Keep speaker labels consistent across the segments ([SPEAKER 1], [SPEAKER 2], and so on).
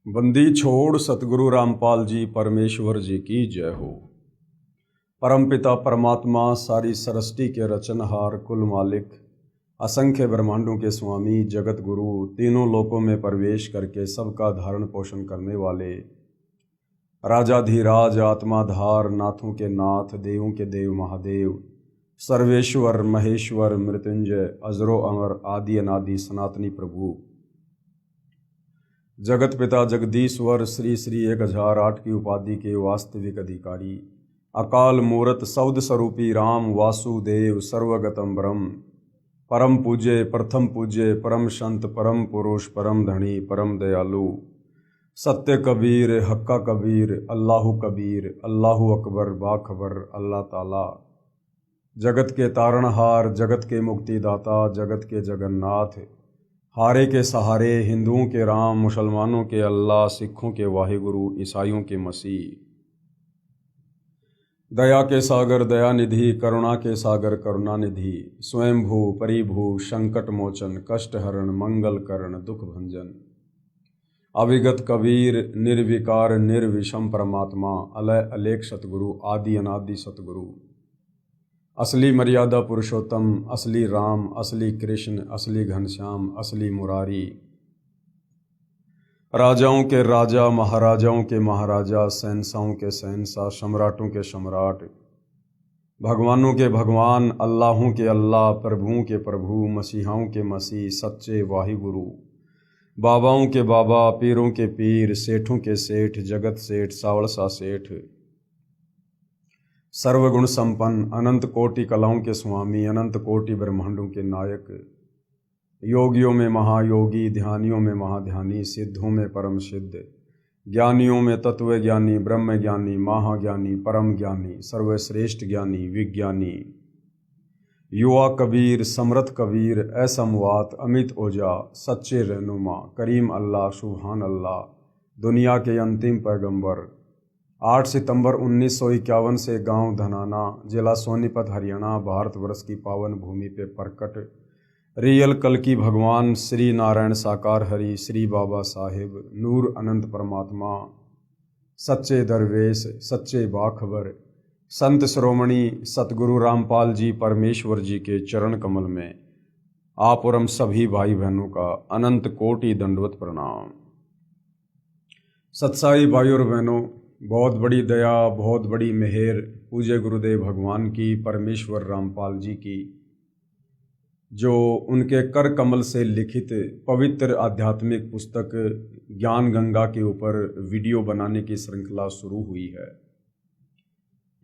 [SPEAKER 1] बंदी छोड़ सतगुरु रामपाल जी परमेश्वर जी की जय हो। परमपिता परमात्मा सारी सृष्टि के रचनहार कुल मालिक असंख्य ब्रह्मांडों के स्वामी जगत गुरु तीनों लोकों में प्रवेश करके सबका धारण पोषण करने वाले राजाधिराज आत्माधार नाथों के नाथ देवों के देव महादेव सर्वेश्वर महेश्वर मृत्युंजय अजरो अमर आदि अनादि सनातनी प्रभु जगत पिता जगदीश्वर श्री श्री 1008 की उपाधि के वास्तविक अधिकारी अकाल मूरत शब्द स्वरूपी राम वासुदेव सर्वगतम ब्रह्म परम पूज्य प्रथम पूज्य परम संत परम पुरुष परम धनी परम दयालु सत्य कबीर हक्का कबीर अल्लाहु कबीर अल्लाहु अकबर बाखबर अल्लाह ताला जगत के तारणहार जगत के मुक्तिदाता जगत के जगन्नाथ हारे के सहारे हिंदुओं के राम मुसलमानों के अल्लाह सिखों के वाहिगुरु ईसाइयों के मसीह दया के सागर दयानिधि करुणा के सागर करुणानिधि स्वयंभू परिभू संकट मोचन कष्ट हरण मंगल करण दुख भंजन अविगत कबीर निर्विकार निर्विषम परमात्मा अलय अलेख सतगुरु आदि अनादि सतगुरु असली मर्यादा पुरुषोत्तम असली राम असली कृष्ण असली घनश्याम असली मुरारी राजाओं के राजा महाराजाओं के महाराजा शहंशाहों के शहंशाह सम्राटों के सम्राट भगवानों के भगवान अल्लाहों के अल्लाह प्रभुओं के प्रभु मसीहाओं के मसीह सच्चे वाहिगुरु बाबाओं के बाबा पीरों के पीर सेठों के सेठ जगत सेठ सावड़सा सेठ सर्वगुण संपन्न अनंत कोटि कलाओं के स्वामी अनंत कोटि ब्रह्मांडों के नायक योगियों में महायोगी ध्यानियों में महाध्यानी सिद्धों में परम सिद्ध ज्ञानियों में तत्व ज्ञानी ब्रह्म ज्ञानी महाज्ञानी परम ज्ञानी सर्वश्रेष्ठ ज्ञानी विज्ञानी युवा कबीर समर्थ कबीर असमवात अमित ओजा सच्चे रहनुमा करीम अल्लाह सुभान अल्लाह दुनिया के अंतिम पैगंबर 8 सितंबर 1951 से गांव धनाना जिला सोनीपत हरियाणा भारतवर्ष की पावन भूमि पे प्रकट रियल कल की भगवान श्री नारायण साकार हरि श्री बाबा साहिब नूर अनंत परमात्मा सच्चे दरवेश सच्चे बाखबर संत श्रोमणी सतगुरु रामपाल जी परमेश्वर जी के चरण कमल में आप और हम सभी भाई बहनों का अनंत कोटि दंडवत प्रणाम। सत्साई भाई और बहनों, बहुत बड़ी दया बहुत बड़ी मेहर पूज्य गुरुदेव भगवान की परमेश्वर रामपाल जी की जो उनके कर कमल से लिखित पवित्र आध्यात्मिक पुस्तक ज्ञान गंगा के ऊपर वीडियो बनाने की श्रृंखला शुरू हुई है।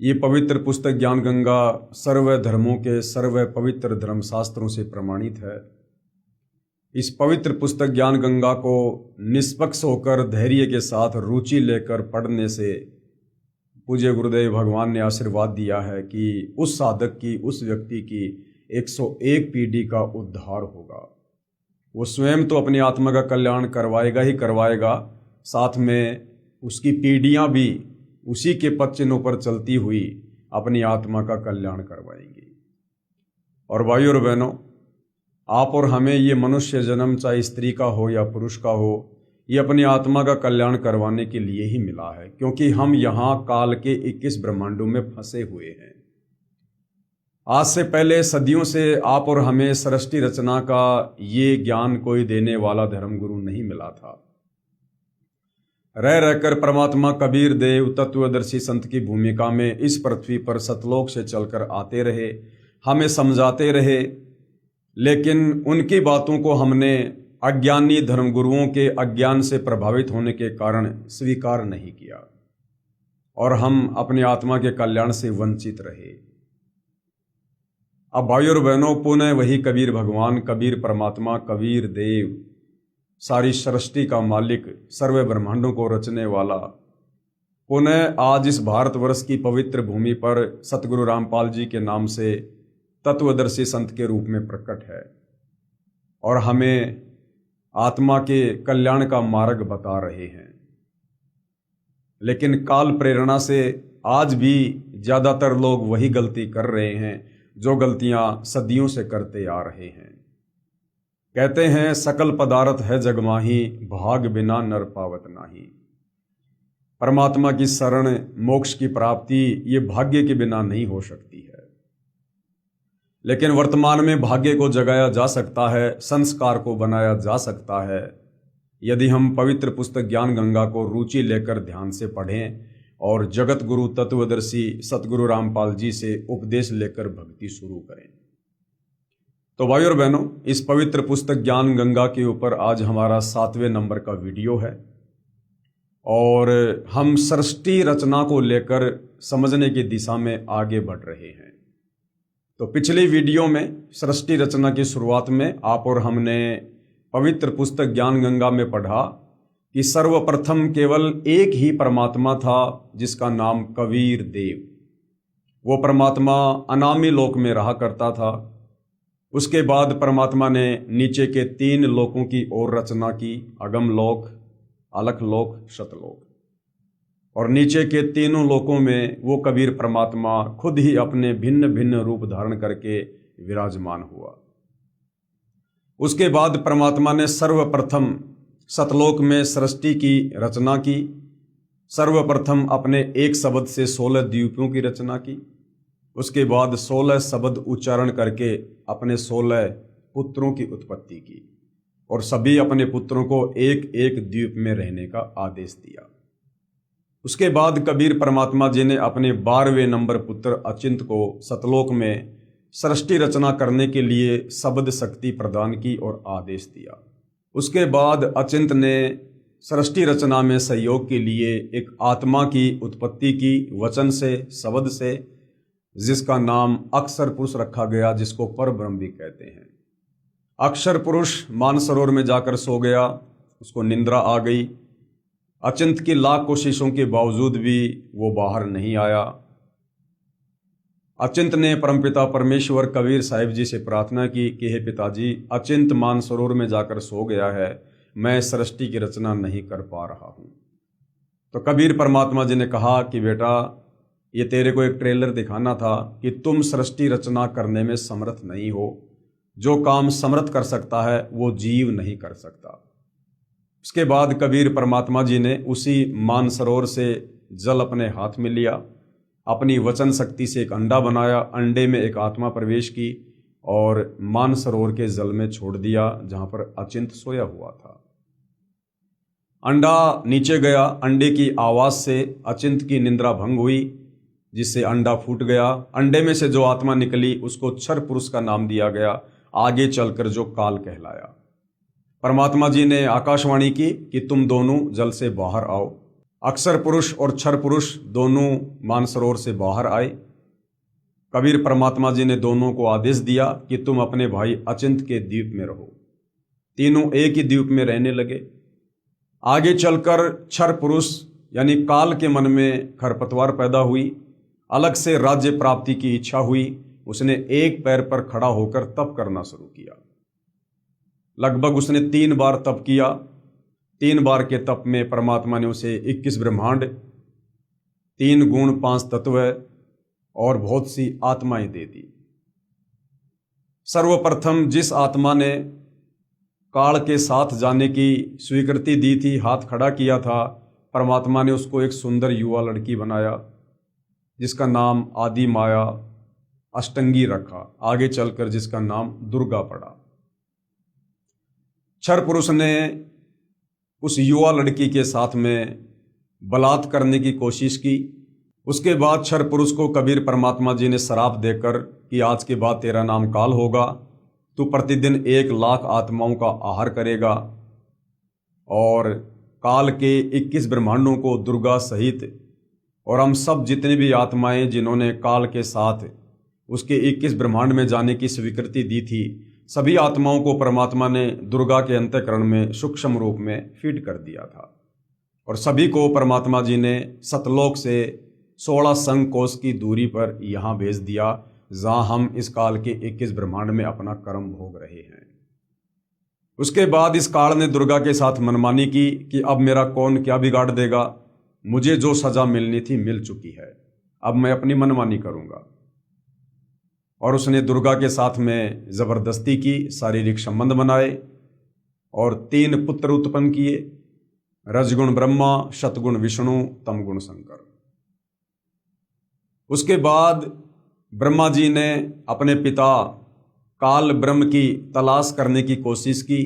[SPEAKER 1] ये पवित्र पुस्तक ज्ञान गंगा सर्व धर्मों के सर्व पवित्र धर्मशास्त्रों से प्रमाणित है। इस पवित्र पुस्तक ज्ञान गंगा को निष्पक्ष होकर धैर्य के साथ रुचि लेकर पढ़ने से पूज्य गुरुदेव भगवान ने आशीर्वाद दिया है कि उस साधक की उस व्यक्ति की 101 पीढ़ी का उद्धार होगा। वो स्वयं तो अपनी आत्मा का कल्याण करवाएगा ही करवाएगा, साथ में उसकी पीढ़ियां भी उसी के पद चिन्हों पर चलती हुई अपनी आत्मा का कल्याण करवाएंगी। और भाई और बहनों, आप और हमें ये मनुष्य जन्म चाहे स्त्री का हो या पुरुष का हो, ये अपनी आत्मा का कल्याण करवाने के लिए ही मिला है, क्योंकि हम यहाँ काल के 21 ब्रह्मांडों में फंसे हुए हैं। आज से पहले सदियों से आप और हमें सृष्टि रचना का ये ज्ञान कोई देने वाला धर्मगुरु नहीं मिला था। रह रहकर परमात्मा कबीर देव तत्वदर्शी संत की भूमिका में इस पृथ्वी पर सतलोक से चलकर आते रहे, हमें समझाते रहे, लेकिन उनकी बातों को हमने अज्ञानी धर्मगुरुओं के अज्ञान से प्रभावित होने के कारण स्वीकार नहीं किया और हम अपनी आत्मा के कल्याण से वंचित रहे। अब भाई और बहनों, पुनः वही कबीर भगवान कबीर परमात्मा कबीर देव सारी सृष्टि का मालिक सर्व ब्रह्मांडों को रचने वाला पुनः आज इस भारतवर्ष की पवित्र भूमि पर सतगुरु रामपाल जी के नाम से तत्वदर्शी संत के रूप में प्रकट है और हमें आत्मा के कल्याण का मार्ग बता रहे हैं। लेकिन काल प्रेरणा से आज भी ज़्यादातर लोग वही गलती कर रहे हैं जो गलतियां सदियों से करते आ रहे हैं। कहते हैं सकल पदार्थ है जगमाही, भाग बिना नर पावत नाही। परमात्मा की शरण, मोक्ष की प्राप्ति ये भाग्य के बिना नहीं हो सकती है। लेकिन वर्तमान में भाग्य को जगाया जा सकता है, संस्कार को बनाया जा सकता है, यदि हम पवित्र पुस्तक ज्ञान गंगा को रुचि लेकर ध्यान से पढ़ें और जगत गुरु तत्वदर्शी सतगुरु रामपाल जी से उपदेश लेकर भक्ति शुरू करें। तो भाइयों और बहनों, इस पवित्र पुस्तक ज्ञान गंगा के ऊपर आज हमारा 7वें नंबर का वीडियो है और हम सृष्टि रचना को लेकर समझने की दिशा में आगे बढ़ रहे हैं। तो पिछली वीडियो में सृष्टि रचना की शुरुआत में आप और हमने पवित्र पुस्तक ज्ञान गंगा में पढ़ा कि सर्वप्रथम केवल एक ही परमात्मा था जिसका नाम कबीर देव। वो परमात्मा अनामी लोक में रहा करता था। उसके बाद परमात्मा ने नीचे के 3 लोकों की और रचना की, अगम लोक, अलख लोक, सतलोक। और नीचे के 3 लोकों में वो कबीर परमात्मा खुद ही अपने भिन्न भिन्न रूप धारण करके विराजमान हुआ। उसके बाद परमात्मा ने सर्वप्रथम सतलोक में सृष्टि की रचना की। सर्वप्रथम अपने एक शब्द से 16 द्वीपों की रचना की। उसके बाद 16 शब्द उच्चारण करके अपने 16 पुत्रों की उत्पत्ति की और सभी अपने पुत्रों को एक एक द्वीप में रहने का आदेश दिया। उसके बाद कबीर परमात्मा जी ने अपने 12वें नंबर पुत्र अचिंत को सतलोक में सृष्टि रचना करने के लिए शब्द शक्ति प्रदान की और आदेश दिया। उसके बाद अचिंत ने सृष्टि रचना में सहयोग के लिए एक आत्मा की उत्पत्ति की वचन से, शब्द से, जिसका नाम अक्षर पुरुष रखा गया, जिसको परब्रह्म भी कहते हैं। अक्षर पुरुष मानसरोवर में जाकर सो गया, उसको निंद्रा आ गई। अचिंत की लाख कोशिशों के बावजूद भी वो बाहर नहीं आया। अचिंत ने परमपिता परमेश्वर कबीर साहिब जी से प्रार्थना की कि हे पिताजी, अचिंत मानसरोवर में जाकर सो गया है, मैं सृष्टि की रचना नहीं कर पा रहा हूँ। तो कबीर परमात्मा जी ने कहा कि बेटा, ये तेरे को एक ट्रेलर दिखाना था कि तुम सृष्टि रचना करने में समर्थ नहीं हो। जो काम समर्थ कर सकता है वो जीव नहीं कर सकता। उसके बाद कबीर परमात्मा जी ने उसी मानसरोवर से जल अपने हाथ में लिया, अपनी वचन शक्ति से एक अंडा बनाया, अंडे में एक आत्मा प्रवेश की और मानसरोवर के जल में छोड़ दिया जहां पर अचिंत सोया हुआ था। अंडा नीचे गया, अंडे की आवाज से अचिंत की निंद्रा भंग हुई, जिससे अंडा फूट गया। अंडे में से जो आत्मा निकली उसको क्षर पुरुष का नाम दिया गया, आगे चलकर जो काल कहलाया। परमात्मा जी ने आकाशवाणी की कि तुम दोनों जल से बाहर आओ। अक्षर पुरुष और क्षर पुरुष दोनों मानसरोवर से बाहर आए। कबीर परमात्मा जी ने दोनों को आदेश दिया कि तुम अपने भाई अचिंत के द्वीप में रहो। तीनों एक ही द्वीप में रहने लगे। आगे चलकर क्षर पुरुष यानी काल के मन में खरपतवार पैदा हुई, अलग से राज्य प्राप्ति की इच्छा हुई। उसने एक पैर पर खड़ा होकर तप करना शुरू किया। लगभग उसने 3 बार तप किया। 3 बार के तप में परमात्मा ने उसे 21 ब्रह्मांड, 3 गुण, 5 तत्व और बहुत सी आत्माएं दे दी। सर्वप्रथम जिस आत्मा ने काल के साथ जाने की स्वीकृति दी थी, हाथ खड़ा किया था, परमात्मा ने उसको एक सुंदर युवा लड़की बनाया जिसका नाम आदि माया अष्टंगी रखा, आगे चलकर जिसका नाम दुर्गा पड़ा। क्षर पुरुष ने उस युवा लड़की के साथ में बलात् करने की कोशिश की। उसके बाद क्षर पुरुष को कबीर परमात्मा जी ने श्राप देकर कि आज के बाद तेरा नाम काल होगा, तू प्रतिदिन 1 लाख आत्माओं का आहार करेगा और काल के 21 ब्रह्मांडों को दुर्गा सहित और हम सब जितने भी आत्माएं जिन्होंने काल के साथ उसके 21 ब्रह्मांड में जाने की स्वीकृति दी थी, सभी आत्माओं को परमात्मा ने दुर्गा के अंतःकरण में सूक्ष्म रूप में फीड कर दिया था और सभी को परमात्मा जी ने सतलोक से 16 संघ कोस की दूरी पर यहाँ भेज दिया, जहाँ हम इस काल के 21 ब्रह्मांड में अपना कर्म भोग रहे हैं। उसके बाद इस काल ने दुर्गा के साथ मनमानी की कि अब मेरा कौन क्या बिगाड़ देगा, मुझे जो सजा मिलनी थी मिल चुकी है, अब मैं अपनी मनमानी करूंगा। और उसने दुर्गा के साथ में जबरदस्ती की, शारीरिक संबंध बनाए और 3 पुत्र उत्पन्न किए, रजगुण ब्रह्मा, शतगुण विष्णु, तमगुण शंकर। उसके बाद ब्रह्मा जी ने अपने पिता काल ब्रह्म की तलाश करने की कोशिश की,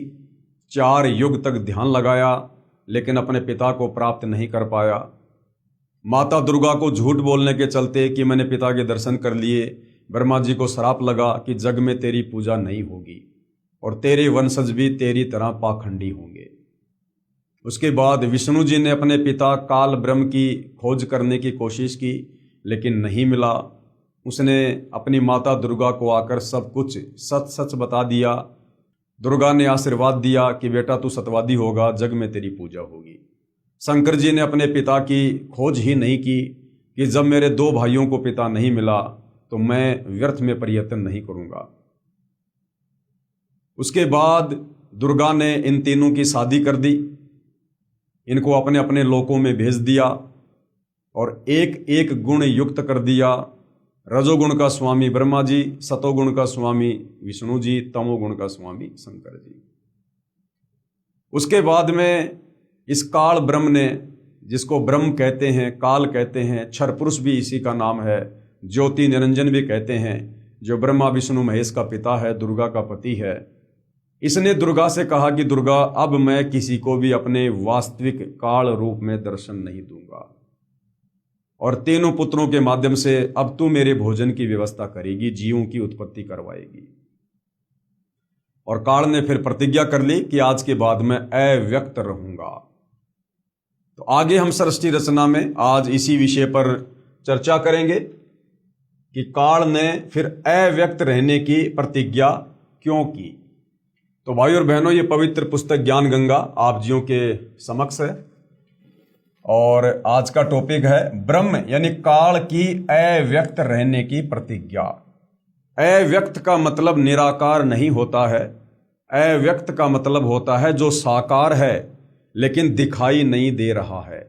[SPEAKER 1] 4 युग तक ध्यान लगाया, लेकिन अपने पिता को प्राप्त नहीं कर पाया। माता दुर्गा को झूठ बोलने के चलते कि मैंने पिता के दर्शन कर लिए, ब्रह्मा जी को श्राप लगा कि जग में तेरी पूजा नहीं होगी और तेरे वंशज भी तेरी तरह पाखंडी होंगे। उसके बाद विष्णु जी ने अपने पिता काल ब्रह्म की खोज करने की कोशिश की, लेकिन नहीं मिला। उसने अपनी माता दुर्गा को आकर सब कुछ सच सच बता दिया। दुर्गा ने आशीर्वाद दिया कि बेटा तू सत्यवादी होगा, जग में तेरी पूजा होगी। शंकर जी ने अपने पिता की खोज ही नहीं की कि जब मेरे 2 भाइयों को पिता नहीं मिला तो मैं व्यर्थ में प्रयत्न नहीं करूंगा। उसके बाद दुर्गा ने इन तीनों की शादी कर दी, इनको अपने अपने लोकों में भेज दिया और एक एक गुण युक्त कर दिया। रजोगुण का स्वामी ब्रह्मा जी, सतोगुण का स्वामी विष्णु जी, तमोगुण का स्वामी शंकर जी। उसके बाद में इस काल ब्रह्म ने, जिसको ब्रह्म कहते हैं, काल कहते हैं, क्षर पुरुष भी इसी का नाम है, ज्योति निरंजन भी कहते हैं, जो ब्रह्मा विष्णु महेश का पिता है, दुर्गा का पति है, इसने दुर्गा से कहा कि दुर्गा अब मैं किसी को भी अपने वास्तविक काल रूप में दर्शन नहीं दूंगा और तीनों पुत्रों के माध्यम से अब तू मेरे भोजन की व्यवस्था करेगी, जीवों की उत्पत्ति करवाएगी। और काल ने फिर प्रतिज्ञा कर ली कि आज के बाद मैं अव्यक्त रहूंगा। तो आगे हम सृष्टि रचना में आज इसी विषय पर चर्चा करेंगे कि काल ने फिर अव्यक्त रहने की प्रतिज्ञा क्यों की। तो भाई और बहनों, ये पवित्र पुस्तक ज्ञान गंगा आप जियों के समक्ष है और आज का टॉपिक है ब्रह्म यानी काल की अव्यक्त रहने की प्रतिज्ञा। अव्यक्त का मतलब निराकार नहीं होता है, अव्यक्त का मतलब होता है जो साकार है लेकिन दिखाई नहीं दे रहा है।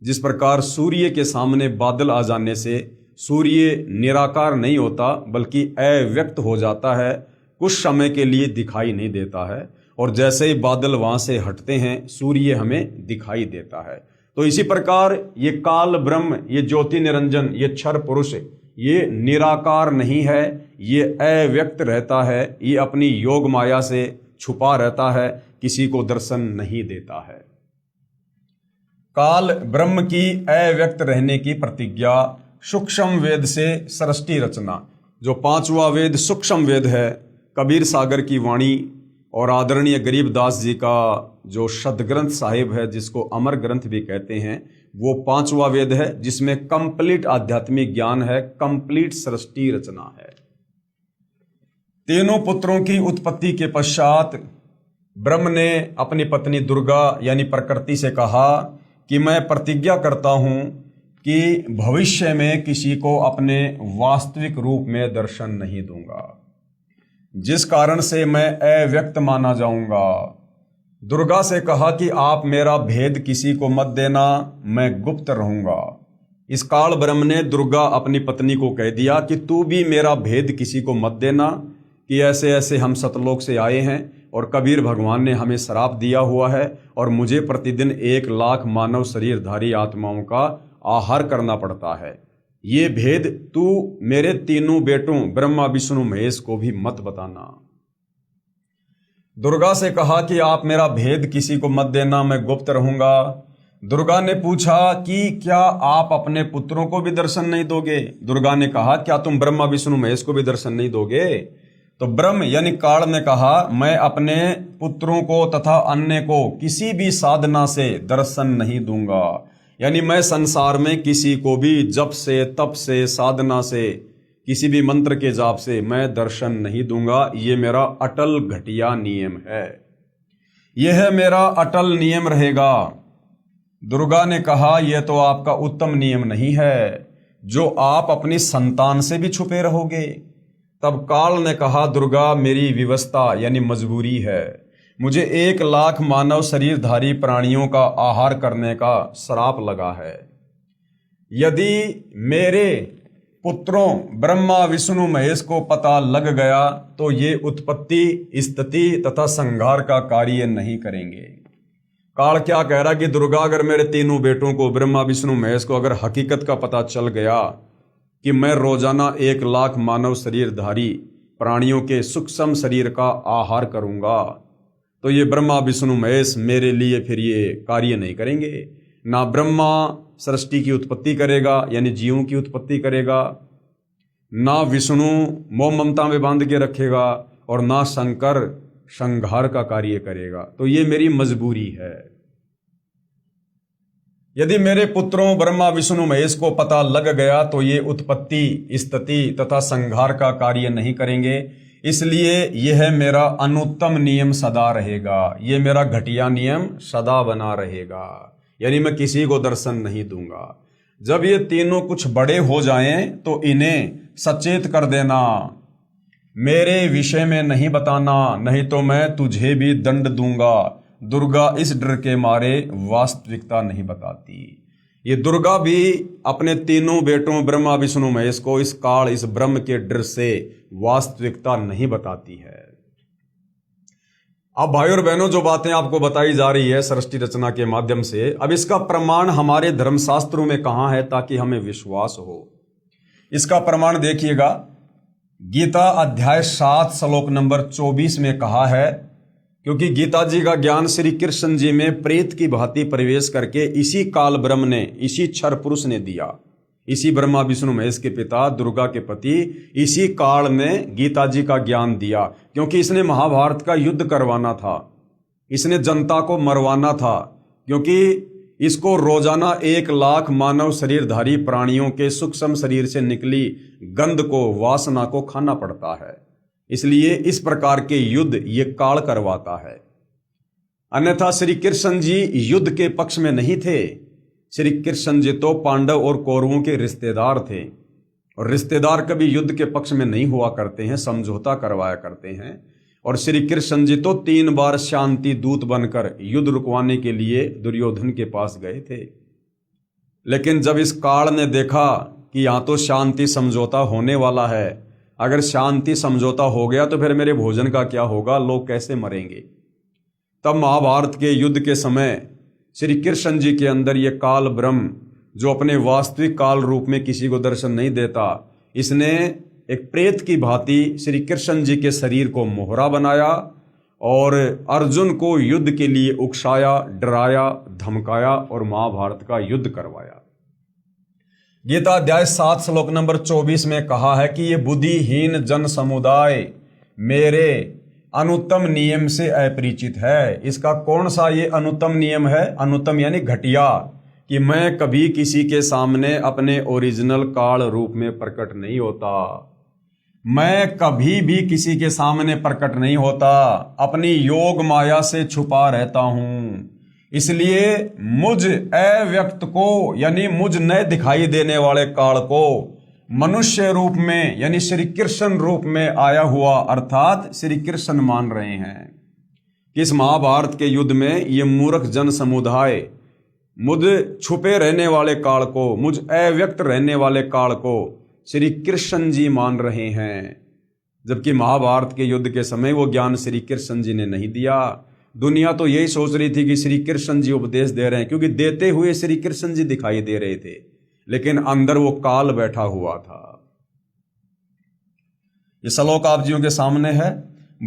[SPEAKER 1] जिस प्रकार सूर्य के सामने बादल आ जाने से सूर्य निराकार नहीं होता बल्कि अव्यक्त हो जाता है, कुछ समय के लिए दिखाई नहीं देता है, और जैसे ही बादल वहां से हटते हैं सूर्य हमें दिखाई देता है। तो इसी प्रकार ये काल ब्रह्म, ये ज्योति निरंजन, ये क्षर पुरुष, ये निराकार नहीं है, ये अव्यक्त रहता है, ये अपनी योग माया से छुपा रहता है, किसी को दर्शन नहीं देता है। काल ब्रह्म की अव्यक्त रहने की प्रतिज्ञा सूक्ष्म वेद से सृष्टि रचना, जो 5वां वेद सूक्ष्म वेद है, कबीर सागर की वाणी और आदरणीय गरीबदास जी का जो सदग्रंथ साहिब है, जिसको अमर ग्रंथ भी कहते हैं, वो 5वां वेद है जिसमें कंप्लीट आध्यात्मिक ज्ञान है, कंप्लीट सृष्टि रचना है। तीनों पुत्रों की उत्पत्ति के पश्चात ब्रह्म ने अपनी पत्नी दुर्गा यानी प्रकृति से कहा कि मैं प्रतिज्ञा करता हूं कि भविष्य में किसी को अपने वास्तविक रूप में दर्शन नहीं दूंगा, जिस कारण से मैं अव्यक्त माना जाऊंगा। दुर्गा से कहा कि आप मेरा भेद किसी को मत देना, मैं गुप्त रहूंगा। इस काल ब्रह्म ने दुर्गा अपनी पत्नी को कह दिया कि तू भी मेरा भेद किसी को मत देना, कि ऐसे ऐसे हम सतलोक से आए हैं और कबीर भगवान ने हमें श्राप दिया हुआ है और मुझे प्रतिदिन 1 लाख मानव शरीरधारी आत्माओं का आहार करना पड़ता है। ये भेद तू मेरे तीनों बेटों ब्रह्मा विष्णु महेश को भी मत बताना। दुर्गा से कहा कि आप मेरा भेद किसी को मत देना, मैं गुप्त रहूंगा। दुर्गा ने पूछा कि क्या आप अपने पुत्रों को भी दर्शन नहीं दोगे? दुर्गा ने कहा क्या तुम ब्रह्मा विष्णु महेश को भी दर्शन नहीं दोगे? तो ब्रह्म यानी काल ने कहा मैं अपने पुत्रों को तथा अन्य को किसी भी साधना से दर्शन नहीं दूंगा, यानी मैं संसार में किसी को भी जप से, तप से, साधना से, किसी भी मंत्र के जाप से मैं दर्शन नहीं दूंगा। ये मेरा अटल घटिया नियम है, यह मेरा अटल नियम रहेगा। दुर्गा ने कहा यह तो आपका उत्तम नियम नहीं है, जो आप अपनी संतान से भी छुपे रहोगे। तब काल ने कहा दुर्गा मेरी विवशता यानी मजबूरी है, मुझे 1 लाख मानव शरीरधारी प्राणियों का आहार करने का श्राप लगा है। यदि मेरे पुत्रों ब्रह्मा विष्णु महेश को पता लग गया तो ये उत्पत्ति, स्थिति तथा संहार का कार्य नहीं करेंगे। काल क्या कह रहा कि दुर्गा, अगर मेरे तीनों बेटों को ब्रह्मा विष्णु महेश को अगर हकीकत का पता चल गया कि मैं रोजाना 1,00,000 मानव शरीरधारी प्राणियों के सूक्ष्म शरीर का आहार करूंगा, तो ये ब्रह्मा विष्णु महेश मेरे लिए फिर ये कार्य नहीं करेंगे। ना ब्रह्मा सृष्टि की उत्पत्ति करेगा यानी जीवों की उत्पत्ति करेगा, ना विष्णु मोह ममता में बांध के रखेगा, और ना शंकर संहार का कार्य करेगा। तो ये मेरी मजबूरी है। यदि मेरे पुत्रों ब्रह्मा विष्णु महेश को पता लग गया तो ये उत्पत्ति, स्थिति तथा संहार का कार्य नहीं करेंगे। इसलिए यह मेरा अनुत्तम नियम सदा रहेगा, ये मेरा घटिया नियम सदा बना रहेगा, यानी मैं किसी को दर्शन नहीं दूंगा। जब ये तीनों कुछ बड़े हो जाएं तो इन्हें सचेत कर देना, मेरे विषय में नहीं बताना, नहीं तो मैं तुझे भी दंड दूंगा। दुर्गा इस डर के मारे वास्तविकता नहीं बताती। ये दुर्गा भी अपने तीनों बेटों ब्रह्मा विष्णु महेश को इस काल, इस ब्रह्म के डर से वास्तविकता नहीं बताती है। अब भाई और बहनों, जो बातें आपको बताई जा रही है सृष्टि रचना के माध्यम से, अब इसका प्रमाण हमारे धर्मशास्त्रों में कहाँ है ताकि हमें विश्वास हो। इसका प्रमाण देखिएगा, गीता अध्याय 7 श्लोक नंबर 24 में कहा है, क्योंकि गीता जी का ज्ञान श्री कृष्ण जी में प्रेत की भांति प्रवेश करके इसी काल ब्रह्म ने, इसी क्षर पुरुष ने दिया। इसी ब्रह्मा विष्णु महेश के पिता दुर्गा के पति इसी काल में गीता जी का ज्ञान दिया, क्योंकि इसने महाभारत का युद्ध करवाना था, इसने जनता को मरवाना था, क्योंकि इसको रोजाना 1,00,000 मानव शरीरधारी प्राणियों के सूक्ष्म शरीर से निकली गंध को, वासना को खाना पड़ता है। इसलिए इस प्रकार के युद्ध ये काल करवाता है। अन्यथा श्री कृष्ण जी युद्ध के पक्ष में नहीं थे। श्री कृष्ण जी तो पांडव और कौरवों के रिश्तेदार थे, और रिश्तेदार कभी युद्ध के पक्ष में नहीं हुआ करते हैं, समझौता करवाया करते हैं। और श्री कृष्ण जी तो 3 बार शांति दूत बनकर युद्ध रुकवाने के लिए दुर्योधन के पास गए थे। लेकिन जब इस काल ने देखा कि यहाँ तो शांति समझौता होने वाला है, अगर शांति समझौता हो गया तो फिर मेरे भोजन का क्या होगा, लोग कैसे मरेंगे, तब महाभारत के युद्ध के समय श्री कृष्ण जी के अंदर ये काल ब्रह्म, जो अपने वास्तविक काल रूप में किसी को दर्शन नहीं देता, इसने एक प्रेत की भांति श्री कृष्ण जी के शरीर को मोहरा बनाया और अर्जुन को युद्ध के लिए उकसाया, डराया, धमकाया और महाभारत का युद्ध करवाया। गीता अध्याय 7 श्लोक नंबर 24 में कहा है कि ये बुद्धिहीन जन समुदाय मेरे अनुत्तम नियम से अपरिचित है। इसका कौन सा ये अनुत्तम नियम है? अनुत्तम यानी घटिया, कि मैं कभी किसी के सामने अपने ओरिजिनल काल रूप में प्रकट नहीं होता, मैं कभी भी किसी के सामने प्रकट नहीं होता, अपनी योग माया से छुपा रहता हूं। इसलिए मुझ अव्यक्त को यानी मुझ न दिखाई देने वाले काल को मनुष्य रूप में यानी श्री कृष्ण रूप में आया हुआ अर्थात श्री कृष्ण मान रहे हैं। इस महाभारत के युद्ध में ये मूर्ख जन समुदाय मुझ छुपे रहने वाले काल को, मुझ अव्यक्त रहने वाले काल को श्री कृष्ण जी मान रहे हैं, जबकि महाभारत के युद्ध के समय वो ज्ञान श्री कृष्ण जी ने नहीं दिया। दुनिया तो यही सोच रही थी कि श्री कृष्ण जी उपदेश दे रहे हैं, क्योंकि देते हुए श्री कृष्ण जी दिखाई दे रहे थे, लेकिन अंदर वो काल बैठा हुआ था। ये श्लोक आप जियों के सामने है।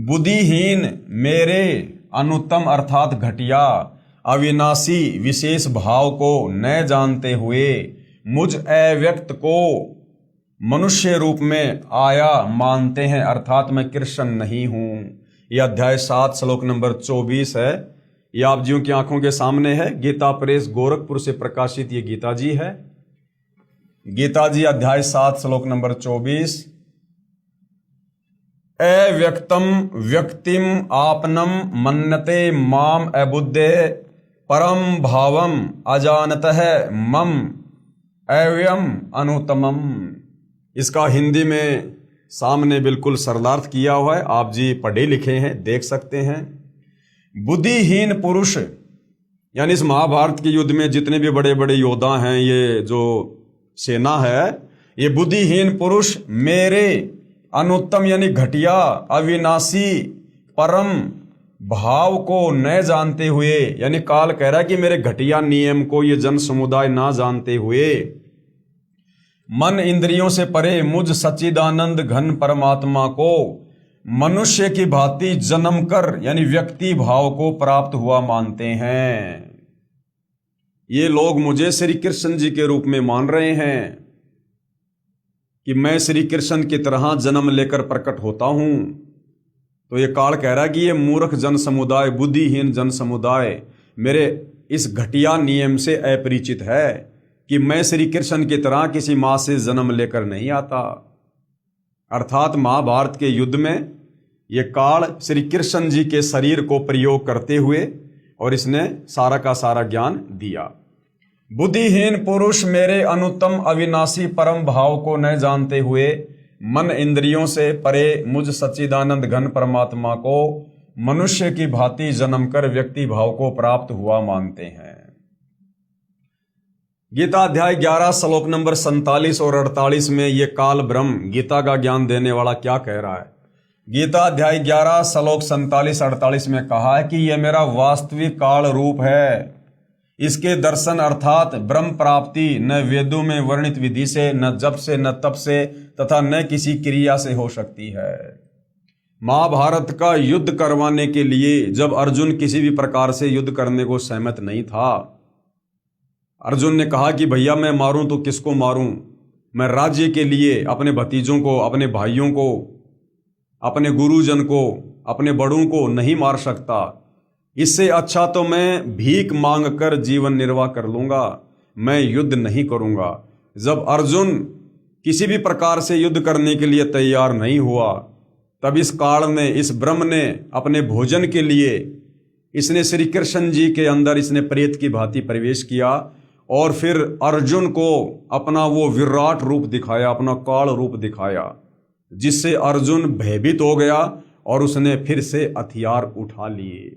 [SPEAKER 1] बुद्धिहीन मेरे अनुत्तम अर्थात घटिया अविनाशी विशेष भाव को न जानते हुए मुझ अव्यक्त को मनुष्य रूप में आया मानते हैं, अर्थात मैं कृष्ण नहीं हूं। यह अध्याय 7 श्लोक नंबर 24 है। यह आप जियों की आंखों के सामने है। गीता प्रेस गोरखपुर से प्रकाशित ये गीता जी है। गीता जी अध्याय 7 श्लोक नंबर 24। अव्यक्तम व्यक्तिम आपनम मन्नते माम अबुद्धे परम भावम अजानतः मम अव्ययम अनुत्तमम। इसका हिंदी में सामने बिल्कुल सरलार्थ किया हुआ है, आप जी पढ़े लिखे हैं, देख सकते हैं। बुद्धिहीन पुरुष यानी इस महाभारत के युद्ध में जितने भी बड़े बड़े योद्धा हैं, ये जो सेना है, ये बुद्धिहीन पुरुष मेरे अनुत्तम यानी घटिया, अविनाशी, परम भाव को न जानते हुए, यानी काल कह रहा है कि मेरे घटिया नियम को ये जन समुदाय ना जानते हुए मन इंद्रियों से परे मुझ सच्चिदानंद घन परमात्मा को मनुष्य की भांति जन्म कर यानी व्यक्ति भाव को प्राप्त हुआ मानते हैं। ये लोग मुझे श्री कृष्ण जी के रूप में मान रहे हैं कि मैं श्री कृष्ण की तरह जन्म लेकर प्रकट होता हूं। तो ये काल कह रहा है कि ये मूर्ख जन समुदाय, बुद्धिहीन जन समुदाय मेरे इस घटिया नियम से अपरिचित है कि मैं श्री कृष्ण की तरह किसी मां से जन्म लेकर नहीं आता। अर्थात महाभारत के युद्ध में ये काल श्री कृष्ण जी के शरीर को प्रयोग करते हुए और इसने सारा का सारा ज्ञान दिया। बुद्धिहीन पुरुष मेरे अनुत्तम अविनाशी परम भाव को न जानते हुए मन इंद्रियों से परे मुझ सच्चिदानंद घन परमात्मा को मनुष्य की भांति जन्म कर व्यक्ति भाव को प्राप्त हुआ मानते हैं। गीता अध्याय 11 श्लोक नंबर 47 और 48 में ये काल ब्रह्म गीता का ज्ञान देने वाला क्या कह रहा है। गीता अध्याय 11 श्लोक 47-48 में कहा है कि यह मेरा वास्तविक काल रूप है। इसके दर्शन अर्थात ब्रह्म प्राप्ति न वेदों में वर्णित विधि से, न जप से, न तप से तथा न किसी क्रिया से हो सकती है। महाभारत का युद्ध करवाने के लिए जब अर्जुन किसी भी प्रकार से युद्ध करने को सहमत नहीं था, अर्जुन ने कहा कि भैया मैं मारूं तो किसको मारूं, मैं राज्य के लिए अपने भतीजों को, अपने भाइयों को, अपने गुरुजन को, अपने बड़ों को नहीं मार सकता। इससे अच्छा तो मैं भीख मांग कर जीवन निर्वाह कर लूंगा, मैं युद्ध नहीं करूंगा। जब अर्जुन किसी भी प्रकार से युद्ध करने के लिए तैयार नहीं हुआ, तब इस काल ने, इस ब्रह्म ने अपने भोजन के लिए इसने श्री कृष्ण जी के अंदर इसने प्रेत की भांति प्रवेश किया और फिर अर्जुन को अपना वो विराट रूप दिखाया, अपना काल रूप दिखाया, जिससे अर्जुन भयभीत हो गया और उसने फिर से हथियार उठा लिए।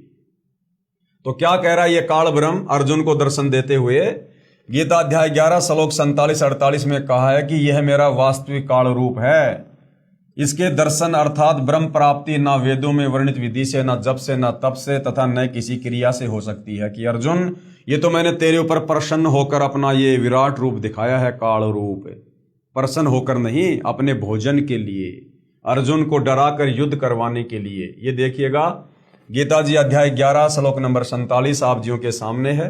[SPEAKER 1] तो क्या कह रहा है ये काल ब्रह्म अर्जुन को दर्शन देते हुए? गीता अध्याय 11 श्लोक 47-48 में कहा है कि यह मेरा वास्तविक काल रूप है। इसके दर्शन अर्थात ब्रह्म प्राप्ति ना वेदों में वर्णित विधि से, ना जप से, ना तप से तथा न किसी क्रिया से हो सकती है। कि अर्जुन ये तो मैंने तेरे ऊपर प्रसन्न होकर अपना ये विराट रूप दिखाया है, काल रूप, प्रसन्न होकर नहीं, अपने भोजन के लिए, अर्जुन को डरा कर युद्ध करवाने के लिए। ये देखिएगा गीता जी अध्याय 11 श्लोक नंबर 47 आप जियों के सामने है।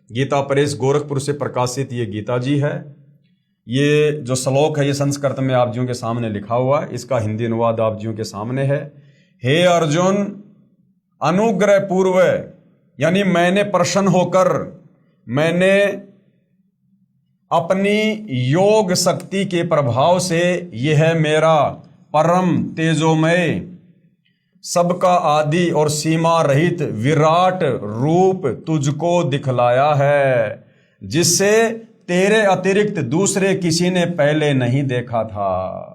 [SPEAKER 1] गीता प्रेस गोरखपुर से प्रकाशित ये गीता जी है। ये जो श्लोक है ये संस्कृत में आप जियों के सामने लिखा हुआ है, इसका हिंदी अनुवाद आप जियों के सामने है। हे अर्जुन, अनुग्रह पूर्व यानी मैंने प्रसन्न होकर, मैंने अपनी योग शक्ति के प्रभाव से यह मेरा परम तेजोमय, सबका आदि और सीमा रहित विराट रूप तुझको दिखलाया है, जिससे तेरे अतिरिक्त दूसरे किसी ने पहले नहीं देखा था।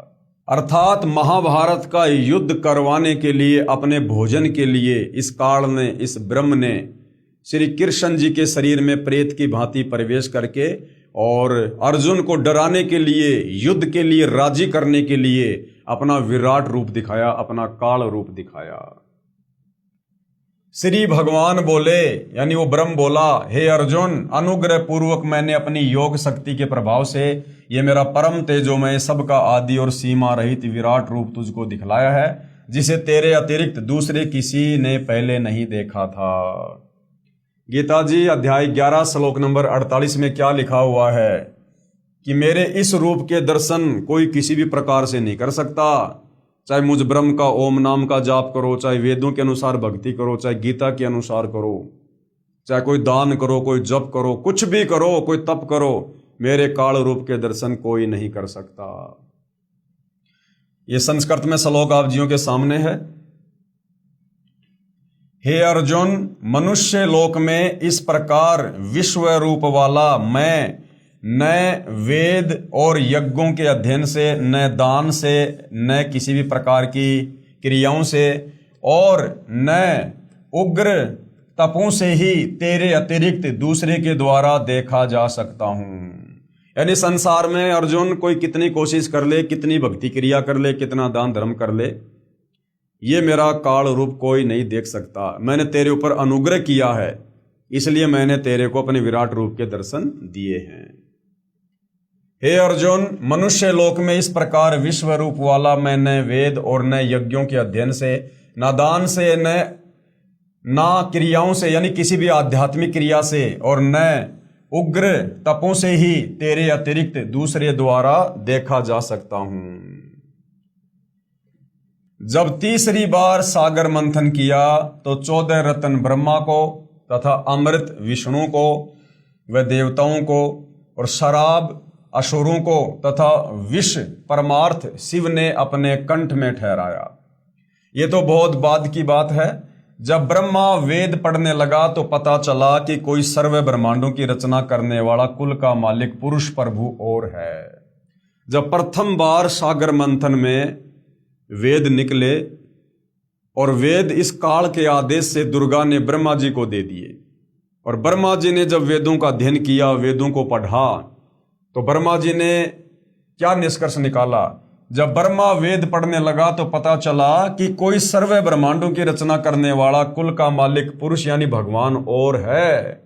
[SPEAKER 1] अर्थात महाभारत का युद्ध करवाने के लिए, अपने भोजन के लिए इस काल ने, इस ब्रह्म ने श्री कृष्ण जी के शरीर में प्रेत की भांति प्रवेश करके और अर्जुन को डराने के लिए, युद्ध के लिए राजी करने के लिए अपना विराट रूप दिखाया, अपना काल रूप दिखाया। श्री भगवान बोले, यानी वो ब्रह्म बोला, हे अर्जुन, अनुग्रह पूर्वक मैंने अपनी योग शक्ति के प्रभाव से ये मेरा परम तेजोमय, सबका आदि और सीमा रहित विराट रूप तुझको दिखलाया है, जिसे तेरे अतिरिक्त दूसरे किसी ने पहले नहीं देखा था। गीता जी अध्याय 11 श्लोक नंबर 48 में क्या लिखा हुआ है कि मेरे इस रूप के दर्शन कोई किसी भी प्रकार से नहीं कर सकता। चाहे मुझ ब्रह्म का ओम नाम का जाप करो, चाहे वेदों के अनुसार भक्ति करो, चाहे गीता के अनुसार करो, चाहे कोई दान करो, कोई जप करो, कुछ भी करो, कोई तप करो, मेरे काल रूप के दर्शन कोई नहीं कर सकता। ये संस्कृत में श्लोक आप जियों के सामने है। हे अर्जुन, मनुष्य लोक में इस प्रकार विश्व रूप वाला मैं न वेद और यज्ञों के अध्ययन से, न दान से, न किसी भी प्रकार की क्रियाओं से और न उग्र तपों से ही तेरे अतिरिक्त दूसरे के द्वारा देखा जा सकता हूं। यानी संसार में अर्जुन कोई कितनी कोशिश कर ले, कितनी भक्ति क्रिया कर ले, कितना दान धर्म कर ले, ये मेरा काल रूप कोई नहीं देख सकता। मैंने तेरे ऊपर अनुग्रह किया है, इसलिए मैंने तेरे को अपने विराट रूप के दर्शन दिए हैं। हे अर्जुन, मनुष्य लोक में इस प्रकार विश्व रूप वाला मैं न वेद और न यज्ञों के अध्ययन से, न दान से, न क्रियाओं से यानी किसी भी आध्यात्मिक क्रिया से, और न उग्र तपों से ही तेरे अतिरिक्त दूसरे द्वारा देखा जा सकता हूं। जब तीसरी बार सागर मंथन किया तो 14 रत्न ब्रह्मा को तथा अमृत विष्णु को व देवताओं को और शराब असुरों को तथा विष परमार्थ शिव ने अपने कंठ में ठहराया। ये तो बहुत बाद की बात है। जब ब्रह्मा वेद पढ़ने लगा तो पता चला कि कोई सर्व ब्रह्मांडों की रचना करने वाला कुल का मालिक पुरुष प्रभु और है। जब प्रथम बार सागर मंथन में वेद निकले और वेद इस काल के आदेश से दुर्गा ने ब्रह्मा जी को दे दिए, और ब्रह्मा जी ने जब वेदों का अध्ययन किया, वेदों को पढ़ा, तो ब्रह्मा जी ने क्या निष्कर्ष निकाला? जब ब्रह्मा वेद पढ़ने लगा तो पता चला कि कोई सर्व ब्रह्मांडों की रचना करने वाला कुल का मालिक पुरुष यानी भगवान और है।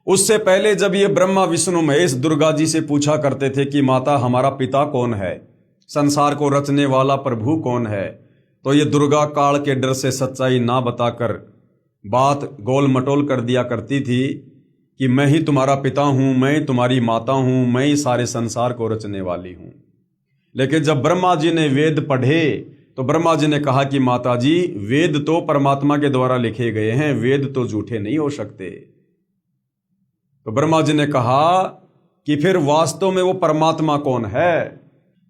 [SPEAKER 1] उससे पहले जब ये ब्रह्मा विष्णु महेश दुर्गा जी से पूछा करते थे कि माता हमारा पिता कौन है, संसार को रचने वाला प्रभु कौन है, तो ये दुर्गा काल के डर से सच्चाई ना बताकर बात गोल मटोल कर दिया करती थी कि मैं ही तुम्हारा पिता हूं, मैं तुम्हारी माता हूं, मैं ही सारे संसार को रचने वाली हूं। लेकिन जब ब्रह्मा जी ने वेद पढ़े तो ब्रह्मा जी ने कहा कि माता जी, वेद तो परमात्मा के द्वारा लिखे गए हैं, वेद तो झूठे नहीं हो सकते। तो ब्रह्मा जी ने कहा कि फिर वास्तव में वो परमात्मा कौन है?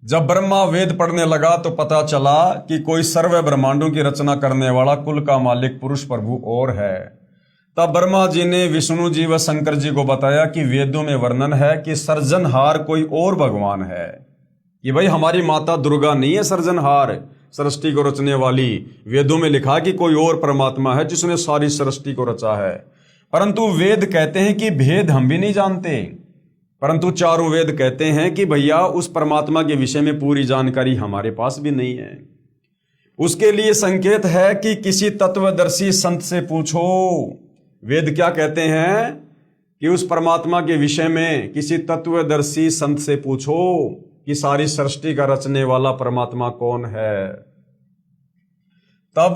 [SPEAKER 1] जब ब्रह्मा वेद पढ़ने लगा तो पता चला कि कोई सर्व ब्रह्मांडों की रचना करने वाला कुल का मालिक पुरुष प्रभु और है। तब ब्रह्मा जी ने विष्णु जी व शंकर जी को बताया कि वेदों में वर्णन है कि सर्जनहार कोई और भगवान है, कि भाई हमारी माता दुर्गा नहीं है सर्जनहार, सृष्टि को रचने वाली। वेदों में लिखा कि कोई और परमात्मा है जिसने सारी सृष्टि को रचा है, परंतु वेद कहते हैं कि भेद हम भी नहीं जानते, परंतु चारों वेद कहते हैं कि भैया उस परमात्मा के विषय में पूरी जानकारी हमारे पास भी नहीं है। उसके लिए संकेत है कि किसी तत्वदर्शी संत से पूछो। वेद क्या कहते हैं कि उस परमात्मा के विषय में किसी तत्वदर्शी संत से पूछो कि सारी सृष्टि का रचने वाला परमात्मा कौन है। तब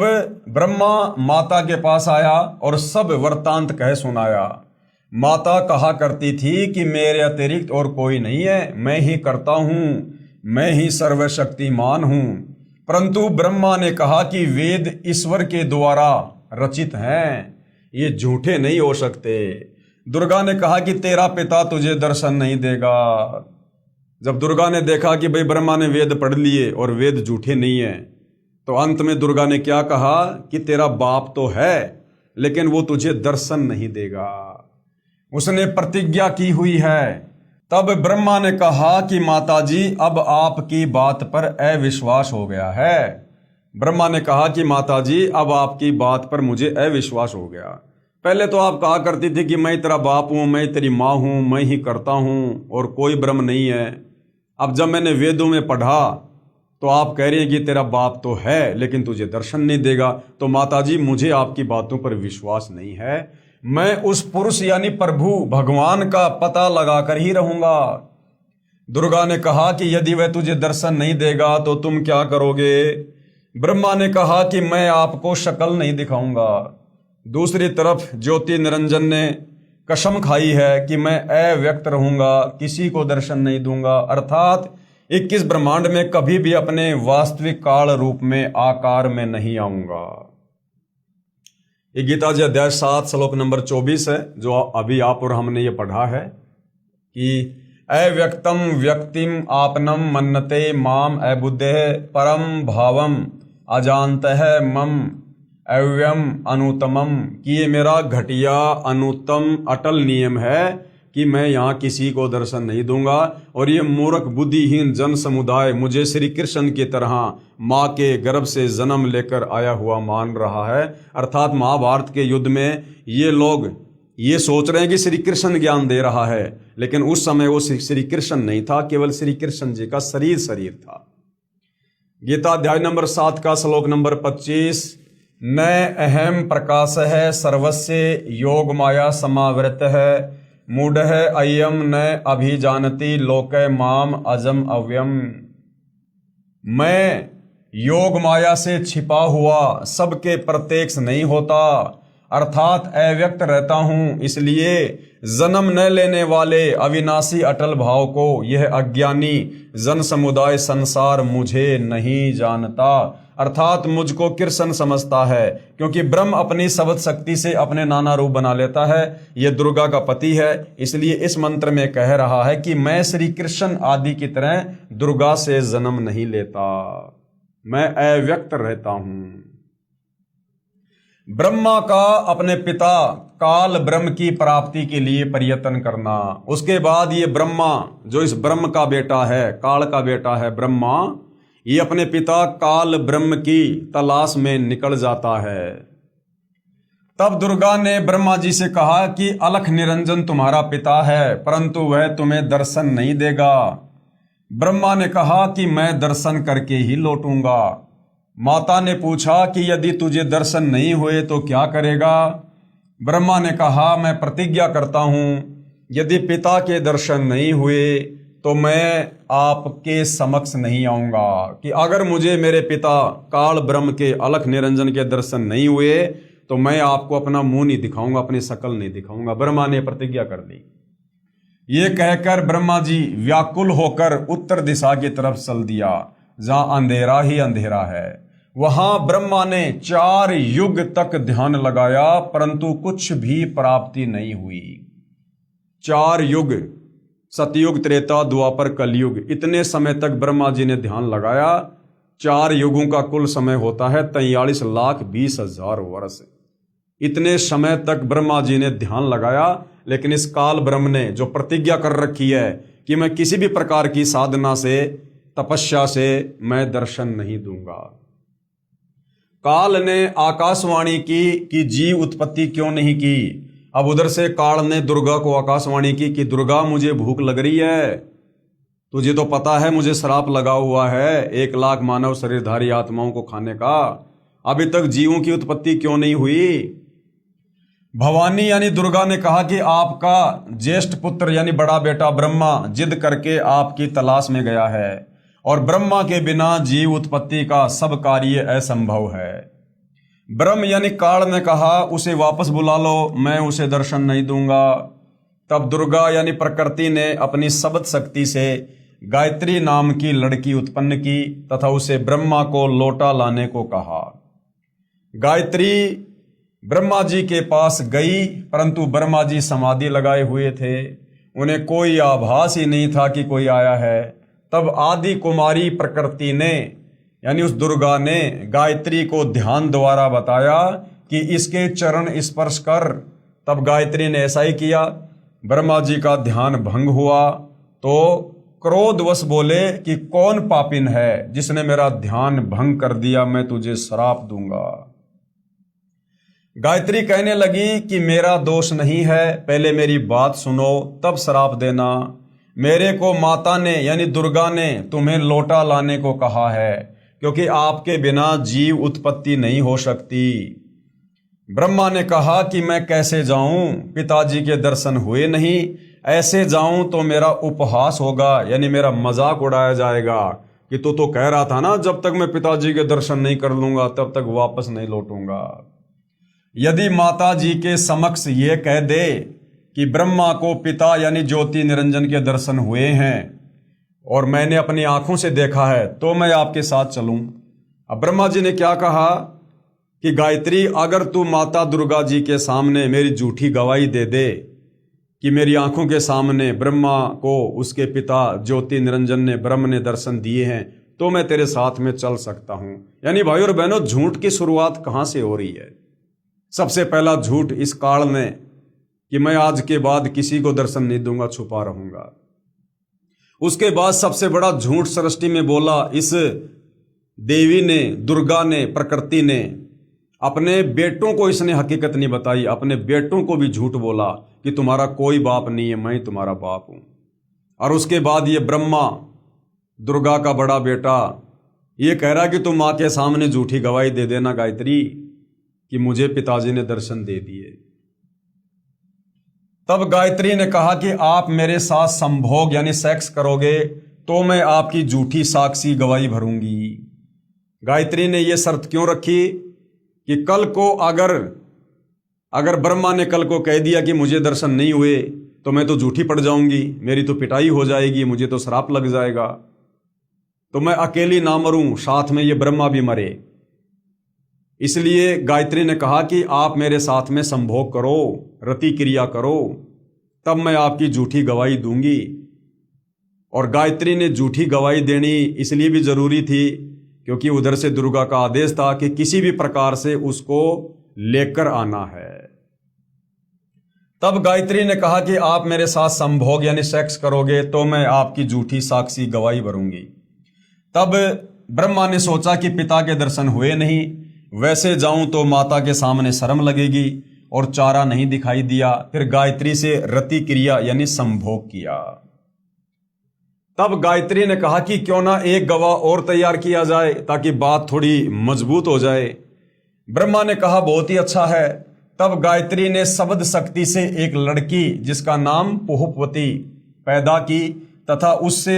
[SPEAKER 1] ब्रह्मा माता के पास आया और सब वृत्तांत कह सुनाया। माता कहा करती थी कि मेरे अतिरिक्त और कोई नहीं है, मैं ही करता हूं, मैं ही सर्वशक्तिमान हूं। परंतु ब्रह्मा ने कहा कि वेद ईश्वर के द्वारा रचित हैं, ये झूठे नहीं हो सकते। दुर्गा ने कहा कि तेरा पिता तुझे दर्शन नहीं देगा। जब दुर्गा ने देखा कि भाई ब्रह्मा ने वेद पढ़ लिए और वेद झूठे नहीं है, तो अंत में दुर्गा ने क्या कहा कि तेरा बाप तो है लेकिन वो तुझे दर्शन नहीं देगा, उसने प्रतिज्ञा की हुई है। तब ब्रह्मा ने कहा कि माताजी अब आपकी बात पर अविश्वास हो गया है। ब्रह्मा ने कहा कि माताजी अब आपकी बात पर मुझे अविश्वास हो गया। पहले तो आप कहा करती थी कि मैं तेरा बाप हूं, मैं तेरी माँ हूं, मैं ही करता हूं और कोई ब्रह्म नहीं है। अब जब मैंने वेदों में पढ़ा तो आप कह रही हैं कि तेरा बाप तो है लेकिन तुझे दर्शन नहीं देगा। तो माताजी मुझे आपकी बातों पर विश्वास नहीं है, मैं उस पुरुष यानी प्रभु भगवान का पता लगाकर ही रहूंगा। दुर्गा ने कहा कि यदि वह तुझे दर्शन नहीं देगा तो तुम क्या करोगे? ब्रह्मा ने कहा कि मैं आपको शक्ल नहीं दिखाऊंगा। दूसरी तरफ ज्योति निरंजन ने कसम खाई है कि मैं अव्यक्त रहूंगा, किसी को दर्शन नहीं दूंगा, अर्थात 21 ब्रह्मांड में कभी भी अपने वास्तविक काल रूप में आकार में नहीं आऊंगा। ये गीता जी अध्याय 7 श्लोक नंबर 24 है, जो अभी आप और हमने ये पढ़ा है कि अव्यक्तम व्यक्तिम आपनम मन्नते माम अबुद्धे परम भावम अजानतः मम अव्यम अनुतमम, कि ये मेरा घटिया अनुत्तम अटल नियम है कि मैं यहाँ किसी को दर्शन नहीं दूंगा। और ये मूर्ख बुद्धिहीन जन समुदाय मुझे श्री कृष्ण की तरह माँ के गर्भ से जन्म लेकर आया हुआ मान रहा है। अर्थात महाभारत के युद्ध में ये लोग ये सोच रहे हैं कि श्री कृष्ण ज्ञान दे रहा है, लेकिन उस समय वो श्री कृष्ण नहीं था, केवल श्री कृष्ण जी का शरीर था। गीता अध्याय नंबर 7 का श्लोक नंबर 25, न अहम प्रकाश है सर्वस्य योग माया समावृत है, मूढ़ अयम न अभिजानति लोके माम अजम अव्यम। मैं योग माया से छिपा हुआ सबके प्रत्यक्ष नहीं होता, अर्थात अव्यक्त रहता हूं, इसलिए जन्म न लेने वाले अविनाशी अटल भाव को यह अज्ञानी जन समुदाय संसार मुझे नहीं जानता, अर्थात मुझको कृष्ण समझता है, क्योंकि ब्रह्म अपनी शब्द शक्ति से अपने नाना रूप बना लेता है। यह दुर्गा का पति है, इसलिए इस मंत्र में कह रहा है कि मैं श्री कृष्ण आदि की तरह दुर्गा से जन्म नहीं लेता, मैं अव्यक्त रहता हूं। ब्रह्मा का अपने पिता काल ब्रह्म की प्राप्ति के लिए प्रयत्न करना, उसके बाद ये ब्रह्मा जो इस ब्रह्म का बेटा है, काल का बेटा है ब्रह्मा, ये अपने पिता काल ब्रह्म की तलाश में निकल जाता है। तब दुर्गा ने ब्रह्मा जी से कहा कि अलख निरंजन तुम्हारा पिता है, परंतु वह तुम्हें दर्शन नहीं देगा। ब्रह्मा ने कहा कि मैं दर्शन करके ही लौटूंगा। माता ने पूछा कि यदि तुझे दर्शन नहीं हुए तो क्या करेगा? ब्रह्मा ने कहा मैं प्रतिज्ञा करता हूं, यदि पिता के दर्शन नहीं हुए तो मैं आपके समक्ष नहीं आऊंगा, कि अगर मुझे मेरे पिता काल ब्रह्म के अलख निरंजन के दर्शन नहीं हुए तो मैं आपको अपना मुंह नहीं दिखाऊंगा, अपनी शकल नहीं दिखाऊंगा। ब्रह्मा ने प्रतिज्ञा कर ली। ये कहकर ब्रह्मा जी व्याकुल होकर उत्तर दिशा की तरफ चल दिया, जहां अंधेरा ही अंधेरा है। वहां ब्रह्मा ने 4 युग तक ध्यान लगाया, परंतु कुछ भी प्राप्ति नहीं हुई। 4 युग, सतयुग, त्रेता, द्वापर, कलयुग, इतने समय तक ब्रह्मा जी ने ध्यान लगाया। 4 युगों का कुल समय होता है 43,20,000 वर्ष। इतने समय तक ब्रह्मा जी ने ध्यान लगाया, लेकिन इस काल ब्रह्म ने जो प्रतिज्ञा कर रखी है कि मैं किसी भी प्रकार की साधना से, तपस्या से मैं दर्शन नहीं दूंगा। काल ने आकाशवाणी की कि जीव उत्पत्ति क्यों नहीं की। अब उधर से काल ने दुर्गा को आकाशवाणी की कि दुर्गा मुझे भूख लग रही है, तुझे तो पता है मुझे श्राप लगा हुआ है 1 लाख मानव शरीरधारी आत्माओं को खाने का, अभी तक जीवों की उत्पत्ति क्यों नहीं हुई। भवानी यानी दुर्गा ने कहा कि आपका ज्येष्ठ पुत्र यानी बड़ा बेटा ब्रह्मा जिद करके आपकी तलाश में गया है, और ब्रह्मा के बिना जीव उत्पत्ति का सब कार्य असंभव है। ब्रह्म यानी काल ने कहा उसे वापस बुला लो, मैं उसे दर्शन नहीं दूंगा। तब दुर्गा यानी प्रकृति ने अपनी शब्द शक्ति से गायत्री नाम की लड़की उत्पन्न की तथा उसे ब्रह्मा को लौटा लाने को कहा। गायत्री ब्रह्मा जी के पास गई, परंतु ब्रह्मा जी समाधि लगाए हुए थे, उन्हें कोई आभास ही नहीं था कि कोई आया है। तब आदि कुमारी प्रकृति ने यानी उस दुर्गा ने गायत्री को ध्यान द्वारा बताया कि इसके चरण स्पर्श कर। तब गायत्री ने ऐसा ही किया। ब्रह्मा जी का ध्यान भंग हुआ तो क्रोधवश बोले कि कौन पापिन है जिसने मेरा ध्यान भंग कर दिया, मैं तुझे श्राप दूंगा। गायत्री कहने लगी कि मेरा दोष नहीं है, पहले मेरी बात सुनो तब श्राप देना। मेरे को माता ने यानी दुर्गा ने तुम्हें लौटा लाने को कहा है, क्योंकि आपके बिना जीव उत्पत्ति नहीं हो सकती। ब्रह्मा ने कहा कि मैं कैसे जाऊं, पिताजी के दर्शन हुए नहीं, ऐसे जाऊं तो मेरा उपहास होगा यानी मेरा मजाक उड़ाया जाएगा कि तू तो कह रहा था ना जब तक मैं पिताजी के दर्शन नहीं कर लूंगा तब तक वापस नहीं लौटूंगा। यदि माता जी के समक्ष ये कह दे कि ब्रह्मा को पिता यानी ज्योति निरंजन के दर्शन हुए हैं और मैंने अपनी आंखों से देखा है तो मैं आपके साथ चलूं। अब ब्रह्मा जी ने क्या कहा कि गायत्री अगर तू माता दुर्गा जी के सामने मेरी झूठी गवाही दे दे कि मेरी आंखों के सामने ब्रह्मा को उसके पिता ज्योति निरंजन ने ब्रह्म ने दर्शन दिए हैं तो मैं तेरे साथ में चल सकता हूं। यानी भाई और बहनों, झूठ की शुरुआत कहां से हो रही है? सबसे पहला झूठ इस काल ने कि मैं आज के बाद किसी को दर्शन नहीं दूंगा, छुपा रहूंगा। उसके बाद सबसे बड़ा झूठ सृष्टि में बोला इस देवी ने, दुर्गा ने, प्रकृति ने अपने बेटों को इसने हकीकत नहीं बताई, अपने बेटों को भी झूठ बोला कि तुम्हारा कोई बाप नहीं है, मैं ही तुम्हारा बाप हूं। और उसके बाद ये ब्रह्मा, दुर्गा का बड़ा बेटा, ये कह रहा कि तुम मां के सामने झूठी गवाही दे देना गायत्री कि मुझे पिताजी ने दर्शन दे दिए। तब गायत्री ने कहा कि आप मेरे साथ संभोग यानी सेक्स करोगे तो मैं आपकी झूठी साक्षी गवाही भरूंगी। गायत्री ने यह शर्त क्यों रखी कि कल को अगर ब्रह्मा ने कल को कह दिया कि मुझे दर्शन नहीं हुए तो मैं तो झूठी पड़ जाऊंगी, मेरी तो पिटाई हो जाएगी, मुझे तो श्राप लग जाएगा, तो मैं अकेली ना मरूं, साथ में ये ब्रह्मा भी मरे। इसलिए गायत्री ने कहा कि आप मेरे साथ में संभोग करो, रति क्रिया करो, तब मैं आपकी झूठी गवाही दूंगी। और गायत्री ने झूठी गवाही देनी इसलिए भी जरूरी थी क्योंकि उधर से दुर्गा का आदेश था कि किसी भी प्रकार से उसको लेकर आना है। तब गायत्री ने कहा कि आप मेरे साथ संभोग यानी सेक्स करोगे तो मैं आपकी झूठी साक्षी गवाही भरूंगी। तब ब्रह्मा ने सोचा कि पिता के दर्शन हुए नहीं, वैसे जाऊं तो माता के सामने शर्म लगेगी, और चारा नहीं दिखाई दिया। फिर गायत्री से रति क्रिया यानी संभोग किया। तब गायत्री ने कहा कि क्यों ना एक गवाह और तैयार किया जाए ताकि बात थोड़ी मजबूत हो जाए। ब्रह्मा ने कहा बहुत ही अच्छा है। तब गायत्री ने शब्द शक्ति से एक लड़की जिसका नाम पुहुपवती पैदा की तथा उससे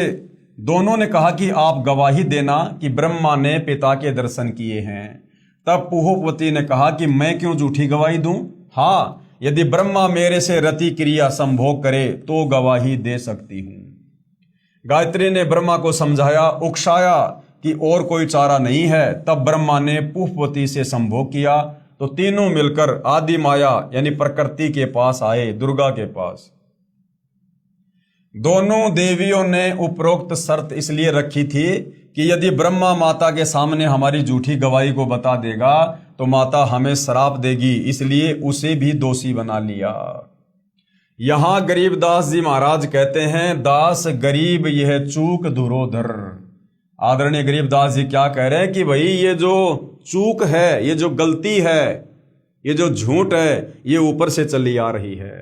[SPEAKER 1] दोनों ने कहा कि आप गवाही देना कि ब्रह्मा ने पिता के दर्शन किए हैं। तब पुहुपवती ने कहा कि मैं क्यों झूठी गवाही दूं? हाँ, यदि ब्रह्मा मेरे से रति क्रिया संभोग करे तो गवाही दे सकती हूं। गायत्री ने ब्रह्मा को समझाया, उकसाया कि और कोई चारा नहीं है। तब ब्रह्मा ने पुहुपवती से संभोग किया तो तीनों मिलकर आदि माया यानी प्रकृति के पास आए, दुर्गा के पास। दोनों देवियों ने उपरोक्त शर्त इसलिए रखी थी कि यदि ब्रह्मा माता के सामने हमारी झूठी गवाही को बता देगा तो माता हमें श्राप देगी, इसलिए उसे भी दोषी बना लिया। यहां गरीबदास जी महाराज कहते हैं, दास गरीब यह चूक धुरोधर। आदरणीय गरीबदास जी क्या कह रहे हैं कि भाई ये जो चूक है, ये जो गलती है, ये जो झूठ है, ये ऊपर से चली आ रही है।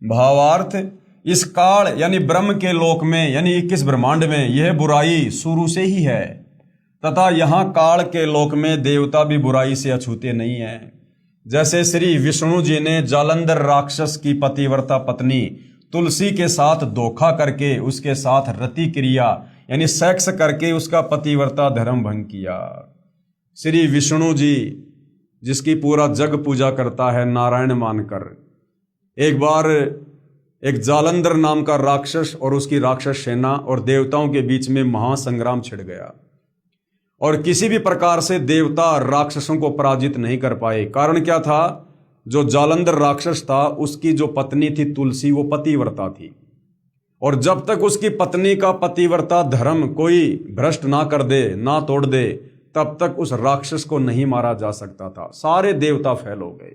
[SPEAKER 1] भावार्थ, इस काल यानी ब्रह्म के लोक में यानी 21 ब्रह्मांड में यह बुराई शुरू से ही है तथा यहां काल के लोक में देवता भी बुराई से अछूते नहीं है। जैसे श्री विष्णु जी ने जालंधर राक्षस की पतिव्रता पत्नी तुलसी के साथ धोखा करके उसके साथ रति क्रिया यानी सेक्स करके उसका पतिव्रता धर्म भंग किया। श्री विष्णु जी जिसकी पूरा जग पूजा करता है नारायण मानकर, एक बार एक जालंधर नाम का राक्षस और उसकी राक्षस सेना और देवताओं के बीच में महासंग्राम छिड़ गया और किसी भी प्रकार से देवता राक्षसों को पराजित नहीं कर पाए। कारण क्या था? जो जालंधर राक्षस था उसकी जो पत्नी थी तुलसी, वो पतिव्रता थी और जब तक उसकी पत्नी का पतिव्रता धर्म कोई भ्रष्ट ना कर दे, ना तोड़ दे, तब तक उस राक्षस को नहीं मारा जा सकता था। सारे देवता फैल हो गए।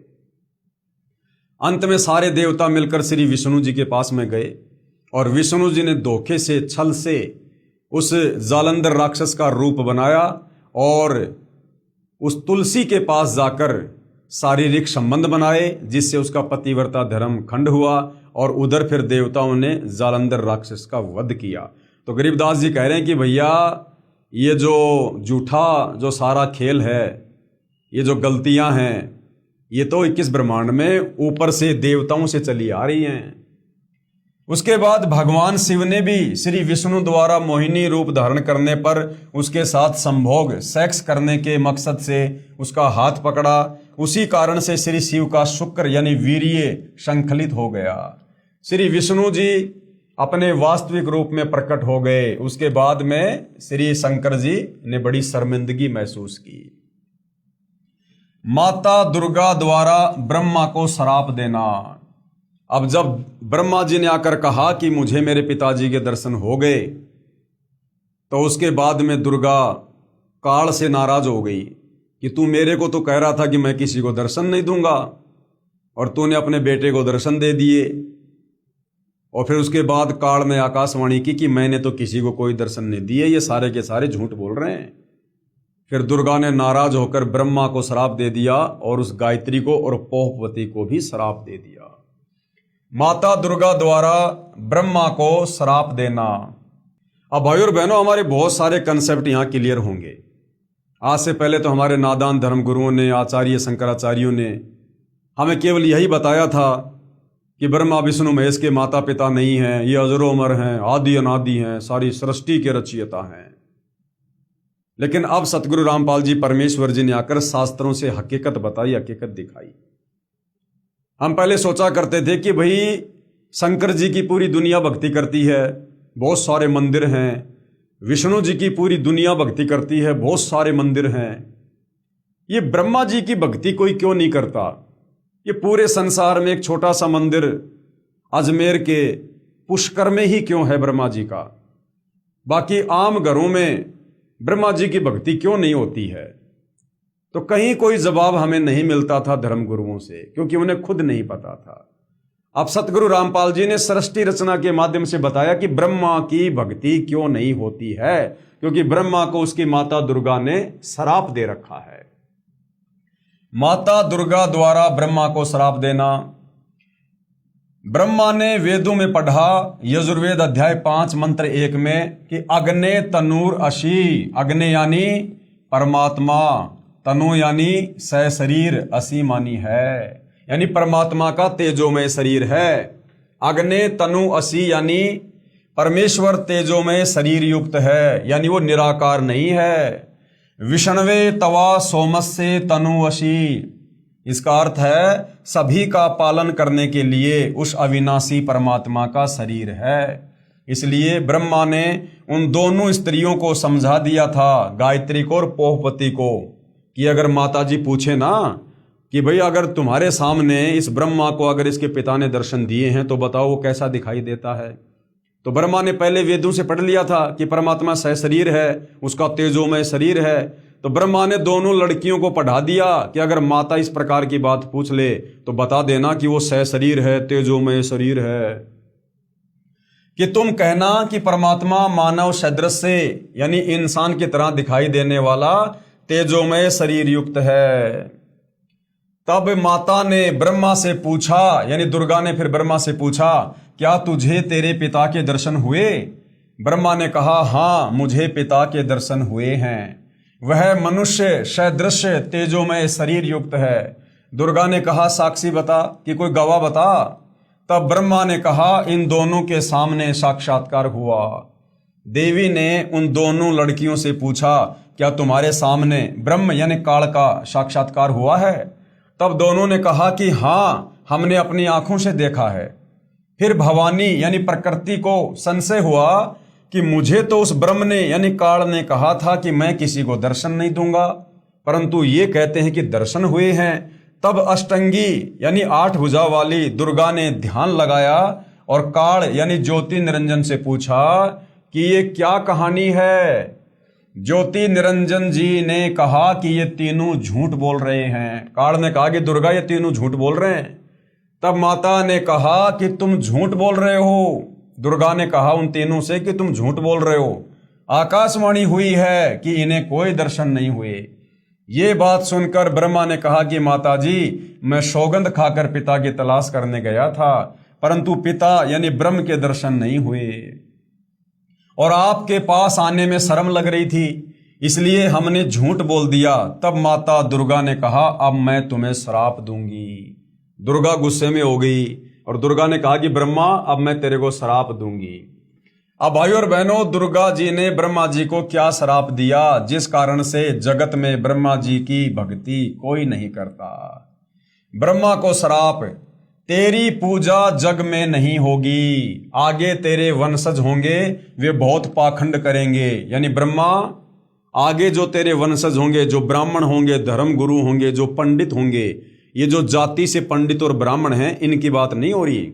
[SPEAKER 1] अंत में सारे देवता मिलकर श्री विष्णु जी के पास में गए और विष्णु जी ने धोखे से, छल से उस जालंधर राक्षस का रूप बनाया और उस तुलसी के पास जाकर शारीरिक संबंध बनाए जिससे उसका पतिव्रता धर्म खंड हुआ और उधर फिर देवताओं ने जालंधर राक्षस का वध किया। तो गरीबदास जी कह रहे हैं कि भैया ये जो झूठा जो सारा खेल है, ये जो गलतियां हैं, ये तो 21 ब्रह्मांड में ऊपर से देवताओं से चली आ रही हैं। उसके बाद भगवान शिव ने भी श्री विष्णु द्वारा मोहिनी रूप धारण करने पर उसके साथ संभोग सेक्स करने के मकसद से उसका हाथ पकड़ा। उसी कारण से श्री शिव का शुक्र यानी वीर्य संकलित हो गया। श्री विष्णु जी अपने वास्तविक रूप में प्रकट हो गए। उसके बाद में श्री शंकर जी ने बड़ी शर्मिंदगी महसूस की। माता दुर्गा द्वारा ब्रह्मा को श्राप देना। अब जब ब्रह्मा जी ने आकर कहा कि मुझे मेरे पिताजी के दर्शन हो गए तो उसके बाद में दुर्गा काल से नाराज हो गई कि तू मेरे को तो कह रहा था कि मैं किसी को दर्शन नहीं दूंगा और तूने अपने बेटे को दर्शन दे दिए। और फिर उसके बाद काल ने आकाशवाणी की कि मैंने तो किसी को कोई दर्शन नहीं दिए, ये सारे के सारे झूठ बोल रहे हैं। फिर दुर्गा ने नाराज होकर ब्रह्मा को श्राप दे दिया और उस गायत्री को और पोहपति को भी श्राप दे दिया। माता दुर्गा द्वारा ब्रह्मा को श्राप देना। अब भाई और बहनों, हमारे बहुत सारे कंसेप्ट यहाँ क्लियर होंगे। आज से पहले तो हमारे नादान धर्म गुरुओं ने, आचार्य शंकराचार्यों ने हमें केवल यही बताया था कि ब्रह्मा विष्णु महेश के माता पिता नहीं हैं, ये अजरो अमर हैं, आदि अनादि हैं, सारी सृष्टि के रचयिता हैं। लेकिन अब सतगुरु रामपाल जी परमेश्वर जी ने आकर शास्त्रों से हकीकत बताई, हकीकत दिखाई। हम पहले सोचा करते थे कि भाई शंकर जी की पूरी दुनिया भक्ति करती है, बहुत सारे मंदिर हैं, विष्णु जी की पूरी दुनिया भक्ति करती है, बहुत सारे मंदिर हैं, ये ब्रह्मा जी की भक्ति कोई क्यों नहीं करता? ये पूरे संसार में एक छोटा सा मंदिर अजमेर के पुष्कर में ही क्यों है ब्रह्मा जी का? बाकी आम घरों में ब्रह्मा जी की भक्ति क्यों नहीं होती है? तो कहीं कोई जवाब हमें नहीं मिलता था धर्म गुरुओं से, क्योंकि उन्हें खुद नहीं पता था। अब सतगुरु रामपाल जी ने सृष्टि रचना के माध्यम से बताया कि ब्रह्मा की भक्ति क्यों नहीं होती है, क्योंकि ब्रह्मा को उसकी माता दुर्गा ने श्राप दे रखा है। माता दुर्गा द्वारा ब्रह्मा को श्राप देना। ब्रह्मा ने वेदों में पढ़ा, यजुर्वेद अध्याय 5 मंत्र 1 में कि अग्ने तनूर अशी, अग्नि यानी परमात्मा, तनु यानी सशरीर, असी मानी है, यानी परमात्मा का तेजोमय शरीर है। अग्ने तनु असी यानी परमेश्वर तेजोमय शरीर युक्त है, यानी वो निराकार नहीं है। विष्णवे तवा सोमस्य तनु अशी, इसका अर्थ है सभी का पालन करने के लिए उस अविनाशी परमात्मा का शरीर है। इसलिए ब्रह्मा ने उन दोनों स्त्रियों को समझा दिया था, गायत्री को और पोहपति को, कि अगर माता जी पूछे ना कि भाई अगर तुम्हारे सामने इस ब्रह्मा को अगर इसके पिता ने दर्शन दिए हैं तो बताओ वो कैसा दिखाई देता है। तो ब्रह्मा ने पहले वेदों से पढ़ लिया था कि परमात्मा सहशरीर है, उसका तेजोमय शरीर है। तो ब्रह्मा ने दोनों लड़कियों को पढ़ा दिया कि अगर माता इस प्रकार की बात पूछ ले तो बता देना कि वो सहशरीर है, तेजोमय शरीर है। कि तुम कहना कि परमात्मा मानव सदृश से, यानी इंसान की तरह दिखाई देने वाला तेजोमय शरीर युक्त है। तब माता ने ब्रह्मा से पूछा, यानी दुर्गा ने फिर ब्रह्मा से पूछा, क्या तुझे तेरे पिता के दर्शन हुए? ब्रह्मा ने कहा, हाँ मुझे पिता के दर्शन हुए हैं, वह मनुष्य सदृश तेजोमय शरीर युक्त है। दुर्गा ने कहा, साक्षी बता, कि कोई गवाह बता। तब ब्रह्मा ने कहा, इन दोनों के सामने साक्षात्कार हुआ। देवी ने उन दोनों लड़कियों से पूछा, क्या तुम्हारे सामने ब्रह्म यानी काल का साक्षात्कार हुआ है? तब दोनों ने कहा कि हाँ, हमने अपनी आंखों से देखा है। फिर भवानी यानी प्रकृति को संशय हुआ कि मुझे तो उस ब्रह्म ने यानी काल ने कहा था कि मैं किसी को दर्शन नहीं दूंगा, परंतु ये कहते हैं कि दर्शन हुए हैं। तब अष्टंगी यानी 8 भुजा वाली दुर्गा ने ध्यान लगाया और काल यानी ज्योति निरंजन से पूछा कि ये क्या कहानी है? ज्योति निरंजन जी ने कहा कि ये तीनों झूठ बोल रहे हैं। काल ने कहा कि दुर्गा ये तीनों झूठ बोल रहे हैं। तब माता ने कहा कि तुम झूठ बोल रहे हो। दुर्गा ने कहा उन तीनों से कि तुम झूठ बोल रहे हो, आकाशवाणी हुई है कि इन्हें कोई दर्शन नहीं हुए। ये बात सुनकर ब्रह्मा ने कहा कि माता जी, मैं सौगंध खाकर पिता की तलाश करने गया था, परंतु पिता यानी ब्रह्म के दर्शन नहीं हुए और आपके पास आने में शर्म लग रही थी, इसलिए हमने झूठ बोल दिया। तब माता दुर्गा ने कहा, अब मैं तुम्हें श्राप दूंगी। दुर्गा गुस्से में हो गई और दुर्गा ने कहा कि ब्रह्मा, अब मैं तेरे को श्राप दूंगी। अब भाई और बहनों, दुर्गा जी ने ब्रह्मा जी को क्या श्राप दिया, जिस कारण से जगत में ब्रह्मा जी की भक्ति कोई नहीं करता। ब्रह्मा को श्राप, तेरी पूजा जग में नहीं होगी, आगे तेरे वंशज होंगे वे बहुत पाखंड करेंगे। यानी ब्रह्मा, आगे जो तेरे वंशज होंगे, जो ब्राह्मण होंगे, धर्म गुरु होंगे, जो पंडित होंगे, ये जो जाति से पंडित और ब्राह्मण हैं, इनकी बात नहीं हो रही।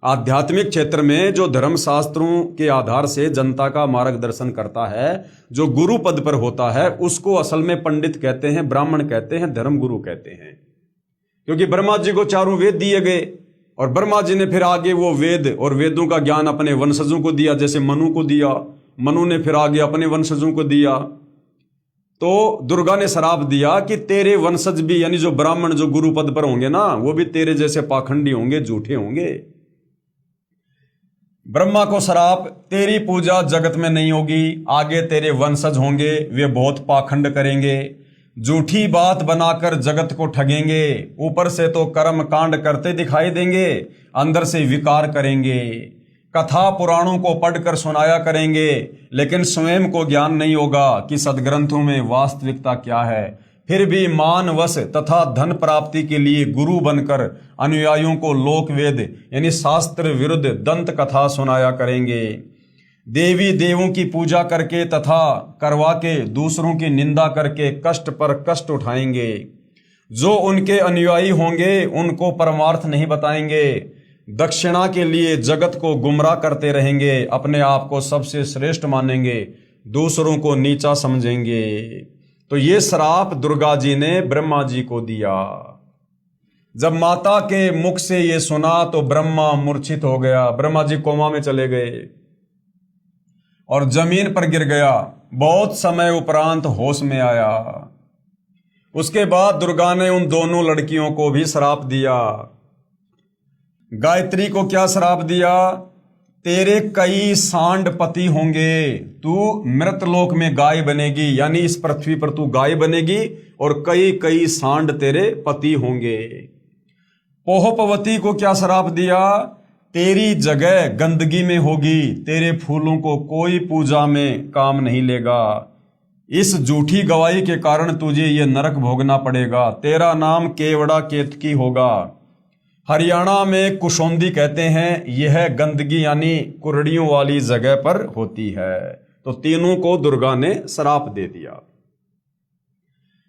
[SPEAKER 1] आध्यात्मिक क्षेत्र में जो धर्म शास्त्रों के आधार से जनता का मार्गदर्शन करता है, जो गुरु पद पर होता है, उसको असल में पंडित कहते हैं, ब्राह्मण कहते हैं, धर्म गुरु कहते हैं। क्योंकि ब्रह्मा जी को 4 वेद दिए गए और ब्रह्मा जी ने फिर आगे वो वेद और वेदों का ज्ञान अपने वंशजों को दिया, जैसे मनु को दिया, मनु ने फिर आगे अपने वंशजों को दिया। तो दुर्गा ने श्राप दिया कि तेरे वंशज भी, यानी जो ब्राह्मण जो गुरु पद पर होंगे ना, वो भी तेरे जैसे पाखंडी होंगे, झूठे होंगे। ब्रह्मा को श्राप, तेरी पूजा जगत में नहीं होगी, आगे तेरे वंशज होंगे, वे बहुत पाखंड करेंगे, झूठी बात बनाकर जगत को ठगेंगे, ऊपर से तो कर्म कांड करते दिखाई देंगे, अंदर से विकार करेंगे, कथा पुराणों को पढ़कर सुनाया करेंगे, लेकिन स्वयं को ज्ञान नहीं होगा कि सदग्रंथों में वास्तविकता क्या है। फिर भी मानवश तथा धन प्राप्ति के लिए गुरु बनकर अनुयायियों को लोकवेद यानी शास्त्र विरुद्ध दंत कथा सुनाया करेंगे। देवी देवों की पूजा करके तथा करवा के दूसरों की निंदा करके कष्ट पर कष्ट उठाएंगे। जो उनके अनुयायी होंगे उनको परमार्थ नहीं बताएंगे, दक्षिणा के लिए जगत को गुमराह करते रहेंगे, अपने आप को सबसे श्रेष्ठ मानेंगे, दूसरों को नीचा समझेंगे। तो ये श्राप दुर्गा जी ने ब्रह्मा जी को दिया। जब माता के मुख से ये सुना तो ब्रह्मा मूर्छित हो गया, ब्रह्मा जी कोमा में चले गए और जमीन पर गिर गया। बहुत समय उपरांत होश में आया। उसके बाद दुर्गा ने उन दोनों लड़कियों को भी श्राप दिया। गायत्री को क्या श्राप दिया? तेरे कई सांड पति होंगे, तू मृतलोक में गाय बनेगी, यानी इस पृथ्वी पर तू गाय बनेगी और कई कई सांड तेरे पति होंगे। पोहपवती को क्या श्राप दिया? तेरी जगह गंदगी में होगी, तेरे फूलों को कोई पूजा में काम नहीं लेगा, इस झूठी गवाही के कारण तुझे ये नरक भोगना पड़ेगा, तेरा नाम केवड़ा केतकी होगा। हरियाणा में कुशोंदी कहते हैं, यह गंदगी यानी कुरड़ियों वाली जगह पर होती है। तो तीनों को दुर्गा ने श्राप दे दिया।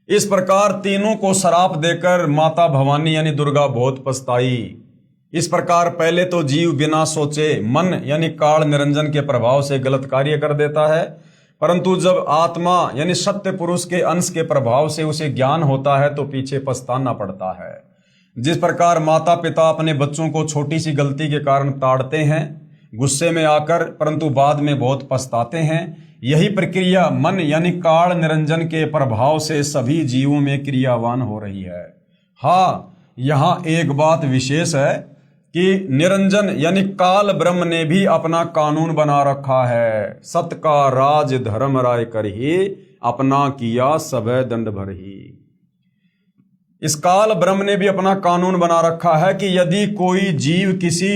[SPEAKER 1] इस प्रकार तीनों को श्राप देकर माता भवानी यानी दुर्गा बहुत पछताई। इस प्रकार पहले तो जीव बिना सोचे मन यानी काल निरंजन के प्रभाव से गलत कार्य कर देता है, परंतु जब आत्मा यानी सत्य पुरुष के अंश के प्रभाव से उसे ज्ञान होता है तो पीछे पछताना पड़ता है। जिस प्रकार माता पिता अपने बच्चों को छोटी सी गलती के कारण ताड़ते हैं गुस्से में आकर, परंतु बाद में बहुत पछताते हैं, यही प्रक्रिया मन यानी काल निरंजन के प्रभाव से सभी जीवों में क्रियावान हो रही है। हाँ, यहाँ एक बात विशेष है कि निरंजन यानी काल ब्रह्म ने भी अपना कानून बना रखा है। सत का राज धर्म राय करही, अपना किया सबे दंड भरही। इस काल ब्रह्म ने भी अपना कानून बना रखा है कि यदि कोई जीव किसी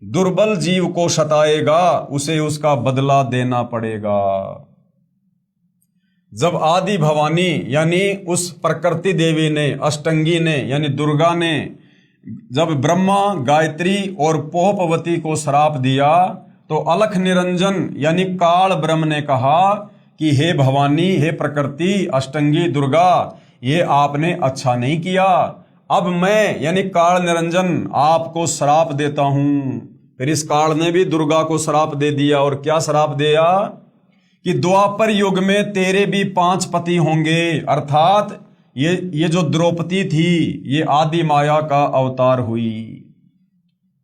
[SPEAKER 1] दुर्बल जीव को सताएगा उसे उसका बदला देना पड़ेगा। जब आदि भवानी यानी उस प्रकृति देवी ने, अष्टंगी ने यानी दुर्गा ने जब ब्रह्मा, गायत्री और पोहपवती को श्राप दिया तो अलख निरंजन यानी काल ब्रह्म ने कहा कि हे भवानी, हे प्रकृति, अष्टंगी, दुर्गा, ये आपने अच्छा नहीं किया। अब मैं यानी काल निरंजन आपको श्राप देता हूं। फिर इस काल ने भी दुर्गा को श्राप दे दिया। और क्या श्राप दिया? कि द्वापर युग में तेरे भी 5 पति होंगे। अर्थात ये जो द्रौपदी थी ये आदि माया का अवतार हुई।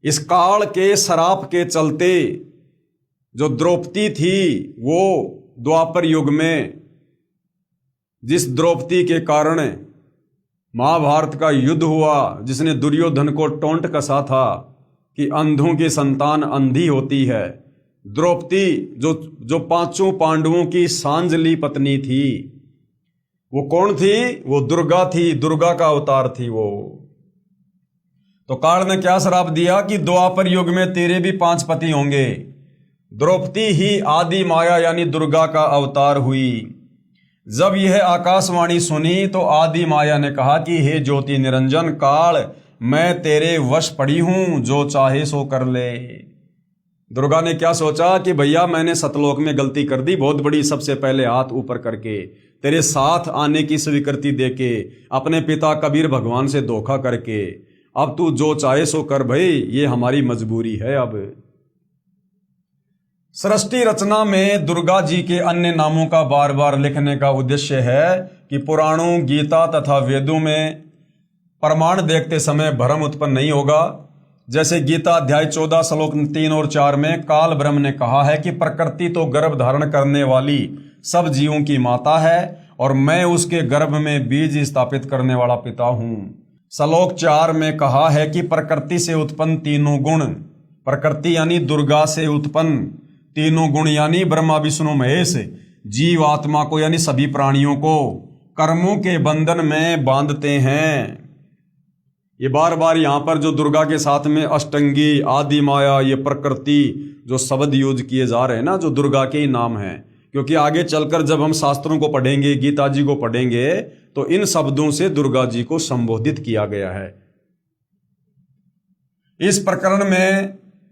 [SPEAKER 1] इस काल के श्राप के चलते जो द्रौपदी थी वो द्वापर युग में, जिस द्रौपदी के कारण महाभारत का युद्ध हुआ, जिसने दुर्योधन को टोंट कसा था कि अंधों की संतान अंधी होती है, द्रौपदी जो 5 पांडवों की सांजली पत्नी थी, वो कौन थी? वो दुर्गा थी, दुर्गा का अवतार थी वो। तो काल ने क्या श्राप दिया कि द्वापर युग में तेरे भी 5 पति होंगे। द्रौपदी ही आदि माया यानी दुर्गा का अवतार हुई। जब यह आकाशवाणी सुनी तो आदि माया ने कहा कि हे ज्योति निरंजन काल, मैं तेरे वश पड़ी हूं, जो चाहे सो कर ले। दुर्गा ने क्या सोचा कि भैया मैंने सतलोक में गलती कर दी बहुत बड़ी, सबसे पहले हाथ ऊपर करके तेरे साथ आने की स्वीकृति देके, अपने पिता कबीर भगवान से धोखा करके, अब तू जो चाहे सो कर भाई, ये हमारी मजबूरी है। अब सृष्टि रचना में दुर्गा जी के अन्य नामों का बार बार लिखने का उद्देश्य है कि पुराणों, गीता तथा वेदों में प्रमाण देखते समय भ्रम उत्पन्न नहीं होगा। जैसे गीता अध्याय 14 श्लोक 3 और 4 में काल ब्रह्म ने कहा है कि प्रकृति तो गर्भ धारण करने वाली सब जीवों की माता है और मैं उसके गर्भ में बीज स्थापित करने वाला पिता हूं। श्लोक 4 में कहा है कि प्रकृति से उत्पन्न तीनों गुण, प्रकृति यानी दुर्गा से उत्पन्न तीनों गुण यानी ब्रह्मा विष्णु महेश जीव आत्मा को यानी सभी प्राणियों को कर्मों के बंधन में बांधते हैं। ये बार बार यहाँ पर जो दुर्गा के साथ में अष्टंगी, आदि माया, ये प्रकृति जो शब्द यूज किए जा रहे हैं ना, जो दुर्गा के ही नाम हैं, क्योंकि आगे चलकर जब हम शास्त्रों को पढ़ेंगे, गीता जी को पढ़ेंगे, तो इन शब्दों से दुर्गा जी को संबोधित किया गया है। इस प्रकरण में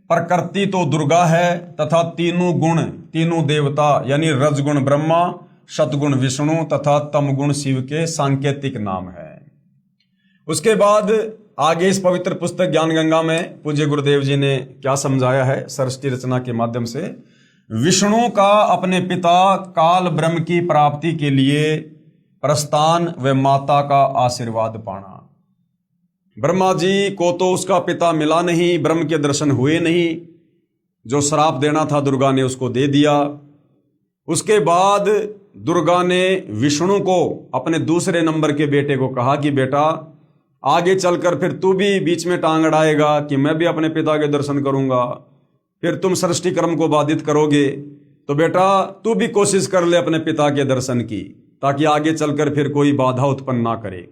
[SPEAKER 1] प्रकृति तो दुर्गा है तथा तीनों गुण, तीनों देवता यानी रजगुण ब्रह्मा, सतगुण विष्णु तथा तमगुण शिव के सांकेतिक नाम है। उसके बाद आगे इस पवित्र पुस्तक ज्ञान गंगा में पूज्य गुरुदेव जी ने क्या समझाया है सृष्टि रचना के माध्यम से। विष्णु का अपने पिता काल ब्रह्म की प्राप्ति के लिए प्रस्थान व माता का आशीर्वाद पाना। ब्रह्मा जी को तो उसका पिता मिला नहीं, ब्रह्म के दर्शन हुए नहीं, जो श्राप देना था दुर्गा ने उसको दे दिया। उसके बाद दुर्गा ने विष्णु को अपने दूसरे नंबर के बेटे को कहा कि बेटा आगे चलकर फिर तू भी बीच में टांग अड़ाएगा कि मैं भी अपने पिता के दर्शन करूंगा, फिर तुम सृष्टि कर्म को बाधित करोगे, तो बेटा तू भी कोशिश कर ले अपने पिता के दर्शन की, ताकि आगे चलकर फिर कोई बाधा उत्पन्न ना करे।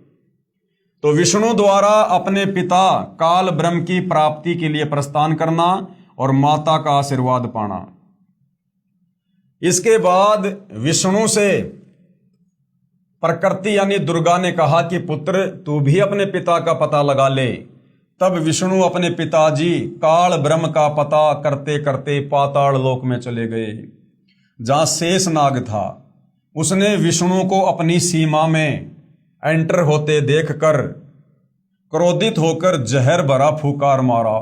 [SPEAKER 1] तो विष्णु द्वारा अपने पिता काल ब्रह्म की प्राप्ति के लिए प्रस्थान करना और माता का आशीर्वाद पाना। इसके बाद विष्णु से प्रकृति यानी दुर्गा ने कहा कि पुत्र तू भी अपने पिता का पता लगा ले। तब विष्णु अपने पिताजी काल ब्रह्म का पता करते करते पाताल लोक में चले गए, जहां शेष नाग था। उसने विष्णु को अपनी सीमा में एंटर होते देखकर क्रोधित होकर जहर भरा फूंकार मारा।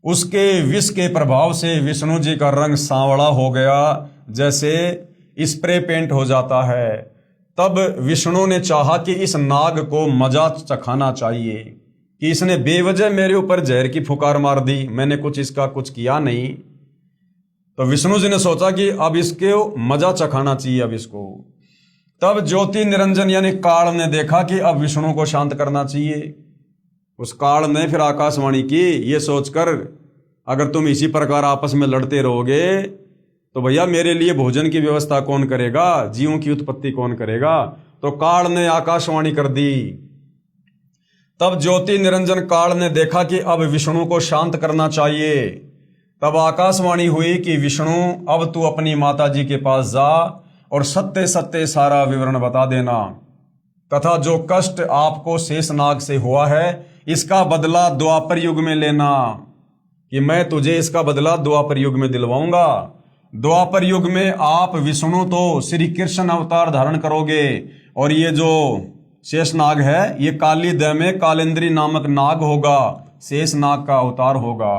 [SPEAKER 1] उसके विष के प्रभाव से विष्णु जी का रंग सांवला हो गया, जैसे स्प्रे पेंट हो जाता है। तब विष्णु ने चाहा कि इस नाग को मजा चखाना चाहिए कि इसने बेवजह मेरे ऊपर जहर की फुकार मार दी, मैंने इसका कुछ किया नहीं। तो विष्णु जी ने सोचा कि अब इसके मजा चखाना चाहिए अब इसको। तब ज्योति निरंजन यानी काल ने देखा कि अब विष्णु को शांत करना चाहिए। उस काल ने फिर आकाशवाणी की, ये सोचकर अगर तुम इसी प्रकार आपस में लड़ते रहोगे तो भैया मेरे लिए भोजन की व्यवस्था कौन करेगा, जीवों की उत्पत्ति कौन करेगा। तो काल ने आकाशवाणी कर दी। तब ज्योति निरंजन काल ने देखा कि अब विष्णु को शांत करना चाहिए। तब आकाशवाणी हुई कि विष्णु अब तू अपनी माता जी के पास जा और सत्य सत्य सारा विवरण बता देना, तथा जो कष्ट आपको शेषनाग से हुआ है इसका बदला द्वापर युग में लेना, कि मैं तुझे इसका बदला द्वापर युग में दिलवाऊंगा। द्वापर युग में आप विष्णु तो श्री कृष्ण अवतार धारण करोगे और ये जो शेषनाग है ये काली दह में कालेंद्री नामक नाग होगा, शेषनाग का अवतार होगा।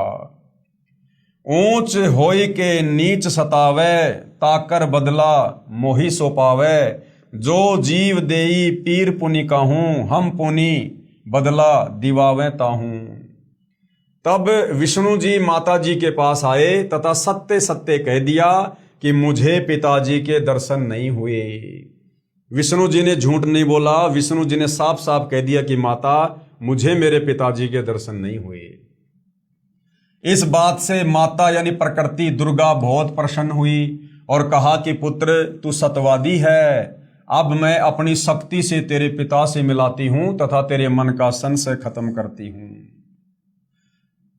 [SPEAKER 1] ऊंच होई के नीच सतावे ताकर बदला मोहि सो पावे, जो जीव देई पीर पुनि कहूं हम पुनि बदला दिवावे ताहूं। तब विष्णु जी माता जी के पास आए तथा सत्य सत्य कह दिया कि मुझे पिताजी के दर्शन नहीं हुए। विष्णु जी ने झूठ नहीं बोला, विष्णु जी ने साफ साफ कह दिया कि माता मुझे मेरे पिताजी के दर्शन नहीं हुए। इस बात से माता यानी प्रकृति दुर्गा बहुत प्रसन्न हुई और कहा कि पुत्र तू सत्यवादी है, अब मैं अपनी शक्ति से तेरे पिता से मिलाती हूं तथा तेरे मन का संशय खत्म करती हूं।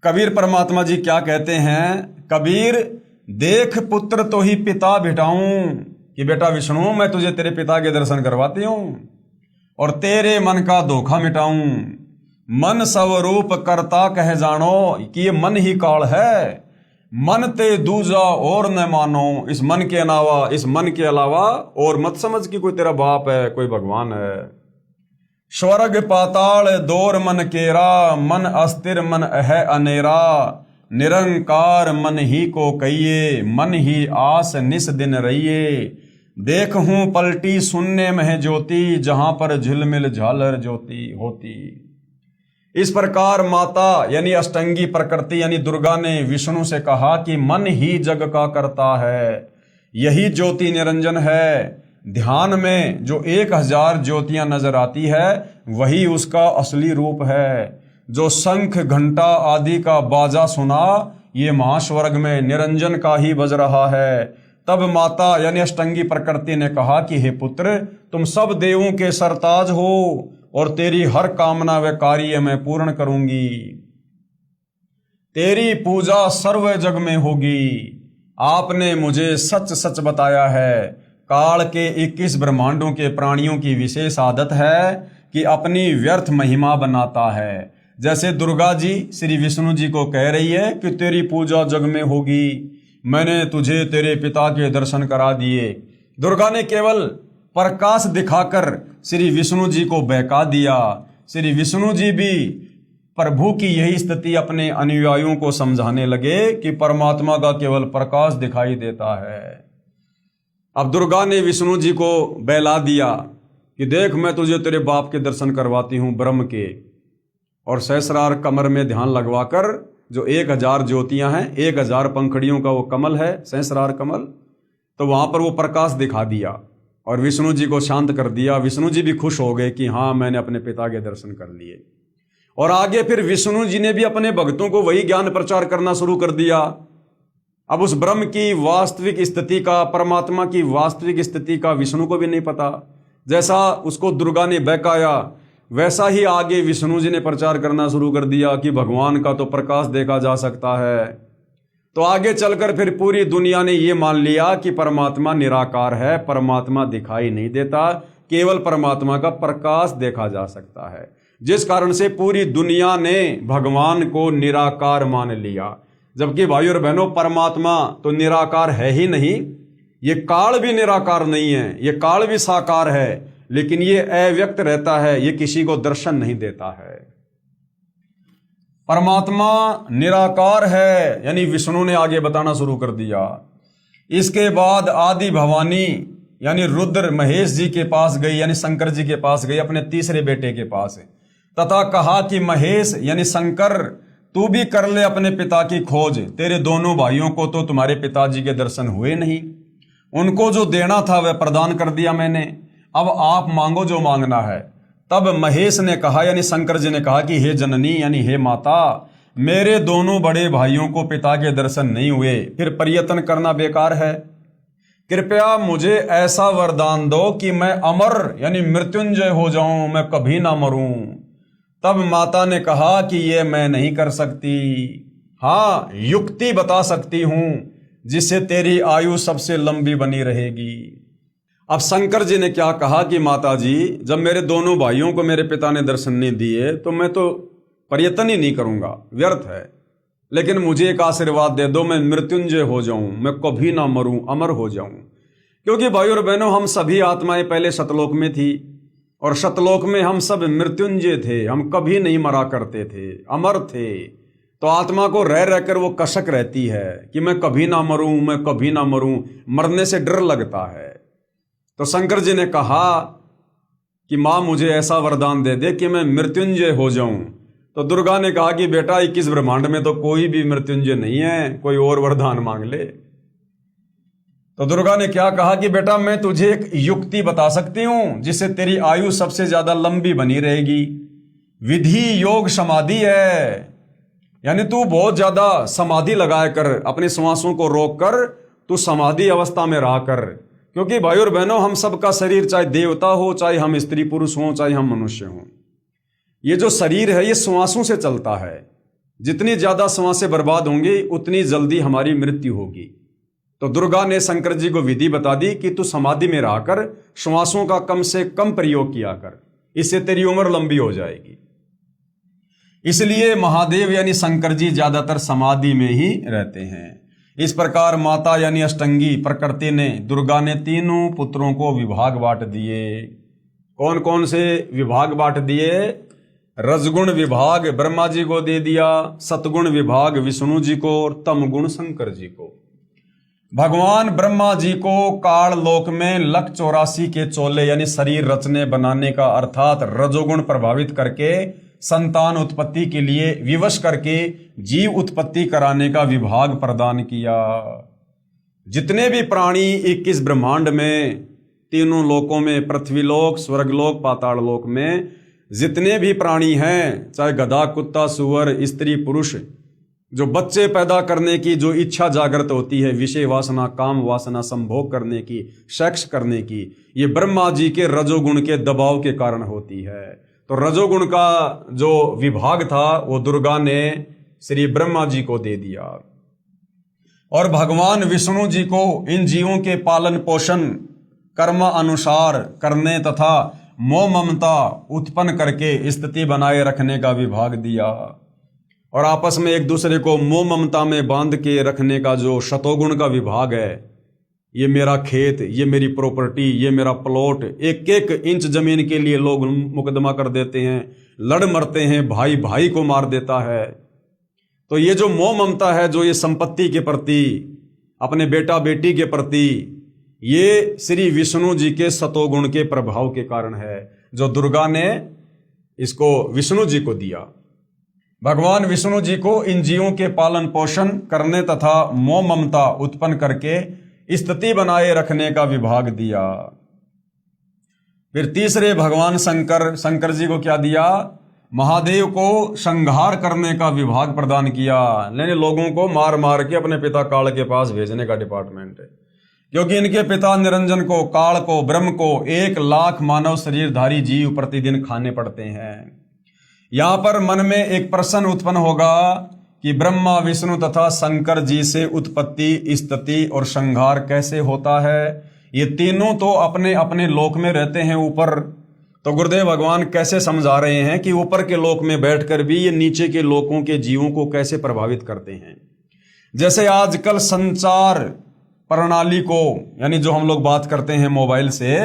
[SPEAKER 1] कबीर परमात्मा जी क्या कहते हैं, कबीर देख पुत्र तो ही पिता भिटाऊं, कि बेटा विष्णु मैं तुझे तेरे पिता के दर्शन करवाती हूं और तेरे मन का धोखा मिटाऊं। मन स्वरूप करता कह जानो, कि ये मन ही काल है, मन ते दूजा और न मानो। इस मन के अलावा और मत समझ कि कोई तेरा बाप है, कोई भगवान है। स्वर्ग पाताल दौर मन केरा, मन अस्थिर मन है अनेरा, निरंकार मन ही को कहिए, मन ही आस निस दिन रहिए। देखूं पलटी शून्य में ज्योति, जहां पर झिलमिल झालर ज्योति होती। इस प्रकार माता यानी अष्टंगी प्रकृति यानी दुर्गा ने विष्णु से कहा कि मन ही जग का करता है, यही ज्योति निरंजन है, ध्यान में जो 1000 ज्योतियां नजर आती है वही उसका असली रूप है। जो शंख घंटा आदि का बाजा सुना ये महास्वर्ग में निरंजन का ही बज रहा है। तब माता यानी अष्टंगी प्रकृति ने कहा कि हे पुत्र, तुम सब देवों के सरताज हो और तेरी हर कामना व कार्य मैं पूर्ण करूंगी। तेरी पूजा सर्व जग में होगी। आपने मुझे सच सच बताया है। काल के 21 ब्रह्मांडों के प्राणियों की विशेष आदत है कि अपनी व्यर्थ महिमा बनाता है। जैसे दुर्गा जी श्री विष्णु जी को कह रही है कि तेरी पूजा जग में होगी, मैंने तुझे तेरे पिता के दर्शन करा दिए। दुर्गा ने केवल प्रकाश दिखाकर श्री विष्णु जी को बहका दिया। श्री विष्णु जी भी प्रभु की यही स्थिति अपने अनुयायियों को समझाने लगे कि परमात्मा का केवल प्रकाश दिखाई देता है। अब दुर्गा ने विष्णु जी को बहला दिया कि देख, मैं तुझे तेरे बाप के दर्शन करवाती हूं ब्रह्म के। और सहस्रार कमर में ध्यान लगवाकर जो 1000 ज्योतियां हैं, 1000 पंखड़ियों का वो कमल है सहस्रार कमल, तो वहां पर वो प्रकाश दिखा दिया और विष्णु जी को शांत कर दिया। विष्णु जी भी खुश हो गए कि हाँ, मैंने अपने पिता के दर्शन कर लिए। और आगे फिर विष्णु जी ने भी अपने भक्तों को वही ज्ञान प्रचार करना शुरू कर दिया। अब उस ब्रह्म की वास्तविक स्थिति का, परमात्मा की वास्तविक स्थिति का विष्णु को भी नहीं पता। जैसा उसको दुर्गा ने बहकाया वैसा ही आगे विष्णु जी ने प्रचार करना शुरू कर दिया कि भगवान का तो प्रकाश देखा जा सकता है। तो आगे चलकर फिर पूरी दुनिया ने ये मान लिया कि परमात्मा निराकार है, परमात्मा दिखाई नहीं देता, केवल परमात्मा का प्रकाश देखा जा सकता है। जिस कारण से पूरी दुनिया ने भगवान को निराकार मान लिया। जबकि भाई और बहनों, परमात्मा तो निराकार है ही नहीं, ये काल भी निराकार नहीं है, ये काल भी साकार है, लेकिन ये अव्यक्त रहता है, ये किसी को दर्शन नहीं देता है। परमात्मा निराकार है, यानी विष्णु ने आगे बताना शुरू कर दिया। इसके बाद आदि भवानी यानी रुद्र महेश जी के पास गई, यानी शंकर जी के पास गई, अपने तीसरे बेटे के पास, तथा कहा कि महेश यानी शंकर, तू भी कर ले अपने पिता की खोज। तेरे दोनों भाइयों को तो तुम्हारे पिताजी के दर्शन हुए नहीं, उनको जो देना था वह प्रदान कर दिया मैंने, अब आप मांगो जो मांगना है। तब महेश ने कहा यानी शंकर जी ने कहा कि हे जननी यानी हे माता, मेरे दोनों बड़े भाइयों को पिता के दर्शन नहीं हुए, फिर प्रयत्न करना बेकार है। कृपया मुझे ऐसा वरदान दो कि मैं अमर यानी मृत्युंजय हो जाऊं, मैं कभी ना मरूं। तब माता ने कहा कि ये मैं नहीं कर सकती, हाँ युक्ति बता सकती हूं जिससे तेरी आयु सबसे लंबी बनी रहेगी। अब शंकर जी ने क्या कहा कि माता जी, जब मेरे दोनों भाइयों को मेरे पिता ने दर्शन नहीं दिए तो मैं तो प्रयत्न ही नहीं करूंगा, व्यर्थ है। लेकिन मुझे एक आशीर्वाद दे दो, मैं मृत्युंजय हो जाऊं, मैं कभी ना मरूं, अमर हो जाऊं। क्योंकि भाई और बहनों, हम सभी आत्माएं पहले सतलोक में थी और सतलोक में हम सब मृत्युंजय थे, हम कभी नहीं मरा करते थे, अमर थे। तो आत्मा को रह रहकर वो कसक रहती है कि मैं कभी ना मरूं, मैं कभी ना मरूं, मरने से डर लगता है। तो शंकर जी ने कहा कि मां मुझे ऐसा वरदान दे दे कि मैं मृत्युंजय हो जाऊं। तो दुर्गा ने कहा कि बेटा 21 ब्रह्मांड में तो कोई भी मृत्युंजय नहीं है, कोई और वरदान मांग ले। तो दुर्गा ने क्या कहा कि बेटा मैं तुझे एक युक्ति बता सकती हूं जिससे तेरी आयु सबसे ज्यादा लंबी बनी रहेगी। विधि योग समाधि है, यानी तू बहुत ज्यादा समाधि लगाया कर, अपने श्वासों को रोक कर तू समाधि अवस्था में रहा कर। क्योंकि भाई और बहनों, हम सबका शरीर चाहे देवता हो, चाहे हम स्त्री पुरुष हों, चाहे हम मनुष्य हों, ये जो शरीर है ये श्वासों से चलता है। जितनी ज्यादा श्वासें बर्बाद होंगी उतनी जल्दी हमारी मृत्यु होगी। तो दुर्गा ने शंकर जी को विधि बता दी कि तू समाधि में रहकर श्वासों का कम से कम प्रयोग किया कर, इससे तेरी उम्र लंबी हो जाएगी। इसलिए महादेव यानी शंकर जी ज्यादातर समाधि में ही रहते हैं। इस प्रकार माता यानी अष्टंगी प्रकृति ने, दुर्गा ने तीनों पुत्रों को विभाग बांट दिए। कौन कौन से विभाग बांट दिए? रजगुण विभाग ब्रह्मा जी को दे दिया, सतगुण विभाग विष्णु जी को और तमगुण शंकर जी को। भगवान ब्रह्मा जी को काल लोक में 184 के चोले यानी शरीर रचने बनाने का अर्थात रजोगुण प्रभावित करके संतान उत्पत्ति के लिए विवश करके जीव उत्पत्ति कराने का विभाग प्रदान किया। जितने भी प्राणी 21 ब्रह्मांड में तीनों लोकों में, पृथ्वीलोक, स्वर्गलोक, पाताल लोक में जितने भी प्राणी हैं, चाहे गधा, कुत्ता, सुअर, स्त्री, पुरुष, जो बच्चे पैदा करने की जो इच्छा जागृत होती है, विषय वासना, काम वासना, संभोग करने की, सेक्स करने की, ये ब्रह्मा जी के रजोगुण के दबाव के कारण होती है। तो रजोगुण का जो विभाग था वो दुर्गा ने श्री ब्रह्मा जी को दे दिया और भगवान विष्णु जी को इन जीवों के पालन पोषण कर्म अनुसार करने तथा मोह ममता उत्पन्न करके स्थिति बनाए रखने का विभाग दिया और आपस में एक दूसरे को मोह ममता में बांध के रखने का जो शतोगुण का विभाग है, ये मेरा खेत, ये मेरी प्रॉपर्टी, ये मेरा प्लॉट, एक एक इंच जमीन के लिए लोग मुकदमा कर देते हैं, लड़ मरते हैं, भाई भाई को मार देता है। तो ये जो मोह ममता है, जो ये संपत्ति के प्रति, अपने बेटा बेटी के प्रति, ये श्री विष्णु जी के सतोगुण के प्रभाव के कारण है, जो दुर्गा ने इसको विष्णु जी को दिया। भगवान विष्णु जी को इन जीवों के पालन पोषण करने तथा मोह ममता उत्पन्न करके स्थिति बनाए रखने का विभाग दिया। फिर तीसरे भगवान शंकर जी को क्या दिया? महादेव को संहार करने का विभाग प्रदान किया, यानी लोगों को मार मार के अपने पिता काल के पास भेजने का डिपार्टमेंट है। क्योंकि इनके पिता निरंजन को, काल को, ब्रह्म को 1 लाख मानव शरीरधारी जीव प्रतिदिन खाने पड़ते हैं। यहां पर मन में एक प्रश्न उत्पन्न होगा कि ब्रह्मा, विष्णु तथा शंकर जी से उत्पत्ति, स्थिति और संहार कैसे होता है? ये तीनों तो अपने अपने लोक में रहते हैं ऊपर, तो गुरुदेव भगवान कैसे समझा रहे हैं कि ऊपर के लोक में बैठकर भी ये नीचे के लोकों के जीवों को कैसे प्रभावित करते हैं। जैसे आजकल संचार प्रणाली को, यानी जो हम लोग बात करते हैं मोबाइल से,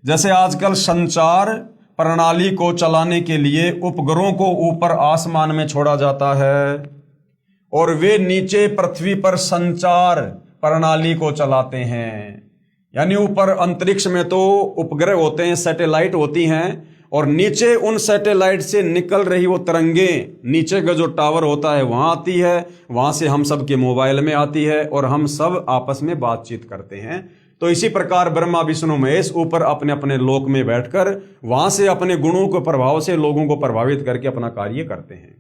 [SPEAKER 1] जैसे आजकल संचार प्रणाली को चलाने के लिए उपग्रहों को ऊपर आसमान में छोड़ा जाता है और वे नीचे पृथ्वी पर संचार प्रणाली को चलाते हैं। यानी ऊपर अंतरिक्ष में तो उपग्रह होते हैं, सैटेलाइट होती हैं, और नीचे उन सैटेलाइट से निकल रही वो तरंगें नीचे का जो टावर होता है वहां आती है, वहां से हम सब के मोबाइल में आती है और हम सब आपस में बातचीत करते हैं। तो इसी प्रकार ब्रह्मा, विष्णु, महेश ऊपर अपने अपने लोक में बैठकर वहां से अपने गुणों के प्रभाव से लोगों को प्रभावित करके अपना कार्य करते हैं।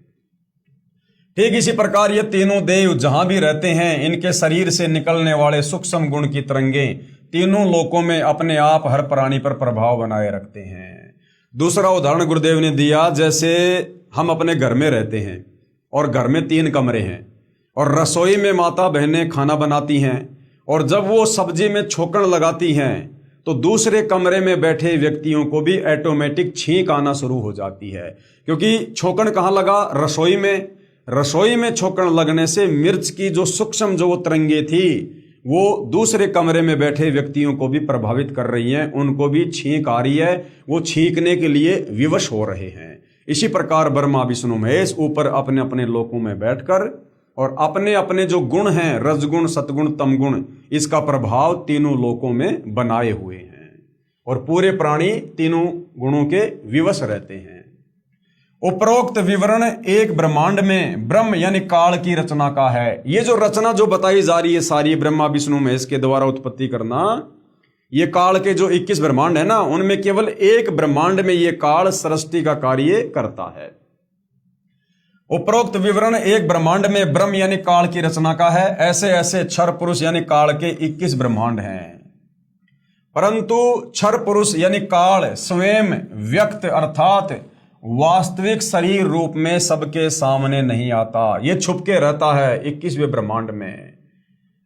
[SPEAKER 1] ठीक इसी प्रकार ये तीनों देव जहां भी रहते हैं, इनके शरीर से निकलने वाले सूक्ष्म गुण की तरंगें तीनों लोकों में अपने आप हर प्राणी पर प्रभाव बनाए रखते हैं। दूसरा उदाहरण गुरुदेव ने दिया, जैसे हम अपने घर में रहते हैं और घर में 3 कमरे हैं और रसोई में माता बहनें खाना बनाती हैं, और जब वो सब्जी में छोकन लगाती हैं तो दूसरे कमरे में बैठे व्यक्तियों को भी ऑटोमेटिक छींक आना शुरू हो जाती है। क्योंकि छोकन कहाँ लगा? रसोई में। रसोई में छोकन लगने से मिर्च की जो सूक्ष्म जो वो तरंगे थी वो दूसरे कमरे में बैठे व्यक्तियों को भी प्रभावित कर रही हैं, उनको भी छींक आ रही है, वो छींकने के लिए विवश हो रहे हैं। इसी प्रकार ब्रह्मा, विष्णु, महेश ऊपर अपने अपने लोकों में बैठकर और अपने अपने जो गुण हैं, रजगुण, सतगुण, तमगुण, इसका प्रभाव तीनों लोकों में बनाए हुए हैं और पूरे प्राणी तीनों गुणों के विवश रहते हैं। उपरोक्त विवरण एक ब्रह्मांड में ब्रह्म यानी काल की रचना का है। ये जो रचना जो बताई जा रही है सारी ब्रह्मा, विष्णु, महेश के द्वारा उत्पत्ति करना, ये काल के जो 21 ब्रह्मांड है ना, उनमें केवल एक ब्रह्मांड में ये काल सृष्टि का कार्य करता है। उपरोक्त विवरण एक ब्रह्मांड में ब्रह्म यानी काल की रचना का है। ऐसे ऐसे क्षर पुरुष यानी काल के 21 ब्रह्मांड हैं, परंतु क्षर पुरुष यानी काल स्वयं व्यक्त अर्थात वास्तविक शरीर रूप में सबके सामने नहीं आता, ये छुप के रहता है 21वें ब्रह्मांड में।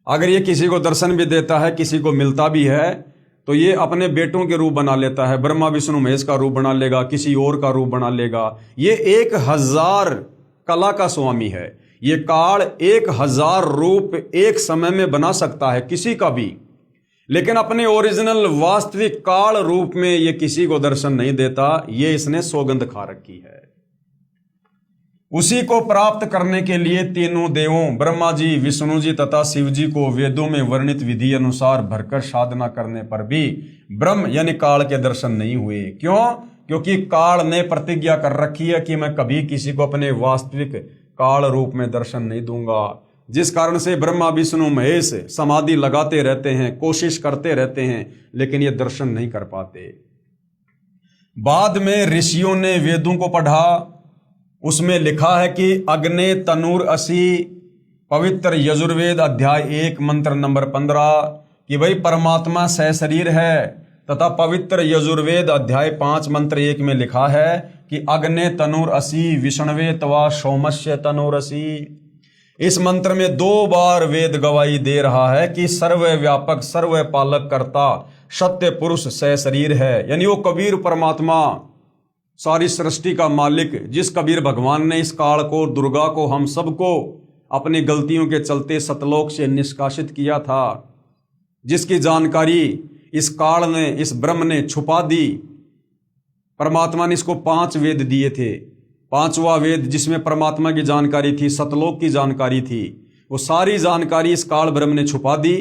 [SPEAKER 1] अगर ये किसी को दर्शन भी देता है, किसी को मिलता भी है, तो ये अपने बेटों के रूप बना लेता है, ब्रह्मा, विष्णु, महेश का रूप बना लेगा, किसी और का रूप बना लेगा। ये 1000 कला का स्वामी है। ये काल 1000 रूप एक समय में बना सकता है किसी का भी, लेकिन अपने ओरिजिनल वास्तविक काल रूप में ये किसी को दर्शन नहीं देता। ये इसने सौगंध खा रखी है। उसी को प्राप्त करने के लिए तीनों देवों ब्रह्मा जी, विष्णु जी तथा शिव जी को वेदों में वर्णित विधि अनुसार भरकर साधना करने पर भी ब्रह्म यानी काल के दर्शन नहीं हुए। क्यों? क्योंकि काल ने प्रतिज्ञा कर रखी है कि मैं कभी किसी को अपने वास्तविक काल रूप में दर्शन नहीं दूंगा। जिस कारण से ब्रह्मा विष्णु महेश समाधि लगाते रहते हैं, कोशिश करते रहते हैं, लेकिन ये दर्शन नहीं कर पाते। बाद में ऋषियों ने वेदों को पढ़ा, उसमें लिखा है कि अग्ने तनूर असी, पवित्र यजुर्वेद अध्याय 1 मंत्र नंबर 15 कि भाई परमात्मा सहशरीर है, तथा पवित्र यजुर्वेद अध्याय 5 मंत्र 1 में लिखा है कि अग्ने तनूर असी विष्णवे तवा सोमस्य तनूर असी। इस मंत्र में 2 बार वेद गवाही दे रहा है कि सर्वव्यापक सर्वपालक कर्ता सत्य पुरुष सहशरीर है, यानी वो कबीर परमात्मा सारी सृष्टि का मालिक, जिस कबीर भगवान ने इस काल को, दुर्गा को, हम सबको अपनी गलतियों के चलते सतलोक से निष्कासित किया था, जिसकी जानकारी इस काल ने, इस ब्रह्म ने छुपा दी। परमात्मा ने इसको 5 वेद दिए थे। 5वां वेद जिसमें परमात्मा की जानकारी थी, सतलोक की जानकारी थी, वो सारी जानकारी इस काल ब्रह्म ने छुपा दी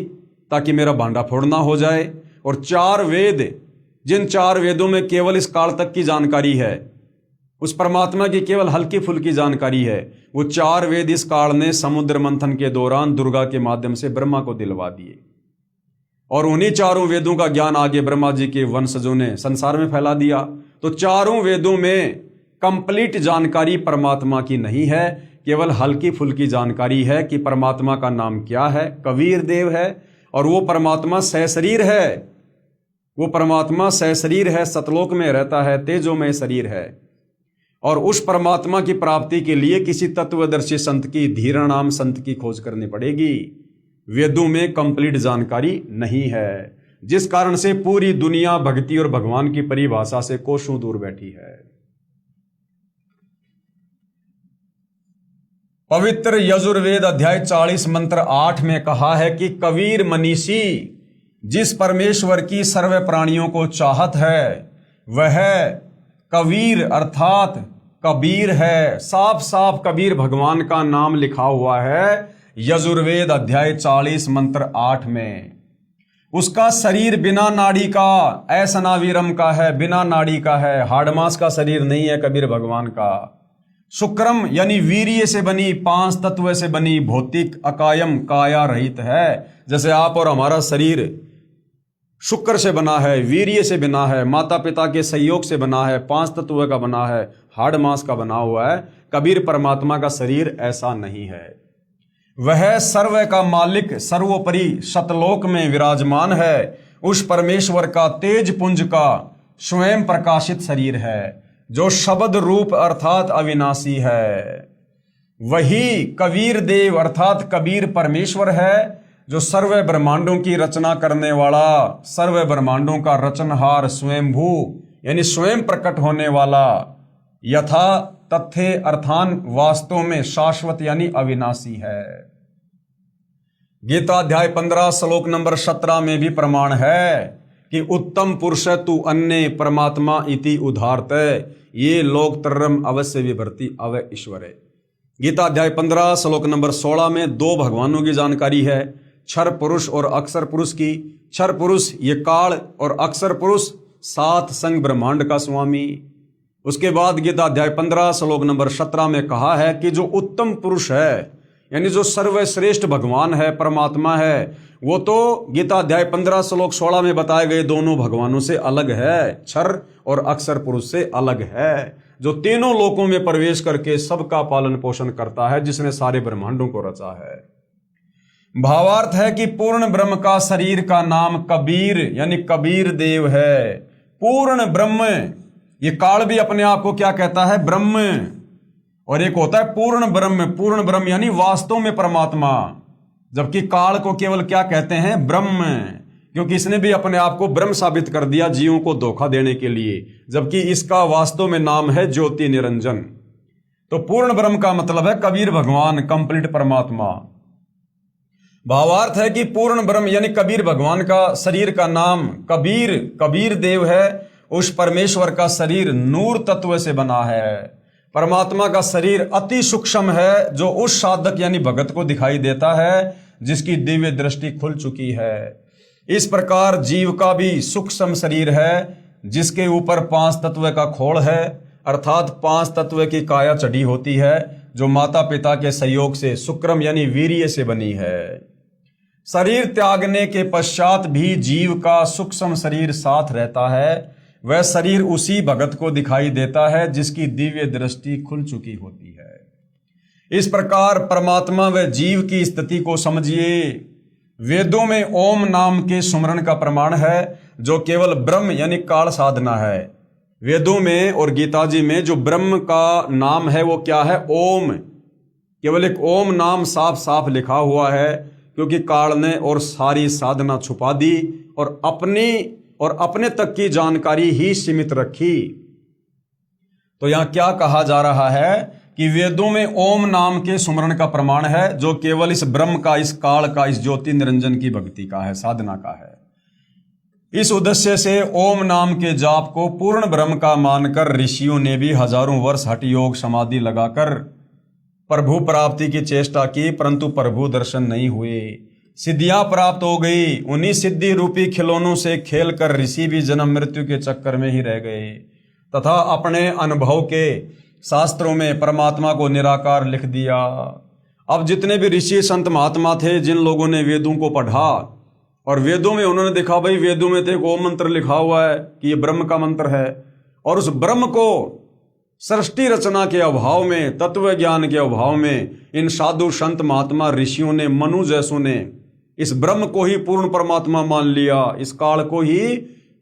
[SPEAKER 1] ताकि मेरा भांडा फोड़ना हो जाए। और 4 वेद, जिन 4 वेदों में केवल इस काल तक की जानकारी है, उस परमात्मा की केवल हल्की फुल्की जानकारी है, वो 4 वेद इस काल ने समुद्र मंथन के दौरान दुर्गा के माध्यम से ब्रह्मा को दिलवा दिए। और उन्हीं 4 वेदों का ज्ञान आगे ब्रह्मा जी के वंशजों ने संसार में फैला दिया। तो 4 वेदों में कंप्लीट जानकारी परमात्मा की नहीं है, केवल हल्की फुल्की जानकारी है कि परमात्मा का नाम क्या है, कबीर देव है, और वो परमात्मा सहशरीर है। वो परमात्मा सहशरीर है, सतलोक में रहता है, तेजोमय शरीर है। और उस परमात्मा की प्राप्ति के लिए किसी तत्वदर्शी संत की, धीरा नाम संत की खोज करनी पड़ेगी। वेदों में कंप्लीट जानकारी नहीं है, जिस कारण से पूरी दुनिया भक्ति और भगवान की परिभाषा से कोसों दूर बैठी है। पवित्र यजुर्वेद अध्याय 40 मंत्र 8 में कहा है कि कबीर मनीषी जिस परमेश्वर की सर्व प्राणियों को चाहत है, वह कबीर अर्थात कबीर है। साफ साफ कबीर भगवान का नाम लिखा हुआ है यजुर्वेद अध्याय 40 मंत्र 8 में। उसका शरीर बिना नाड़ी का, ऐसनावीरम का है, बिना नाड़ी का है, हाड़मास का शरीर नहीं है कबीर भगवान का। शुक्रम यानी वीर्य से बनी, 5 तत्व से बनी, भौतिक अकायम काया रहित है। जैसे आप और हमारा शरीर शुक्र से बना है, वीर्य से बना है, माता पिता के सहयोग से बना है, 5 तत्व का बना है, हाड़ मांस का बना हुआ है। कबीर परमात्मा का शरीर ऐसा नहीं है। वह सर्व का मालिक, सर्वोपरि सतलोक में विराजमान है। उस परमेश्वर का तेज पुंज का स्वयं प्रकाशित शरीर है, जो शब्द रूप अर्थात अविनाशी है। वही कबीर देव अर्थात कबीर परमेश्वर है, जो सर्व ब्रह्मांडों की रचना करने वाला, सर्व ब्रह्मांडों का रचनहार, स्वयंभू यानी स्वयं प्रकट होने वाला, यथा तथ्य अर्थान वास्तव में शाश्वत यानी अविनाशी है। गीता अध्याय 15 श्लोक नंबर 17 में भी प्रमाण है कि उत्तम पुरुष तु अन्य परमात्मा इति उदाहरत, ये लोक तरम अवश्य विभर्ति अव ईश्वर है। गीता अध्याय 15 श्लोक नंबर 16 में 2 भगवानों की जानकारी है, क्षर पुरुष और अक्षर पुरुष की। क्षर पुरुष ये काल और अक्षर पुरुष 7 संग ब्रह्मांड का स्वामी। उसके बाद गीता अध्याय 15 श्लोक नंबर 17 में कहा है कि जो उत्तम पुरुष है, यानी जो सर्वश्रेष्ठ भगवान है, परमात्मा है, वो तो गीता अध्याय 15 श्लोक 16 में बताए गए दोनों भगवानों से अलग है, क्षर और अक्षर पुरुष से अलग है, जो तीनों लोकों में प्रवेश करके सबका पालन पोषण करता है, जिसने सारे ब्रह्मांडों को रचा है। भावार्थ है कि पूर्ण ब्रह्म का शरीर का नाम कबीर यानी कबीर देव है। पूर्ण ब्रह्म, ये काल भी अपने आप को क्या कहता है? ब्रह्म। और एक होता है पूर्ण ब्रह्म, पूर्ण ब्रह्म यानी वास्तव में परमात्मा, जबकि काल को केवल क्या कहते हैं? ब्रह्म, क्योंकि इसने भी अपने आप को ब्रह्म साबित कर दिया जीवों को धोखा देने के लिए, जबकि इसका वास्तव में नाम है ज्योति निरंजन। तो पूर्ण ब्रह्म का मतलब है कबीर भगवान, कंप्लीट परमात्मा। भावार्थ है कि पूर्ण ब्रह्म यानी कबीर भगवान का शरीर का नाम कबीर, कबीर देव है। उस परमेश्वर का शरीर नूर तत्व से बना है। परमात्मा का शरीर अति सूक्ष्म है, जो उस साधक यानी भगत को दिखाई देता है जिसकी दिव्य दृष्टि खुल चुकी है। इस प्रकार जीव का भी सूक्ष्म शरीर है, जिसके ऊपर 5 तत्व का खोल है, अर्थात 5 तत्व की काया चढ़ी होती है, जो माता पिता के सहयोग से शुक्रम यानी वीर्य से बनी है। शरीर त्यागने के पश्चात भी जीव का सूक्ष्म शरीर साथ रहता है। वह शरीर उसी भगत को दिखाई देता है जिसकी दिव्य दृष्टि खुल चुकी होती है। इस प्रकार परमात्मा व जीव की स्थिति को समझिए। वेदों में ओम नाम के सुमरण का प्रमाण है, जो केवल ब्रह्म यानी काल साधना है। वेदों में और गीता जी में जो ब्रह्म का नाम है वो क्या है? ओम। केवल एक ओम नाम साफ साफ लिखा हुआ है, क्योंकि काल ने और सारी साधना छुपा दी और अपने तक की जानकारी ही सीमित रखी। तो यहां क्या कहा जा रहा है कि वेदों में ओम नाम के सुमरण का प्रमाण है, जो केवल इस ब्रह्म का, इस काल का, इस ज्योति निरंजन की भक्ति का है, साधना का है। इस उद्देश्य से ओम नाम के जाप को पूर्ण ब्रह्म का मानकर ऋषियों ने भी हजारों वर्ष हठ योग समाधि लगाकर प्रभु प्राप्ति की चेष्टा की, परंतु प्रभु दर्शन नहीं हुए। सिद्धियां प्राप्त हो गई, उन्हीं सिद्धि रूपी खिलौनों से खेलकर ऋषि भी जन्म मृत्यु के चक्कर में ही रह गए तथा अपने अनुभव के शास्त्रों में परमात्मा को निराकार लिख दिया। अब जितने भी ऋषि संत महात्मा थे, जिन लोगों ने वेदों को पढ़ा और वेदों में उन्होंने देखा भाई वेदों में तो एक ओम मंत्र लिखा हुआ है कि ये ब्रह्म का मंत्र है, और उस ब्रह्म को सृष्टि रचना के अभाव में, तत्व ज्ञान के अभाव में इन साधु संत महात्मा ऋषियों ने, मनु जैसों ने इस ब्रह्म को ही पूर्ण परमात्मा मान लिया, इस काल को ही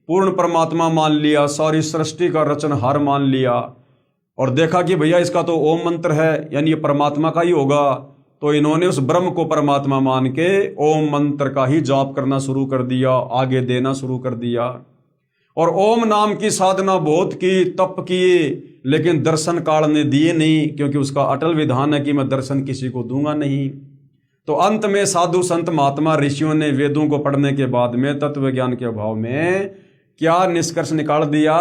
[SPEAKER 1] पूर्ण परमात्मा मान लिया, सारी सृष्टि का रचनहार मान लिया और देखा कि भैया इसका तो ओम मंत्र है यानी ये परमात्मा का ही होगा। तो इन्होंने उस ब्रह्म को परमात्मा मान के ओम मंत्र का ही जाप करना शुरू कर दिया, आगे देना शुरू कर दिया। और ओम नाम की साधना बहुत की, तप किए, लेकिन दर्शन काल ने दिए नहीं, क्योंकि उसका अटल विधान है कि मैं दर्शन किसी को दूंगा नहीं। तो अंत में साधु संत महात्मा ऋषियों ने वेदों को पढ़ने के बाद में तत्व ज्ञान के अभाव में क्या निष्कर्ष निकाल दिया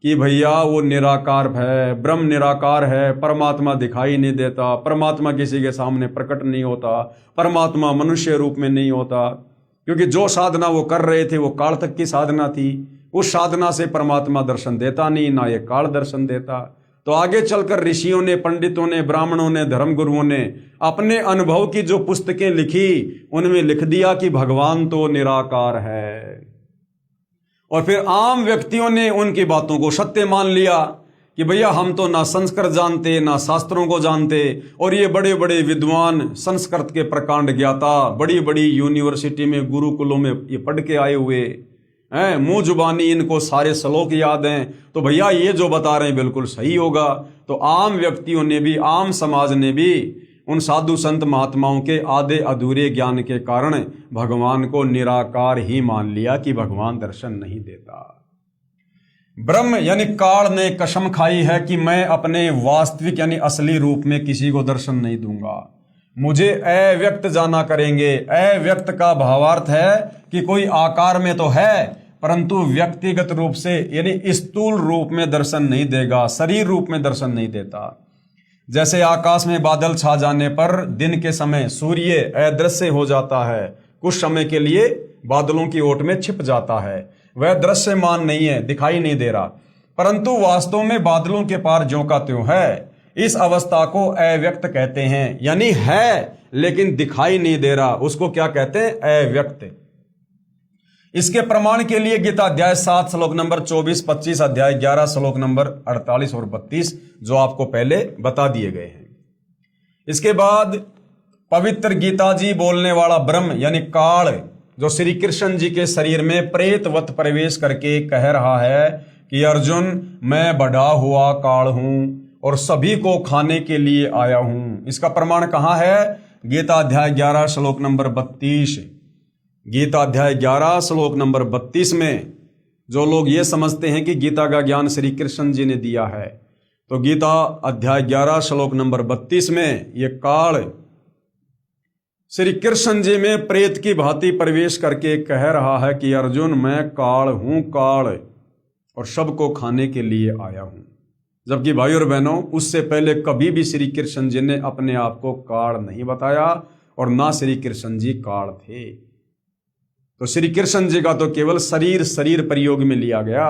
[SPEAKER 1] कि भैया वो निराकार है, ब्रह्म निराकार है, परमात्मा दिखाई नहीं देता, परमात्मा किसी के सामने प्रकट नहीं होता, परमात्मा मनुष्य रूप में नहीं होता। क्योंकि जो साधना वो कर रहे थे वो काल तक की साधना थी, उस साधना से परमात्मा दर्शन देता नहीं, ना ये काल दर्शन देता। तो आगे चलकर ऋषियों ने, पंडितों ने, ब्राह्मणों ने, धर्मगुरुओं ने अपने अनुभव की जो पुस्तकें लिखी उनमें लिख दिया कि भगवान तो निराकार है। और फिर आम व्यक्तियों ने उनकी बातों को सत्य मान लिया कि भैया हम तो ना संस्कृत जानते, ना शास्त्रों को जानते, और ये बड़े बड़े विद्वान, संस्कृत के प्रकांड ज्ञाता, बड़ी बड़ी यूनिवर्सिटी में, गुरुकुलों में ये पढ़ के आए हुए हैं, मुंह जुबानी इनको सारे श्लोक याद हैं, तो भैया ये जो बता रहे हैं बिल्कुल सही होगा। तो आम व्यक्तियों ने भी, आम समाज ने भी उन साधु संत महात्माओं के आधे अधूरे ज्ञान के कारण भगवान को निराकार ही मान लिया कि भगवान दर्शन नहीं देता। ब्रह्म यानी काल ने कसम खाई है कि मैं अपने वास्तविक यानी असली रूप में किसी को दर्शन नहीं दूंगा, मुझे अव्यक्त जाना करेंगे। अव्यक्त का भावार्थ है कि कोई आकार में तो है परंतु व्यक्तिगत रूप से यानी स्थूल रूप में दर्शन नहीं देगा, शरीर रूप में दर्शन नहीं देता। जैसे आकाश में बादल छा जाने पर दिन के समय सूर्य अदृश्य हो जाता है, कुछ समय के लिए बादलों की ओट में छिप जाता है, वह दृश्यमान नहीं है, दिखाई नहीं दे रहा, परंतु वास्तव में बादलों के पार ज्यों का त्यों है। इस अवस्था को अव्यक्त कहते हैं, यानी है लेकिन दिखाई नहीं दे रहा, उसको क्या कहते हैं? अव्यक्त। इसके प्रमाण के लिए गीता अध्याय 7 श्लोक नंबर 24, 25, अध्याय 11 श्लोक नंबर 48 और 32 जो आपको पहले बता दिए गए हैं। इसके बाद पवित्र गीता जी बोलने वाला ब्रह्म यानी काल, जो श्री कृष्ण जी के शरीर में प्रेतवत प्रवेश करके कह रहा है कि अर्जुन मैं बढ़ा हुआ काल हूं और सभी को खाने के लिए आया हूं। इसका प्रमाण कहां है? गीता अध्याय 11 श्लोक नंबर 32। गीता अध्याय 11 श्लोक नंबर 32 में जो लोग ये समझते हैं कि गीता का ज्ञान श्री कृष्ण जी ने दिया है, तो गीता अध्याय 11 श्लोक नंबर 32 में ये काल श्री कृष्ण जी में प्रेत की भांति प्रवेश करके कह रहा है कि अर्जुन मैं काल हूं, काल, और सबको खाने के लिए आया हूं। जबकि भाई और बहनों, उससे पहले कभी भी श्री कृष्ण जी ने अपने आप को काल नहीं बताया और ना श्री कृष्ण जी काल थे। तो श्री कृष्ण जी का तो केवल शरीर प्रयोग में लिया गया,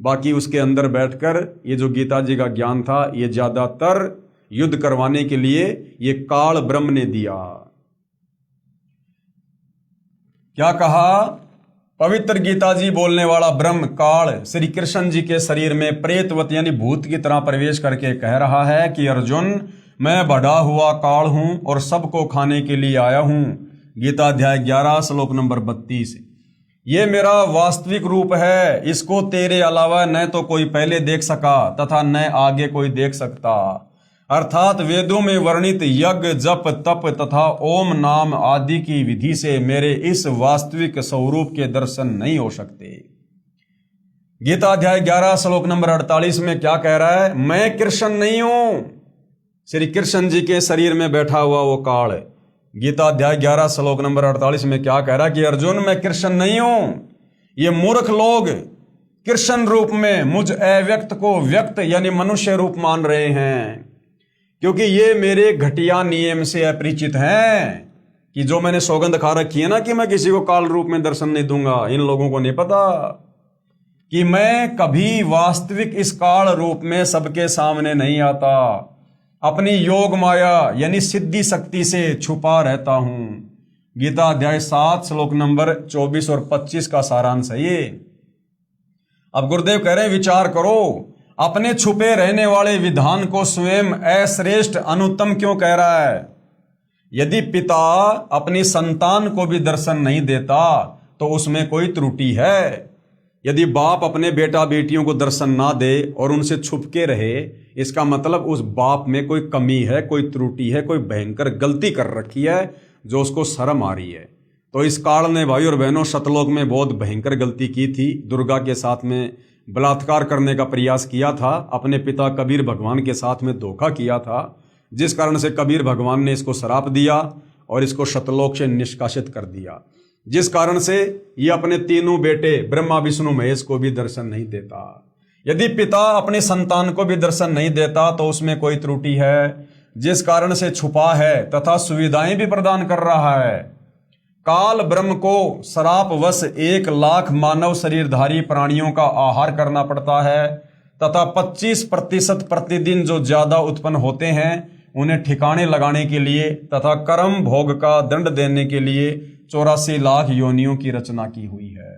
[SPEAKER 1] बाकी उसके अंदर बैठकर ये जो गीता जी का ज्ञान था ये ज्यादातर युद्ध करवाने के लिए ये काल ब्रह्म ने दिया। क्या कहा? पवित्र गीता जी बोलने वाला ब्रह्म काल श्री कृष्ण जी के शरीर में प्रेतवत यानी भूत की तरह प्रवेश करके कह रहा है कि अर्जुन, मैं बढ़ा हुआ काल हूं और सबको खाने के लिए आया हूं। गीता अध्याय 11 श्लोक नंबर 32। ये मेरा वास्तविक रूप है, इसको तेरे अलावा न तो कोई पहले देख सका तथा न आगे कोई देख सकता। अर्थात वेदों में वर्णित यज्ञ, जप, तप तथा ओम नाम आदि की विधि से मेरे इस वास्तविक स्वरूप के दर्शन नहीं हो सकते। गीता अध्याय 11 श्लोक नंबर 48 में क्या कह रहा है? मैं कृष्ण नहीं हूं। श्री कृष्ण जी के शरीर में बैठा हुआ वो काल। गीता अध्याय 11 श्लोक नंबर 48 में क्या कह रहा है कि अर्जुन, मैं कृष्ण नहीं हूं। ये मूर्ख लोग कृष्ण रूप में मुझ अव्यक्त को व्यक्त यानी मनुष्य रूप मान रहे हैं, क्योंकि ये मेरे घटिया नियम से अपरिचित हैं कि जो मैंने सौगंध खा रखी है ना कि मैं किसी को काल रूप में दर्शन नहीं दूंगा। इन लोगों को नहीं पता कि मैं कभी वास्तविक इस काल रूप में सबके सामने नहीं आता, अपनी योग माया यानी सिद्धि शक्ति से छुपा रहता हूं। गीता अध्याय 7 श्लोक नंबर 24 और 25 का सारांश है ये। अब गुरुदेव कह रहे हैं, विचार करो, अपने छुपे रहने वाले विधान को स्वयं अश्रेष्ठ अनुत्तम क्यों कह रहा है? यदि पिता अपनी संतान को भी दर्शन नहीं देता तो उसमें कोई त्रुटि है। यदि बाप अपने बेटा बेटियों को दर्शन ना दे और उनसे छुप के रहे, इसका मतलब उस बाप में कोई कमी है, कोई त्रुटि है, कोई भयंकर गलती कर रखी है जो उसको शर्म आ रही है। तो इस काल ने भाई और बहनों सतलोक में बहुत भयंकर गलती की थी। दुर्गा के साथ में बलात्कार करने का प्रयास किया था, अपने पिता कबीर भगवान के साथ में धोखा किया था, जिस कारण से कबीर भगवान ने इसको श्राप दिया और इसको सतलोक से निष्कासित कर दिया, जिस कारण से ये अपने तीनों बेटे ब्रह्मा विष्णु महेश को भी दर्शन नहीं देता। यदि पिता अपने संतान को भी दर्शन नहीं देता तो उसमें कोई त्रुटि है, जिस कारण से छुपा है तथा सुविधाएं भी प्रदान कर रहा है। काल ब्रह्म को श्रापवश 1,00,000 मानव शरीरधारी प्राणियों का आहार करना पड़ता है तथा 25% प्रतिदिन जो ज्यादा उत्पन्न होते हैं उन्हें ठिकाने लगाने के लिए तथा कर्म भोग का दंड देने के लिए 84 लाख योनियों की रचना की हुई है।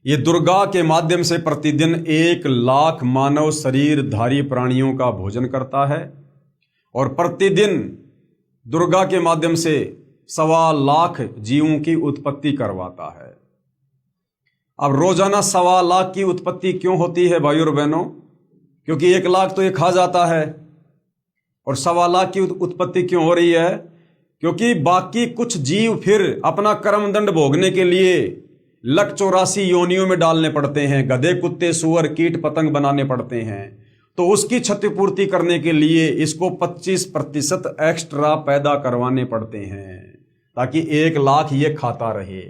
[SPEAKER 1] ये दुर्गा के माध्यम से प्रतिदिन 1,00,000 मानव शरीरधारी प्राणियों का भोजन करता है और प्रतिदिन दुर्गा के माध्यम से 1,25,000 जीवों की उत्पत्ति करवाता है। अब रोजाना 1,25,000 की उत्पत्ति क्यों होती है भाई और बहनों? क्योंकि 1,00,000 तो ये खा जाता है। और 1,25,000 की उत्पत्ति क्यों हो रही है? क्योंकि बाकी कुछ जीव फिर अपना कर्म दंड भोगने के लिए 1,84 योनियों में डालने पड़ते हैं, गधे कुत्ते सूअर कीट पतंग बनाने पड़ते हैं। तो उसकी क्षतिपूर्ति करने के लिए इसको 25% एक्स्ट्रा पैदा करवाने पड़ते हैं ताकि 1,00,000 ये खाता रहे।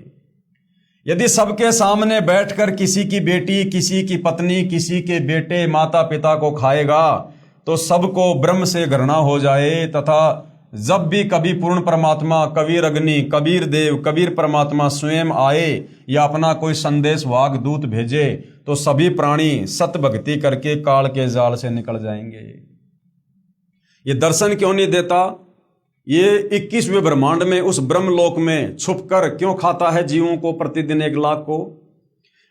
[SPEAKER 1] यदि सबके सामने बैठकर किसी की बेटी, किसी की पत्नी, किसी के बेटे, माता पिता को खाएगा तो सबको ब्रह्म से घृणा हो जाए तथा जब भी कभी पूर्ण परमात्मा कबीर अग्नि, कबीर देव, कबीर परमात्मा स्वयं आए या अपना कोई संदेश वाहक दूत भेजे तो सभी प्राणी सत भक्ति करके काल के जाल से निकल जाएंगे। ये दर्शन क्यों नहीं देता? ये 21वें ब्रह्मांड में उस ब्रह्मलोक में छुपकर क्यों खाता है जीवों को प्रतिदिन 1,00,000 को?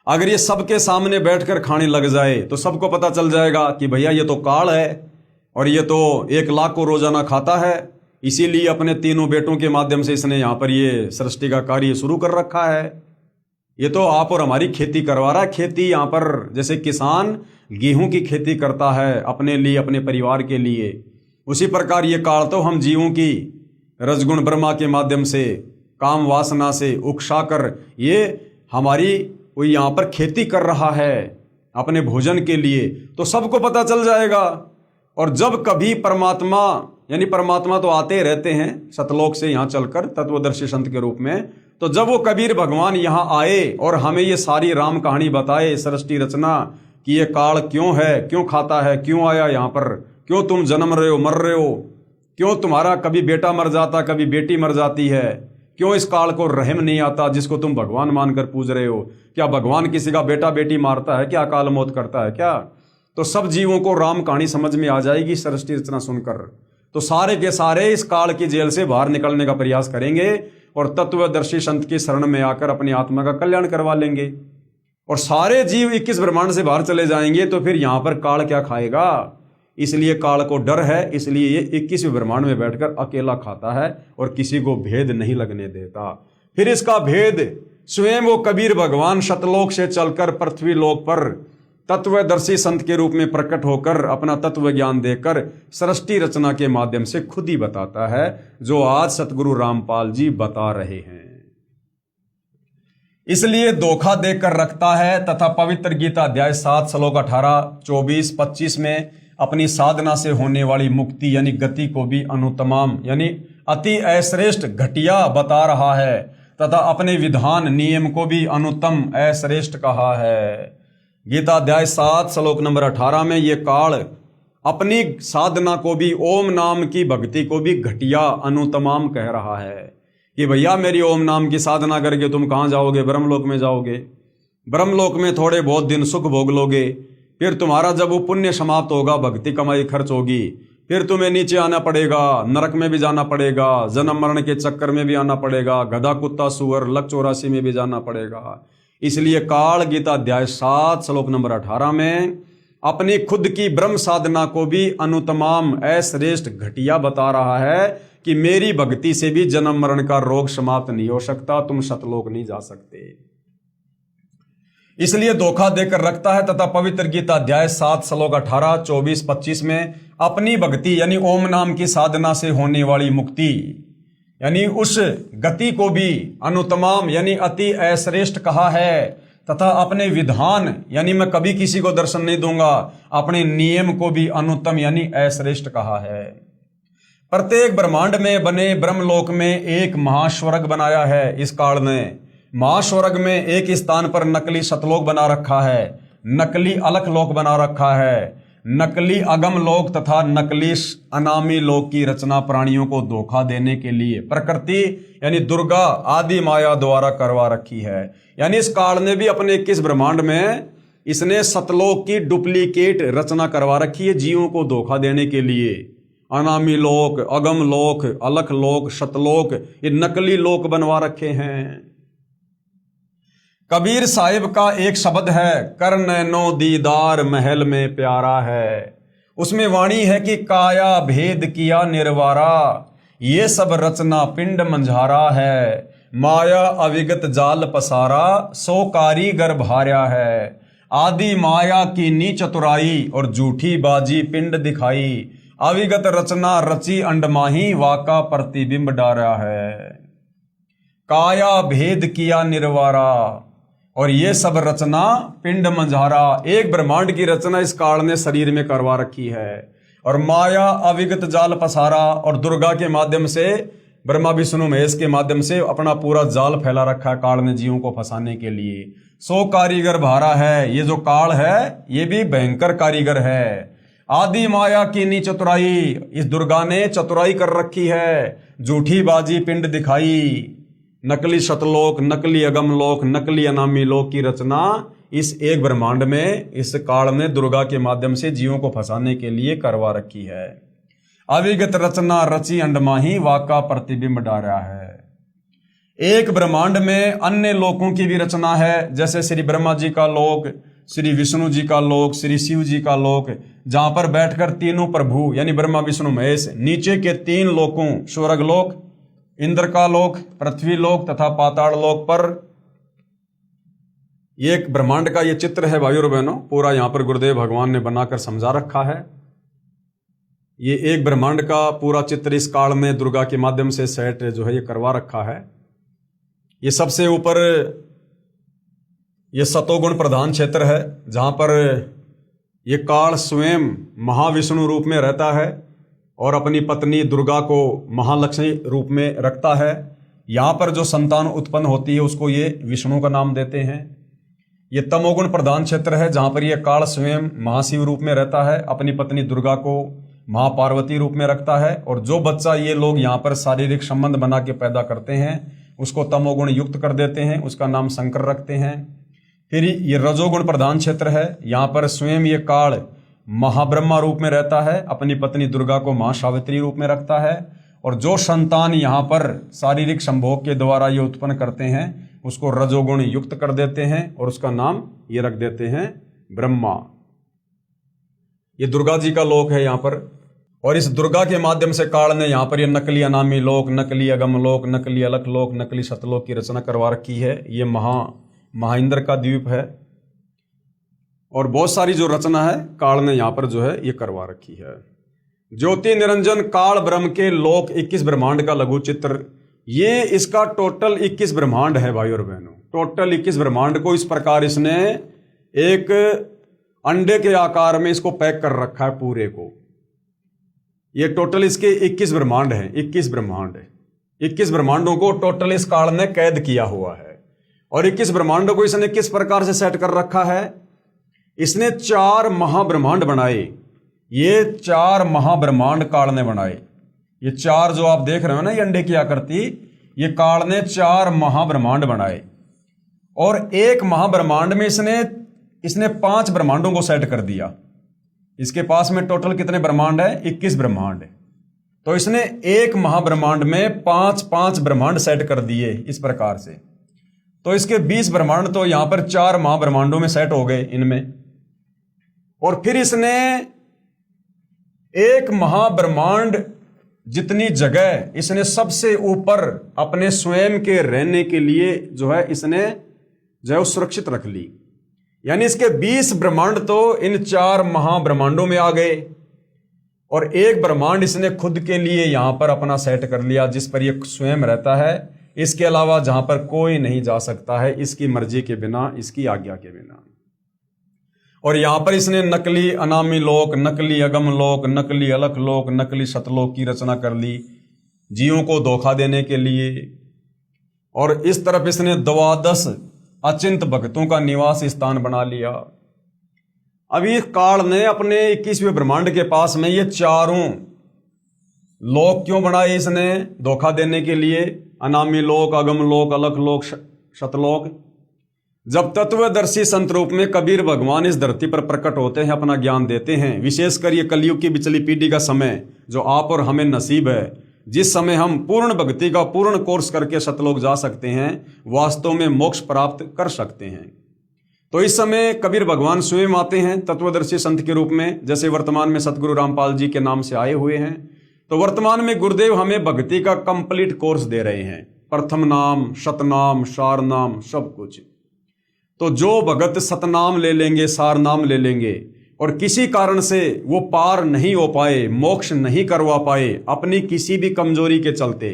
[SPEAKER 1] अगर ये सबके सामने बैठकर खाने लग जाए तो सबको पता चल जाएगा कि भैया ये तो काल है और ये तो 1,00,000 को रोजाना खाता है। इसीलिए अपने तीनों बेटों के माध्यम से इसने यहाँ पर ये सृष्टि का कार्य शुरू कर रखा है। ये तो आप और हमारी खेती करवा रहा है। खेती यहाँ पर जैसे किसान गेहूं की खेती करता है अपने लिए, अपने परिवार के लिए, उसी प्रकार ये काल तो हम जीवों की रजगुण ब्रह्मा के माध्यम से काम वासना से उकसाकर ये हमारी कोई यहाँ पर खेती कर रहा है अपने भोजन के लिए, तो सबको पता चल जाएगा। और जब कभी परमात्मा यानी परमात्मा तो आते रहते हैं सतलोक से यहाँ चलकर तत्वदर्शी संत के रूप में, तो जब वो कबीर भगवान यहाँ आए और हमें ये सारी राम कहानी बताए, सृष्टि रचना कि ये काल क्यों है, क्यों खाता है, क्यों आया यहाँ पर, क्यों तुम जन्म रहे हो, मर रहे हो, क्यों तुम्हारा कभी बेटा मर जाता, कभी बेटी मर जाती है, क्यों इस काल को रहम नहीं आता जिसको तुम भगवान मानकर पूज रहे हो? क्या भगवान किसी का बेटा बेटी मारता है क्या? अकाल मौत करता है क्या? तो सब जीवों को राम कहानी समझ में आ जाएगी सृष्टि रचना सुनकर। तो सारे के सारे इस काल की जेल से बाहर निकलने का प्रयास करेंगे और तत्वदर्शी संत की शरण में आकर अपनी आत्मा का कल्याण करवा लेंगे। और सारे जीव 21 ब्रह्मांड से बाहर चले जाएंगे तो फिर यहां पर काल क्या खाएगा? इसलिए काल को डर है, इसलिए ये 21वें ब्रह्मांड में बैठकर अकेला खाता है और किसी को भेद नहीं लगने देता। फिर इसका भेद स्वयं वो कबीर भगवान शतलोक से चलकर पृथ्वी लोक पर तत्वदर्शी संत के रूप में प्रकट होकर अपना तत्व ज्ञान देकर सृष्टि रचना के माध्यम से खुद ही बताता है, जो आज सतगुरु रामपाल जी बता रहे हैं। इसलिए धोखा देकर रखता है तथा पवित्र गीता अध्याय 7 श्लोक 18, 24, 25 में अपनी साधना से होने वाली मुक्ति यानी गति को भी अनुतमाम यानी अति अश्रेष्ठ घटिया बता रहा है तथा अपने विधान नियम को भी अनुत्तम अश्रेष्ठ कहा है। गीता अध्याय 7 श्लोक नंबर 18 में ये काल अपनी साधना को भी, ओम नाम की भक्ति को भी घटिया अनुतमाम कह रहा है कि भैया मेरी ओम नाम की साधना करके तुम कहाँ जाओगे? ब्रह्मलोक में जाओगे। ब्रह्मलोक में थोड़े बहुत दिन सुख भोग लोगे, फिर तुम्हारा जब वो पुण्य समाप्त होगा, भक्ति कमाई खर्च होगी, फिर तुम्हें नीचे आना पड़ेगा, नरक में भी जाना पड़ेगा, जन्म मरण के चक्कर में भी आना पड़ेगा, गधा कुत्ता सुअर लक 84 में भी जाना पड़ेगा। इसलिए काल गीता अध्याय 7 श्लोक नंबर 18 में अपनी खुद की ब्रह्म साधना को भी अनुतमाम अश्रेष्ठ घटिया बता रहा है कि मेरी भक्ति से भी जन्म मरण का रोग समाप्त नहीं हो सकता, तुम सतलोक नहीं जा सकते। इसलिए धोखा देकर रखता है तथा पवित्र गीता अध्याय 7 श्लोक 18, 24, 25 में अपनी भक्ति यानी ओम नाम की साधना से होने वाली मुक्ति यानी उस गति को भी अनुतमाम यानी अति अश्रेष्ठ कहा है तथा अपने विधान यानी मैं कभी किसी को दर्शन नहीं दूंगा, अपने नियम को भी अनुत्तम यानी अश्रेष्ठ कहा है। प्रत्येक ब्रह्मांड में बने ब्रह्मलोक में एक महास्वर्ग बनाया है। इस काल ने महास्वर्ग में एक स्थान पर नकली सतलोक बना रखा है, नकली अलख लोक बना रखा है, नकली अगम लोक तथा नकली अनामी लोक की रचना प्राणियों को धोखा देने के लिए प्रकृति यानी दुर्गा आदि माया द्वारा करवा रखी है। यानी इस काल ने भी अपने 21 ब्रह्मांड में इसने सतलोक की डुप्लीकेट रचना करवा रखी है जीवों को धोखा देने के लिए। अनामी लोक, अगम लोक, अलख लोक, सतलोक, ये नकली लोक बनवा रखे हैं। कबीर साहिब का एक शब्द है, कर नैनो दीदार महल में प्यारा है। उसमें वाणी है कि काया भेद किया निर्वारा, ये सब रचना पिंड मंझारा है। माया अविगत जाल पसारा, सो कारीगर भार्या है। आदि माया की नी चतुराई और झूठी बाजी पिंड दिखाई। अविगत रचना रची अंडमाही, वाका प्रतिबिंब डारा है। काया भेद किया निर्वारा और ये सब रचना पिंड मंझारा, एक ब्रह्मांड की रचना इस काल ने शरीर में करवा रखी है। और माया अविगत जाल पसारा और दुर्गा के माध्यम से, ब्रह्मा विष्णु महेश के माध्यम से अपना पूरा जाल फैला रखा है काल ने जीवों को फंसाने के लिए। सो कारीगर भारा है, ये जो काल है ये भी भयंकर कारीगर है। आदि माया की नी चतुराई, इस दुर्गा ने चतुराई कर रखी है, झूठी बाजी पिंड दिखाई। नकली शतलोक, नकली अगम लोक, नकली अनामी लोक की रचना इस एक ब्रह्मांड में इस काल ने दुर्गा के माध्यम से जीवों को फंसाने के लिए करवा रखी है। अविगत रचना रची अंडमाही, वाका प्रतिबिंब डारा है। एक ब्रह्मांड में अन्य लोकों की भी रचना है, जैसे श्री ब्रह्मा जी का लोक, श्री विष्णु जी का लोक, श्री शिव जी का लोक, जहां पर बैठकर तीनों प्रभु यानी ब्रह्मा विष्णु महेश नीचे के 3 लोकों स्वर्ग लोक, इंद्र का लोक, पृथ्वी लोक तथा पाताल लोक पर एक ब्रह्मांड का ये चित्र है भाइयों और बहनों, पूरा यहां पर गुरुदेव भगवान ने बनाकर समझा रखा है। ये एक ब्रह्मांड का पूरा चित्र इस काल में दुर्गा के माध्यम से सेट जो है ये करवा रखा है। ये सबसे ऊपर ये सतोगुण प्रधान क्षेत्र है, जहां पर ये काल स्वयं महाविष्णु रूप में रहता है और अपनी पत्नी दुर्गा को महालक्ष्मी रूप में रखता है। यहाँ पर जो संतान उत्पन्न होती है उसको ये विष्णु का नाम देते हैं। ये तमोगुण प्रधान क्षेत्र है, जहाँ पर ये काल स्वयं महाशिव रूप में रहता है, अपनी पत्नी दुर्गा को महापार्वती रूप में रखता है। और जो बच्चा ये लोग यहाँ पर शारीरिक संबंध बना के पैदा करते हैं उसको तमोगुण युक्त कर देते हैं, उसका नाम शंकर रखते हैं। फिर ये रजोगुण प्रधान क्षेत्र है, यहाँ पर स्वयं ये काल महाब्रह्मा रूप में रहता है, अपनी पत्नी दुर्गा को मां सावित्री रूप में रखता है, और जो संतान यहाँ पर शारीरिक संभोग के द्वारा ये उत्पन्न करते हैं उसको रजोगुण युक्त कर देते हैं और उसका नाम ये रख देते हैं ब्रह्मा। ये दुर्गा जी का लोक है यहाँ पर, और इस दुर्गा के माध्यम से काल ने यहाँ पर ये नकली अनामी लोक, नकली अगम लोक, नकली अलख लोक, नकली सतलोक की रचना करवा रखी है। ये महाइंद्र का द्वीप है, और बहुत सारी जो रचना है काल ने यहाँ पर जो है ये करवा रखी है। ज्योति निरंजन काल ब्रह्म के लोक 21 ब्रह्मांड का लघु चित्र, ये इसका टोटल 21 ब्रह्मांड है भाई और बहनों। टोटल 21 ब्रह्मांड को इस प्रकार इसने एक अंडे के आकार में इसको पैक कर रखा है पूरे को। ये टोटल इसके 21 ब्रह्मांड है, 21 ब्रह्मांड है। 21 ब्रह्मांडों को टोटल इस काल ने कैद किया हुआ है। और 21 ब्रह्मांडों को इसने किस प्रकार से सेट कर रखा है? इसने 4 महाब्रह्मांड बनाए। ये 4 महाब्रह्मांड काल ने बनाए। ये 4 जो आप देख रहे हो ना, ये अंडे की आकृति, ये काल ने 4 महाब्रह्मांड बनाए। और एक महाब्रह्मांड में इसने 5 ब्रह्मांडों को सेट कर दिया। इसके पास में टोटल कितने ब्रह्मांड है? 21 ब्रह्मांड है। तो इसने एक महाब्रह्मांड में 5 ब्रह्मांड सेट कर दिए इस प्रकार से। तो इसके 20 ब्रह्मांड तो यहां पर 4 महाब्रह्मांडों में सेट हो गए इनमें। और फिर इसने एक महाब्रह्मांड जितनी जगह इसने सबसे ऊपर अपने स्वयं के रहने के लिए जो है इसने जो है सुरक्षित रख ली। यानी इसके 20 ब्रह्मांड तो इन 4 महाब्रह्मांडों में आ गए, और एक ब्रह्मांड इसने खुद के लिए यहां पर अपना सेट कर लिया जिस पर यह स्वयं रहता है। इसके अलावा जहां पर कोई नहीं जा सकता है इसकी मर्जी के बिना, इसकी आज्ञा के बिना। और यहां पर इसने नकली अनामी लोक, नकली अगम लोक, नकली अलख लोक, नकली सतलोक की रचना कर ली जीवों को धोखा देने के लिए। और इस तरफ इसने 12 अचिंत भक्तों का निवास स्थान बना लिया। अभी काल ने अपने 21वें ब्रह्मांड के पास में ये 4 लोक क्यों बनाए? इसने धोखा देने के लिए, अनामी लोक, अगम लोक, अलख लोक, शतलोक। जब तत्वदर्शी संत रूप में कबीर भगवान इस धरती पर प्रकट होते हैं, अपना ज्ञान देते हैं, विशेषकर ये कलयुग की बिचली पीढ़ी का समय जो आप और हमें नसीब है, जिस समय हम पूर्ण भक्ति का पूर्ण कोर्स करके सतलोक जा सकते हैं, वास्तव में मोक्ष प्राप्त कर सकते हैं। तो इस समय कबीर भगवान स्वयं आते हैं तत्वदर्शी संत के रूप में, जैसे वर्तमान में सतगुरु रामपाल जी के नाम से आए हुए हैं। तो वर्तमान में गुरुदेव हमें भक्ति का कंप्लीट कोर्स दे रहे हैं, प्रथम नाम, शतनाम, सार नाम, सब कुछ। तो जो भगत सतनाम ले लेंगे, सार नाम ले लेंगे, और किसी कारण से वो पार नहीं हो पाए, मोक्ष नहीं करवा पाए अपनी किसी भी कमजोरी के चलते,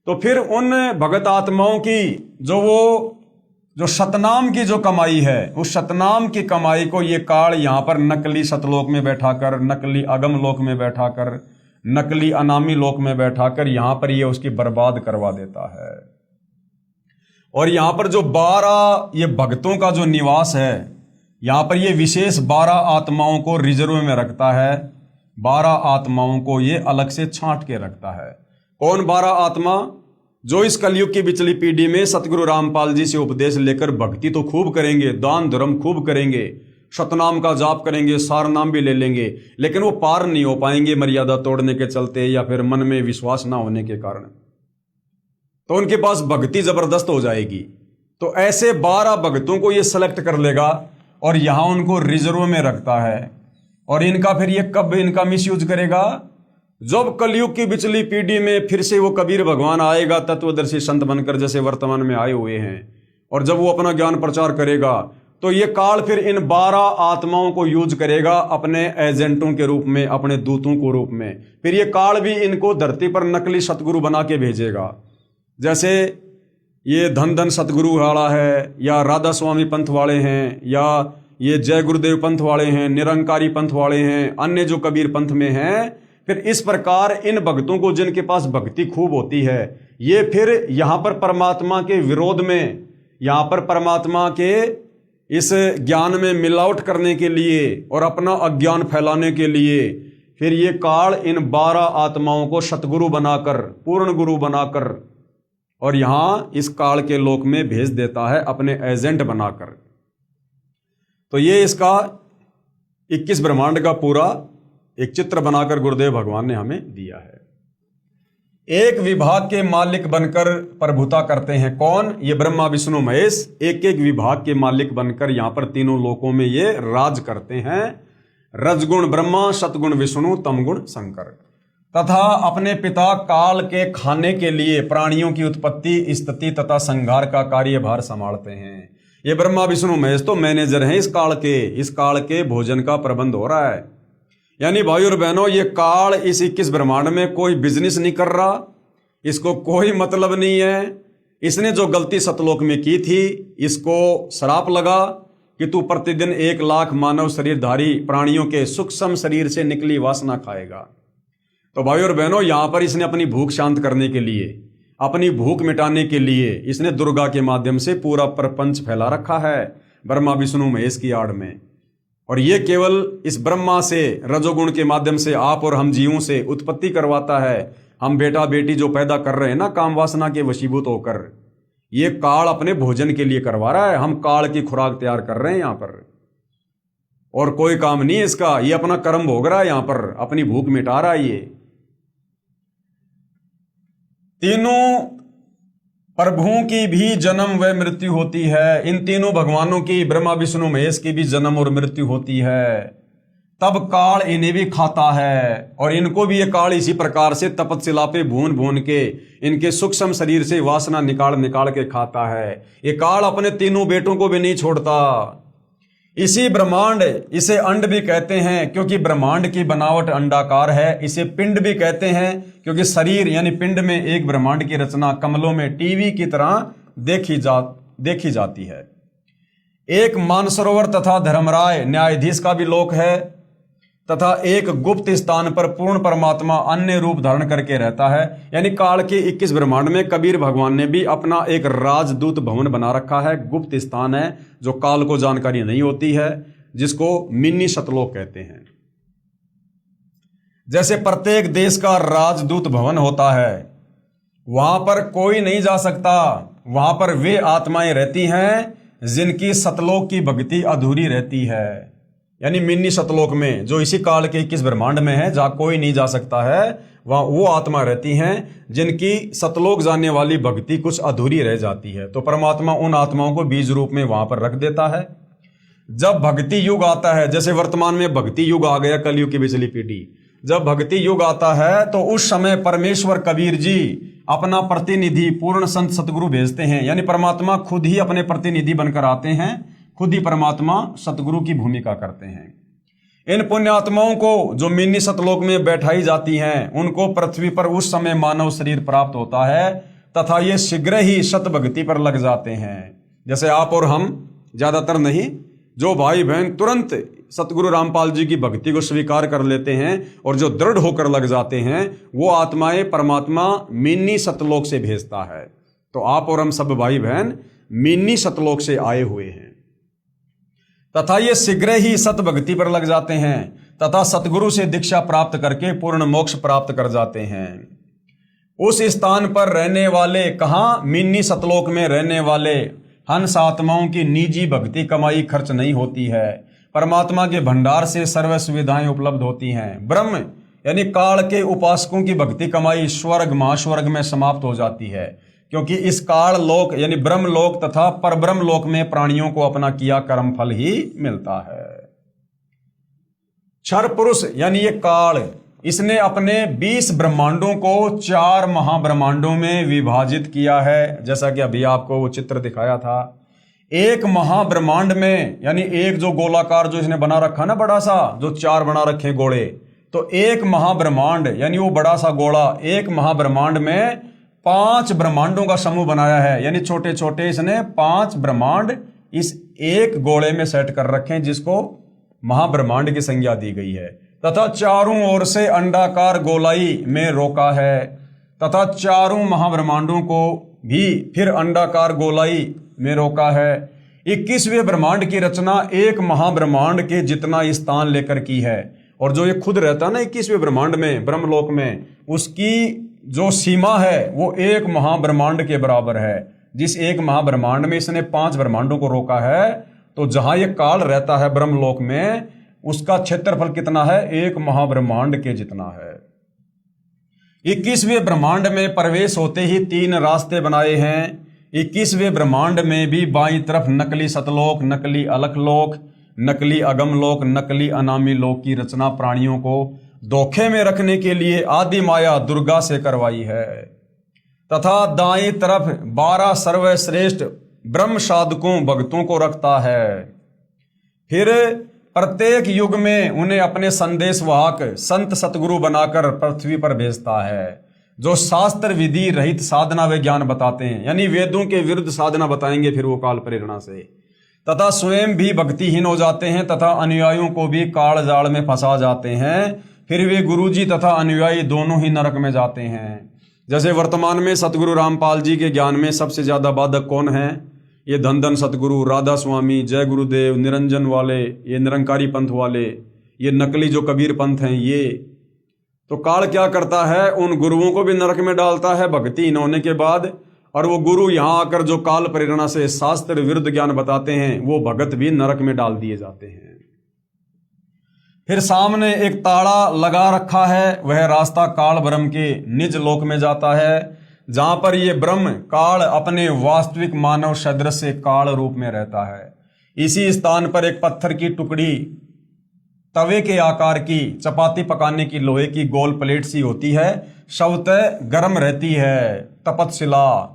[SPEAKER 1] तो फिर उन भगत आत्माओं की जो सतनाम की जो कमाई है, उस सतनाम की कमाई को ये काल यहाँ पर नकली सतलोक में बैठाकर, नकली अगम लोक में बैठाकर, नकली अनामी लोक में बैठाकर यहाँ पर ये उसकी बर्बाद करवा देता है। और यहाँ पर जो 12 ये भक्तों का जो निवास है, यहाँ पर ये विशेष 12 आत्माओं को रिजर्व में रखता है। 12 आत्माओं को ये अलग से छांट के रखता है। कौन 12 आत्मा? जो इस कलयुग की बिचली पीढ़ी में सतगुरु रामपाल जी से उपदेश लेकर भक्ति तो खूब करेंगे, दान धर्म खूब करेंगे, सतनाम का जाप करेंगे, सार नाम भी ले लेंगे, लेकिन वो पार नहीं हो पाएंगे मर्यादा तोड़ने के चलते या फिर मन में विश्वास ना होने के कारण। तो उनके पास भक्ति जबरदस्त हो जाएगी। तो ऐसे 12 भक्तों को ये सेलेक्ट कर लेगा और यहां उनको रिजर्व में रखता है। और इनका फिर ये कब इनका मिसयूज करेगा? जब कलयुग की बिचली पीढ़ी में फिर से वो कबीर भगवान आएगा तत्वदर्शी संत बनकर, जैसे वर्तमान में आए हुए हैं, और जब वो अपना ज्ञान प्रचार करेगा तो ये काल फिर इन 12 आत्माओं को यूज करेगा अपने एजेंटों के रूप में, अपने दूतों को रूप में। फिर ये काल भी इनको धरती पर नकली सतगुरु बना के भेजेगा। जैसे ये धन धन सतगुरु वाला है, या राधा स्वामी पंथ वाले हैं, या ये जय गुरुदेव पंथ वाले हैं, निरंकारी पंथ वाले हैं, अन्य जो कबीर पंथ में हैं। फिर इस प्रकार इन भक्तों को, जिनके पास भक्ति खूब होती है, ये फिर यहाँ पर परमात्मा के विरोध में, यहाँ पर परमात्मा के इस ज्ञान में मिलावट करने के लिए और अपना अज्ञान फैलाने के लिए, फिर ये काल इन 12 आत्माओं को सतगुरु बनाकर, पूर्ण गुरु बनाकर, और यहां इस काल के लोक में भेज देता है अपने एजेंट बनाकर। तो ये इसका 21 ब्रह्मांड का पूरा एक चित्र बनाकर गुरुदेव भगवान ने हमें दिया है। एक विभाग के मालिक बनकर प्रभुता करते हैं कौन? ये ब्रह्मा विष्णु महेश एक एक विभाग के मालिक बनकर यहां पर तीनों लोकों में ये राज करते हैं। रजगुण ब्रह्मा, सतगुण विष्णु, तमगुण शंकर। तथा अपने पिता काल के खाने के लिए प्राणियों की उत्पत्ति, स्थिति तथा संहार का कार्यभार संभालते हैं। ये ब्रह्मा विष्णु महेश तो मैनेजर हैं इस काल के भोजन का प्रबंध हो रहा है। यानी भाई और बहनों, ये काल इस 21 ब्रह्मांड में कोई बिजनेस नहीं कर रहा, इसको कोई मतलब नहीं है। इसने जो गलती सतलोक में की थी, इसको श्राप लगा कि तू प्रतिदिन 1 लाख मानव शरीरधारी प्राणियों के सूक्ष्म शरीर से निकली वासना खाएगा। तो भाई और बहनों, यहां पर इसने अपनी भूख शांत करने के लिए, अपनी भूख मिटाने के लिए इसने दुर्गा के माध्यम से पूरा प्रपंच फैला रखा है ब्रह्मा विष्णु महेश की आड़ में। और ये केवल इस ब्रह्मा से रजोगुण के माध्यम से आप और हम जीवों से उत्पत्ति करवाता है। हम बेटा बेटी जो पैदा कर रहे हैं ना काम वासना के वशीभूत होकर, ये काल अपने भोजन के लिए करवा रहा है। हम काल की खुराक तैयार कर रहे हैं यहां पर, और कोई काम नहीं है इसका। ये अपना कर्म भोग रहा है यहां पर, अपनी भूख मिटा रहा है। ये तीनों प्रभुओं की भी जन्म व मृत्यु होती है। इन तीनों भगवानों की, ब्रह्मा विष्णु महेश की भी जन्म और मृत्यु होती है। तब काल इन्हें भी खाता है, और इनको भी ये काल इसी प्रकार से तपस्या पे भून भून के इनके सूक्ष्म शरीर से वासना निकाल निकाल के खाता है। ये काल अपने तीनों बेटों को भी नहीं छोड़ता। इसी ब्रह्मांड, इसे अंड भी कहते हैं क्योंकि ब्रह्मांड की बनावट अंडाकार है। इसे पिंड भी कहते हैं क्योंकि शरीर यानी पिंड में एक ब्रह्मांड की रचना कमलों में टीवी की तरह देखी जाती है। एक मानसरोवर तथा धर्मराय न्यायाधीश का भी लोक है, तथा एक गुप्त स्थान पर पूर्ण परमात्मा अन्य रूप धारण करके रहता है। यानी काल के 21 ब्रह्मांड में कबीर भगवान ने भी अपना एक राजदूत भवन बना रखा है। गुप्त स्थान है जो काल को जानकारी नहीं होती है, जिसको मिनी सतलोक कहते हैं। जैसे प्रत्येक देश का राजदूत भवन होता है, वहां पर कोई नहीं जा सकता। वहां पर वे आत्माएं रहती हैं जिनकी सतलोक की भक्ति अधूरी रहती है। यानी मिनी सतलोक में, जो इसी काल के 21 ब्रह्मांड में है, जहां कोई नहीं जा सकता है, वहां वो आत्मा रहती हैं जिनकी सतलोक जाने वाली भक्ति कुछ अधूरी रह जाती है। तो परमात्मा उन आत्माओं को बीज रूप में वहां पर रख देता है। जब भक्ति युग आता है, जैसे वर्तमान में भक्ति युग आ गया, कलयुग की पिछली पीढ़ी, जब भक्ति युग आता है तो उस समय परमेश्वर कबीर जी अपना प्रतिनिधि पूर्ण संत सतगुरु भेजते हैं। यानी परमात्मा खुद ही अपने प्रतिनिधि बनकर आते हैं, खुद ही परमात्मा सतगुरु की भूमिका करते हैं। इन पुण्यात्माओं को जो मिनी सतलोक में बैठाई जाती हैं, उनको पृथ्वी पर उस समय मानव शरीर प्राप्त होता है, तथा ये शीघ्र ही सत भक्ति पर लग जाते हैं। जैसे आप और हम, ज्यादातर नहीं, जो भाई बहन तुरंत सतगुरु रामपाल जी की भक्ति को स्वीकार कर लेते हैं और जो दृढ़ होकर लग जाते हैं, वो आत्माएं परमात्मा मिनी सतलोक से भेजता है। तो आप और हम सब भाई बहन मिनी सतलोक से आए हुए हैं, तथा ये शीघ्र ही सत भक्ति पर लग जाते हैं, तथा सतगुरु से दीक्षा प्राप्त करके पूर्ण मोक्ष प्राप्त कर जाते हैं। उस स्थान पर रहने वाले, कहां? मिनी सतलोक में रहने वाले हंस आत्माओं की निजी भक्ति कमाई खर्च नहीं होती है। परमात्मा के भंडार से सर्व सुविधाएं उपलब्ध होती हैं। ब्रह्म यानी काल के उपासकों की भक्ति कमाई स्वर्ग महास्वर्ग में समाप्त हो जाती है, क्योंकि इस काल लोक यानी ब्रह्म लोक तथा परब्रह्म लोक में प्राणियों को अपना किया कर्म फल ही मिलता है। क्षर पुरुष यानी ये काल, इसने अपने 20 ब्रह्मांडों को 4 महाब्रह्मांडों में विभाजित किया है। जैसा कि अभी आपको वो चित्र दिखाया था, एक महाब्रह्मांड में, यानी एक जो गोलाकार जो इसने बना रखा ना, बड़ा सा, जो 4 बना रखे गोले, तो एक महाब्रह्मांड यानी वो बड़ा सा गोला, एक महाब्रह्मांड में 5 ब्रह्मांडों का समूह बनाया है। यानी छोटे छोटे इसने 5 ब्रह्मांड इस एक गोले में सेट कर रखे हैं, जिसको महाब्रह्मांड की संज्ञा दी गई है। तथा चारों ओर से अंडाकार गोलाई में रोका है, तथा चारों महाब्रह्मांडों को भी फिर अंडाकार गोलाई में रोका है। 21वें ब्रह्मांड की रचना एक महाब्रह्मांड के जितना स्थान लेकर की है, और जो ये खुद रहता है ना 21वें ब्रह्मांड में, ब्रह्मलोक में, उसकी जो सीमा है वो एक महाब्रह्मांड के बराबर है। जिस एक महाब्रह्मांड में इसने 5 ब्रह्मांडों को रोका है, तो जहां ये काल रहता है ब्रह्मलोक में, उसका क्षेत्रफल कितना है? 1 महाब्रह्मांड के जितना है। 21वें ब्रह्मांड में प्रवेश होते ही 3 रास्ते बनाए हैं। 21वें ब्रह्मांड में भी बाईं तरफ नकली सतलोक, नकली अलखलोक, नकली अगमलोक, नकली अनामी लोक की रचना प्राणियों को धोखे में रखने के लिए आदि माया दुर्गा से करवाई है। तथा दाईं तरफ 12 सर्वश्रेष्ठ ब्रह्म साधकों भक्तों को रखता है। फिर प्रत्येक युग में उन्हें अपने संदेश वाहक संत सतगुरु बनाकर पृथ्वी पर भेजता है, जो शास्त्र विधि रहित साधना व ज्ञान बताते हैं, यानी वेदों के विरुद्ध साधना बताएंगे फिर वो काल प्रेरणा से, तथा स्वयं भी भक्तिहीन हो जाते हैं तथा अनुयायियों को भी काल जाल में फंसा जाते हैं। फिर वे गुरुजी तथा अनुयायी दोनों ही नरक में जाते हैं। जैसे वर्तमान में सतगुरु रामपाल जी के ज्ञान में सबसे ज्यादा बाधक कौन है? ये धन धन सतगुरु, राधा स्वामी, जय गुरुदेव, निरंजन वाले, ये निरंकारी पंथ वाले, ये नकली जो कबीर पंथ हैं ये। तो काल क्या करता है? उन गुरुओं को भी नरक में डालता है भक्तिहीन होने के बाद, और वो गुरु यहाँ आकर जो काल प्रेरणा से शास्त्र विरुद्ध ज्ञान बताते हैं वो भगत भी नरक में डाल दिए जाते हैं। फिर सामने एक ताला लगा रखा है, वह रास्ता काल ब्रह्म के निज लोक में जाता है, जहां पर ये ब्रह्म काल अपने वास्तविक मानव सदृश से काल रूप में रहता है। इसी स्थान पर एक पत्थर की टुकड़ी तवे के आकार की चपाती पकाने की लोहे की गोल प्लेट सी होती है, स्वतः गर्म रहती है, तपतशिला,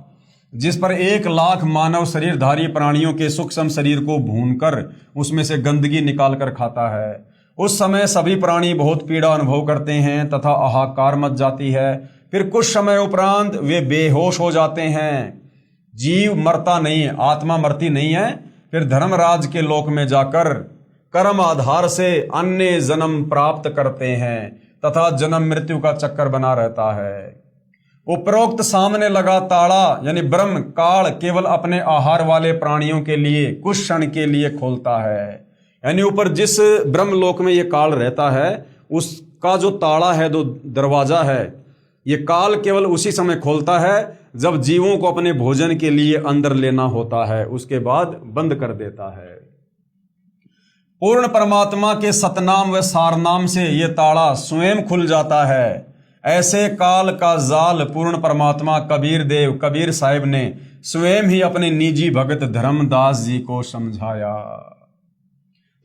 [SPEAKER 1] जिस पर 1 लाख मानव शरीरधारी प्राणियों के सूक्ष्म शरीर को भूनकर उसमें से गंदगी निकाल कर खाता है। उस समय सभी प्राणी बहुत पीड़ा अनुभव करते हैं तथा हाहाकार मच जाती है। फिर कुछ समय उपरांत वे बेहोश हो जाते हैं। जीव मरता नहीं है, आत्मा मरती नहीं है। फिर धर्मराज के लोक में जाकर कर्म आधार से अन्य जन्म प्राप्त करते हैं तथा जन्म मृत्यु का चक्कर बना रहता है। उपरोक्त सामने लगा ताड़ा यानी ब्रह्म काल केवल अपने आहार वाले प्राणियों के लिए कुछ क्षण के लिए खोलता है। यानी ऊपर जिस ब्रह्मलोक में ये काल रहता है उसका जो ताड़ा है, जो दरवाजा है, ये काल केवल उसी समय खोलता है जब जीवों को अपने भोजन के लिए अंदर लेना होता है, उसके बाद बंद कर देता है। पूर्ण परमात्मा के सतनाम व सारनाम से ये ताड़ा स्वयं खुल जाता है। ऐसे काल का जाल पूर्ण परमात्मा कबीर देव कबीर साहिब ने स्वयं ही अपने निजी भगत धर्मदास जी को समझाया।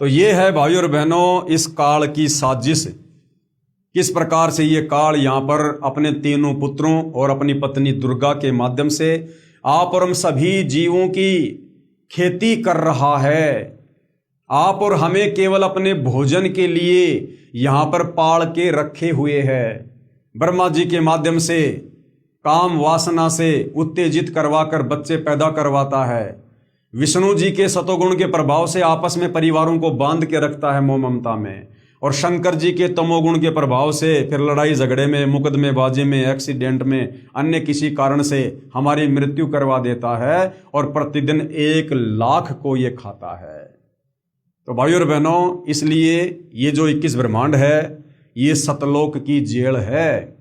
[SPEAKER 1] तो ये है भाइयों और बहनों इस काल की साजिश, किस प्रकार से ये काल यहाँ पर अपने 3 पुत्रों और अपनी पत्नी दुर्गा के माध्यम से आप और हम सभी जीवों की खेती कर रहा है। आप और हमें केवल अपने भोजन के लिए यहाँ पर पाल के रखे हुए है। ब्रह्मा जी के माध्यम से काम वासना से उत्तेजित करवाकर बच्चे पैदा करवाता है। विष्णु जी के सतोगुण के प्रभाव से आपस में परिवारों को बांध के रखता है मोह ममता में, और शंकर जी के तमोगुण के प्रभाव से फिर लड़ाई झगड़े में, मुकदमेबाजी में, एक्सीडेंट में, अन्य किसी कारण से हमारी मृत्यु करवा देता है और प्रतिदिन 1 लाख को ये खाता है। तो भाइयों और बहनों, इसलिए ये जो 21 ब्रह्मांड है ये सतलोक की जेल है।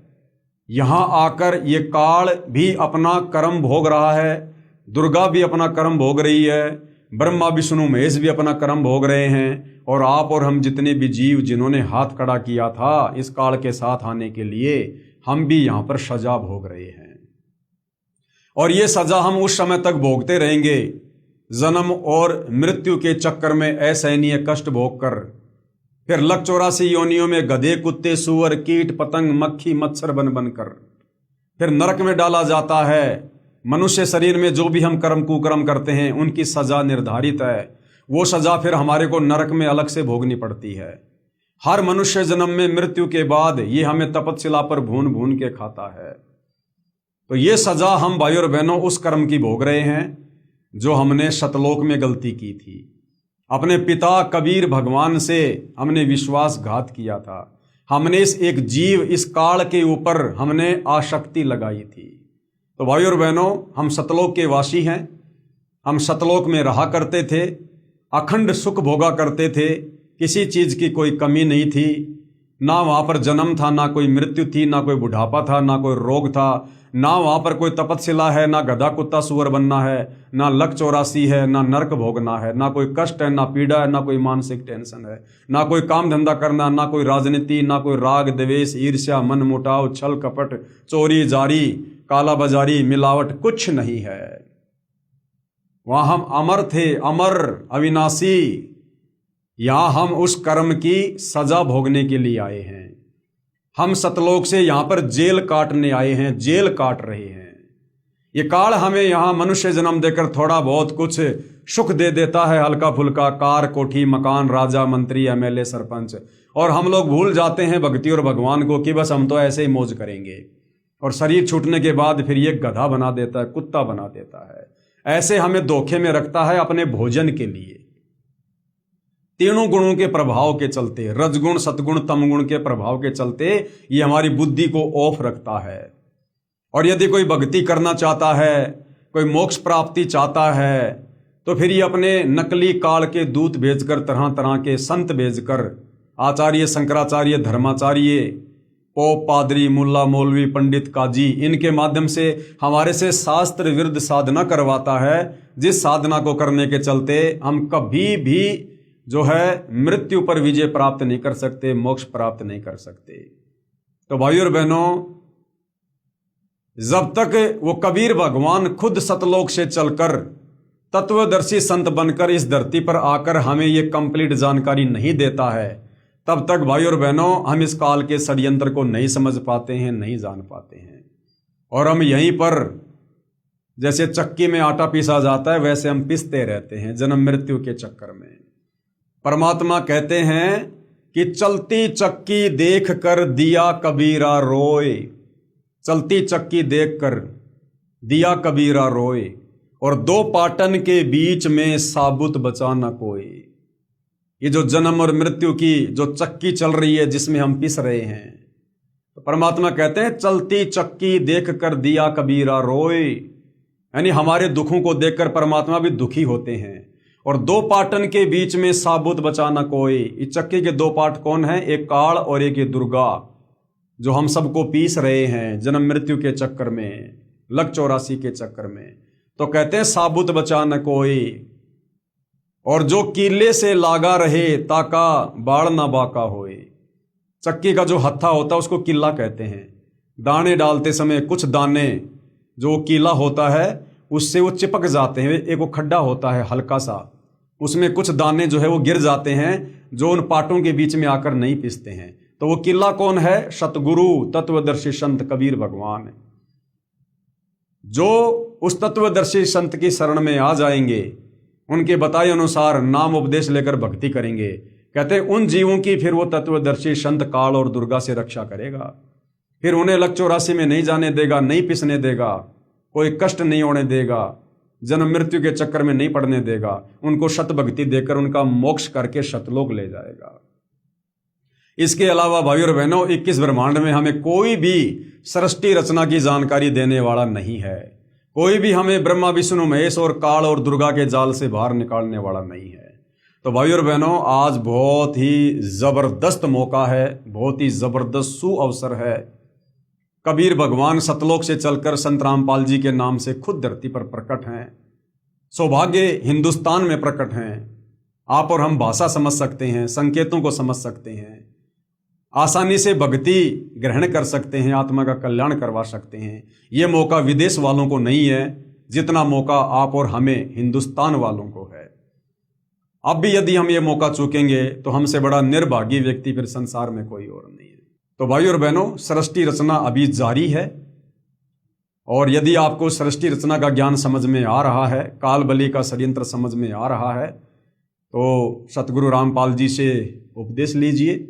[SPEAKER 1] यहाँ आकर ये काल भी अपना कर्म भोग रहा है, दुर्गा भी अपना कर्म भोग रही है, ब्रह्मा विष्णु महेश भी अपना कर्म भोग रहे हैं, और आप और हम जितने भी जीव जिन्होंने हाथ खड़ा किया था इस काल के साथ आने के लिए, हम भी यहाँ पर सजा भोग रहे हैं। और ये सजा हम उस समय तक भोगते रहेंगे, जन्म और मृत्यु के चक्कर में असहनीय कष्ट भोग कर, फिर 184 योनियों में गधे, कुत्ते, सूअर, कीट, पतंग, मक्खी, मच्छर बन बनकर फिर नरक में डाला जाता है। मनुष्य शरीर में जो भी हम कर्म कुकर्म करते हैं उनकी सजा निर्धारित है। वो सजा फिर हमारे को नरक में अलग से भोगनी पड़ती है। हर मनुष्य जन्म में मृत्यु के बाद ये हमें तपतशिला पर भून भून के खाता है। तो ये सजा हम भाइयों और बहनों उस कर्म की भोग रहे हैं जो हमने सतलोक में गलती की थी। अपने पिता कबीर भगवान से हमने विश्वासघात किया था। हमने इस एक जीव इस काल के ऊपर हमने आसक्ति लगाई थी। तो भाइयों और बहनों, हम सतलोक के वासी हैं। हम सतलोक में रहा करते थे, अखंड सुख भोगा करते थे, किसी चीज़ की कोई कमी नहीं थी। ना वहाँ पर जन्म था, ना कोई मृत्यु थी, ना कोई बुढ़ापा था, ना कोई रोग था, ना वहाँ पर कोई तपतशिला है, ना गधा कुत्ता सुअर बनना है, ना लक 84 है, ना नरक भोगना है, ना कोई कष्ट है, ना पीड़ा है, ना कोई मानसिक टेंशन है, ना कोई काम धंधा करना, ना कोई राजनीति, ना कोई राग द्वेष ईर्ष्या मन मुटाव छल कपट चोरी जारी काला बाजारी मिलावट कुछ नहीं है। वहां हम अमर थे, अमर अविनाशी। यहां हम उस कर्म की सजा भोगने के लिए आए हैं। हम सतलोक से यहां पर जेल काटने आए हैं, जेल काट रहे हैं। ये काल हमें यहां मनुष्य जन्म देकर थोड़ा बहुत कुछ सुख दे देता है, हल्का फुल्का कार कोठी मकान राजा मंत्री एमएलए सरपंच, और हम लोग भूल जाते हैं भक्ति और भगवान को कि बस हम तो ऐसे ही मौज करेंगे। और शरीर छूटने के बाद फिर ये गधा बना देता है, कुत्ता बना देता है, ऐसे हमें धोखे में रखता है अपने भोजन के लिए। तीनों गुणों के प्रभाव के चलते, रजगुण सतगुण तमगुण के प्रभाव के चलते ये हमारी बुद्धि को ऑफ रखता है। और यदि कोई भक्ति करना चाहता है, कोई मोक्ष प्राप्ति चाहता है, तो फिर ये अपने नकली काल के दूत भेजकर तरह तरह के संत भेजकर आचार्य शंकराचार्य धर्माचार्य पोप पादरी मुल्ला मौलवी पंडित काजी इनके माध्यम से हमारे से शास्त्र विरुद्ध साधना करवाता है, जिस साधना को करने के चलते हम कभी भी जो है मृत्यु पर विजय प्राप्त नहीं कर सकते, मोक्ष प्राप्त नहीं कर सकते। तो भाइयों और बहनों, जब तक वो कबीर भगवान खुद सतलोक से चलकर तत्वदर्शी संत बनकर इस धरती पर आकर हमें ये कंप्लीट जानकारी नहीं देता है, तब तक भाइयों और बहनों हम इस काल के षड्यंत्र को नहीं समझ पाते हैं, नहीं जान पाते हैं। और हम यहीं पर जैसे चक्की में आटा पीसा जाता है वैसे हम पिसते रहते हैं जन्म मृत्यु के चक्कर में। परमात्मा कहते हैं कि चलती चक्की देख कर दिया कबीरा रोए, चलती चक्की देख कर दिया कबीरा रोए, और दो पाटन के बीच में साबुत बचा न कोई। ये जो जन्म और मृत्यु की जो चक्की चल रही है जिसमें हम पिस रहे हैं, तो परमात्मा कहते हैं चलती चक्की देख कर दिया कबीरा रोए, यानी हमारे दुखों को देखकर परमात्मा भी दुखी होते हैं। और दो पाटन के बीच में साबुत बचाना कोई। इस चक्की के दो पाट कौन है? एक काल और एक ये दुर्गा, जो हम सबको पीस रहे हैं जन्म मृत्यु के चक्कर में, लक 84 के चक्कर में। तो कहते हैं साबुत बचाना कोई, और जो कीले से लागा रहे ताका बाढ़ ना बाका होए। चक्की का जो हत्था होता है उसको किला कहते हैं। दाने डालते समय कुछ दाने जो कीला होता है उससे वो चिपक जाते हैं। एक वो खड्डा होता है हल्का सा, उसमें कुछ दाने जो है वो गिर जाते हैं जो उन पाटों के बीच में आकर नहीं पिसते हैं। तो वो किला कौन है? सतगुरु तत्वदर्शी संत कबीर भगवान। जो उस तत्वदर्शी संत की शरण में आ जाएंगे, उनके बताए अनुसार नाम उपदेश लेकर भक्ति करेंगे, कहते हैं उन जीवों की फिर वो तत्वदर्शी संत काल और दुर्गा से रक्षा करेगा। फिर उन्हें लक 84 में नहीं जाने देगा, नहीं पिसने देगा, कोई कष्ट नहीं होने देगा, जन्म मृत्यु के चक्कर में नहीं पड़ने देगा। उनको शत भक्ति देकर उनका मोक्ष करके शतलोक ले जाएगा। इसके अलावा भाइयों और बहनों, 21 ब्रह्मांड में हमें कोई भी सृष्टि रचना की जानकारी देने वाला नहीं है। कोई भी हमें ब्रह्मा विष्णु महेश और काल और दुर्गा के जाल से बाहर निकालने वाला नहीं है। तो भाइयों और बहनों, आज बहुत ही जबरदस्त मौका है, बहुत ही जबरदस्त सुअवसर है। कबीर भगवान सतलोक से चलकर संत रामपाल जी के नाम से खुद धरती पर प्रकट हैं। सौभाग्य हिंदुस्तान में प्रकट हैं। आप और हम भाषा समझ सकते हैं, संकेतों को समझ सकते हैं, आसानी से भक्ति ग्रहण कर सकते हैं, आत्मा का कल्याण करवा सकते हैं। ये मौका विदेश वालों को नहीं है जितना मौका आप और हमें हिंदुस्तान वालों को है। अब भी यदि हम ये मौका चूकेंगे तो हमसे बड़ा निर्भागी व्यक्ति फिर संसार में कोई और नहीं है। तो भाइयों और बहनों, सृष्टि रचना अभी जारी है, और यदि आपको सृष्टि रचना का ज्ञान समझ में आ रहा है, काल बलि का षड्यंत्र समझ में आ रहा है, तो सतगुरु रामपाल जी से उपदेश लीजिए।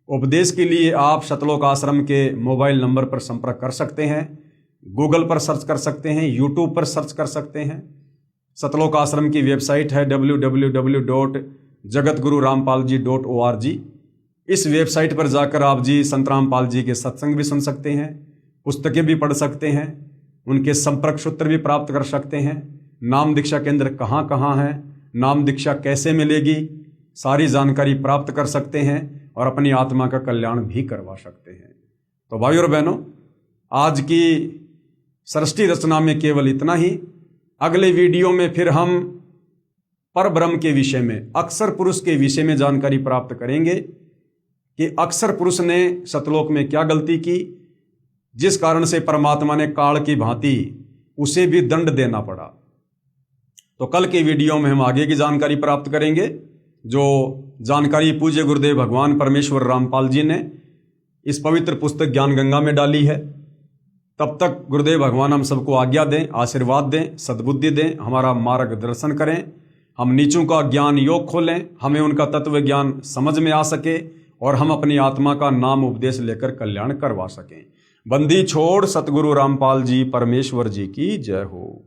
[SPEAKER 1] उपदेश के लिए आप सतलोक आश्रम के मोबाइल नंबर पर संपर्क कर सकते हैं, गूगल पर सर्च कर सकते हैं, यूट्यूब पर सर्च कर सकते हैं। सतलोक आश्रम की वेबसाइट है www.jagatgururampalji.org। इस वेबसाइट पर जाकर आप जी संत रामपाल जी के सत्संग भी सुन सकते हैं, पुस्तकें भी पढ़ सकते हैं, उनके संपर्क सूत्र भी प्राप्त कर सकते हैं। नाम दीक्षा केंद्र कहाँ कहाँ है, नाम दीक्षा कैसे मिलेगी, सारी जानकारी प्राप्त कर सकते हैं और अपनी आत्मा का कल्याण भी करवा सकते हैं। तो भाइयों और बहनों, आज की सृष्टि रचना में केवल इतना ही। अगले वीडियो में फिर हम परब्रह्म के विषय में, अक्षर पुरुष के विषय में जानकारी प्राप्त करेंगे कि अक्षर पुरुष ने सतलोक में क्या गलती की, जिस कारण से परमात्मा ने काल की भांति उसे भी दंड देना पड़ा। तो कल के वीडियो में हम आगे की जानकारी प्राप्त करेंगे, जो जानकारी पूज्य गुरुदेव भगवान परमेश्वर रामपाल जी ने इस पवित्र पुस्तक ज्ञान गंगा में डाली है। तब तक गुरुदेव भगवान हम सबको आज्ञा दें, आशीर्वाद दें, सद्बुद्धि दें, हमारा मार्गदर्शन करें, हम नीचों का ज्ञान योग खोलें, हमें उनका तत्व ज्ञान समझ में आ सके और हम अपनी आत्मा का नाम उपदेश लेकर कल्याण करवा सकें। बंदी छोड़ सतगुरु रामपाल जी परमेश्वर जी की जय हो।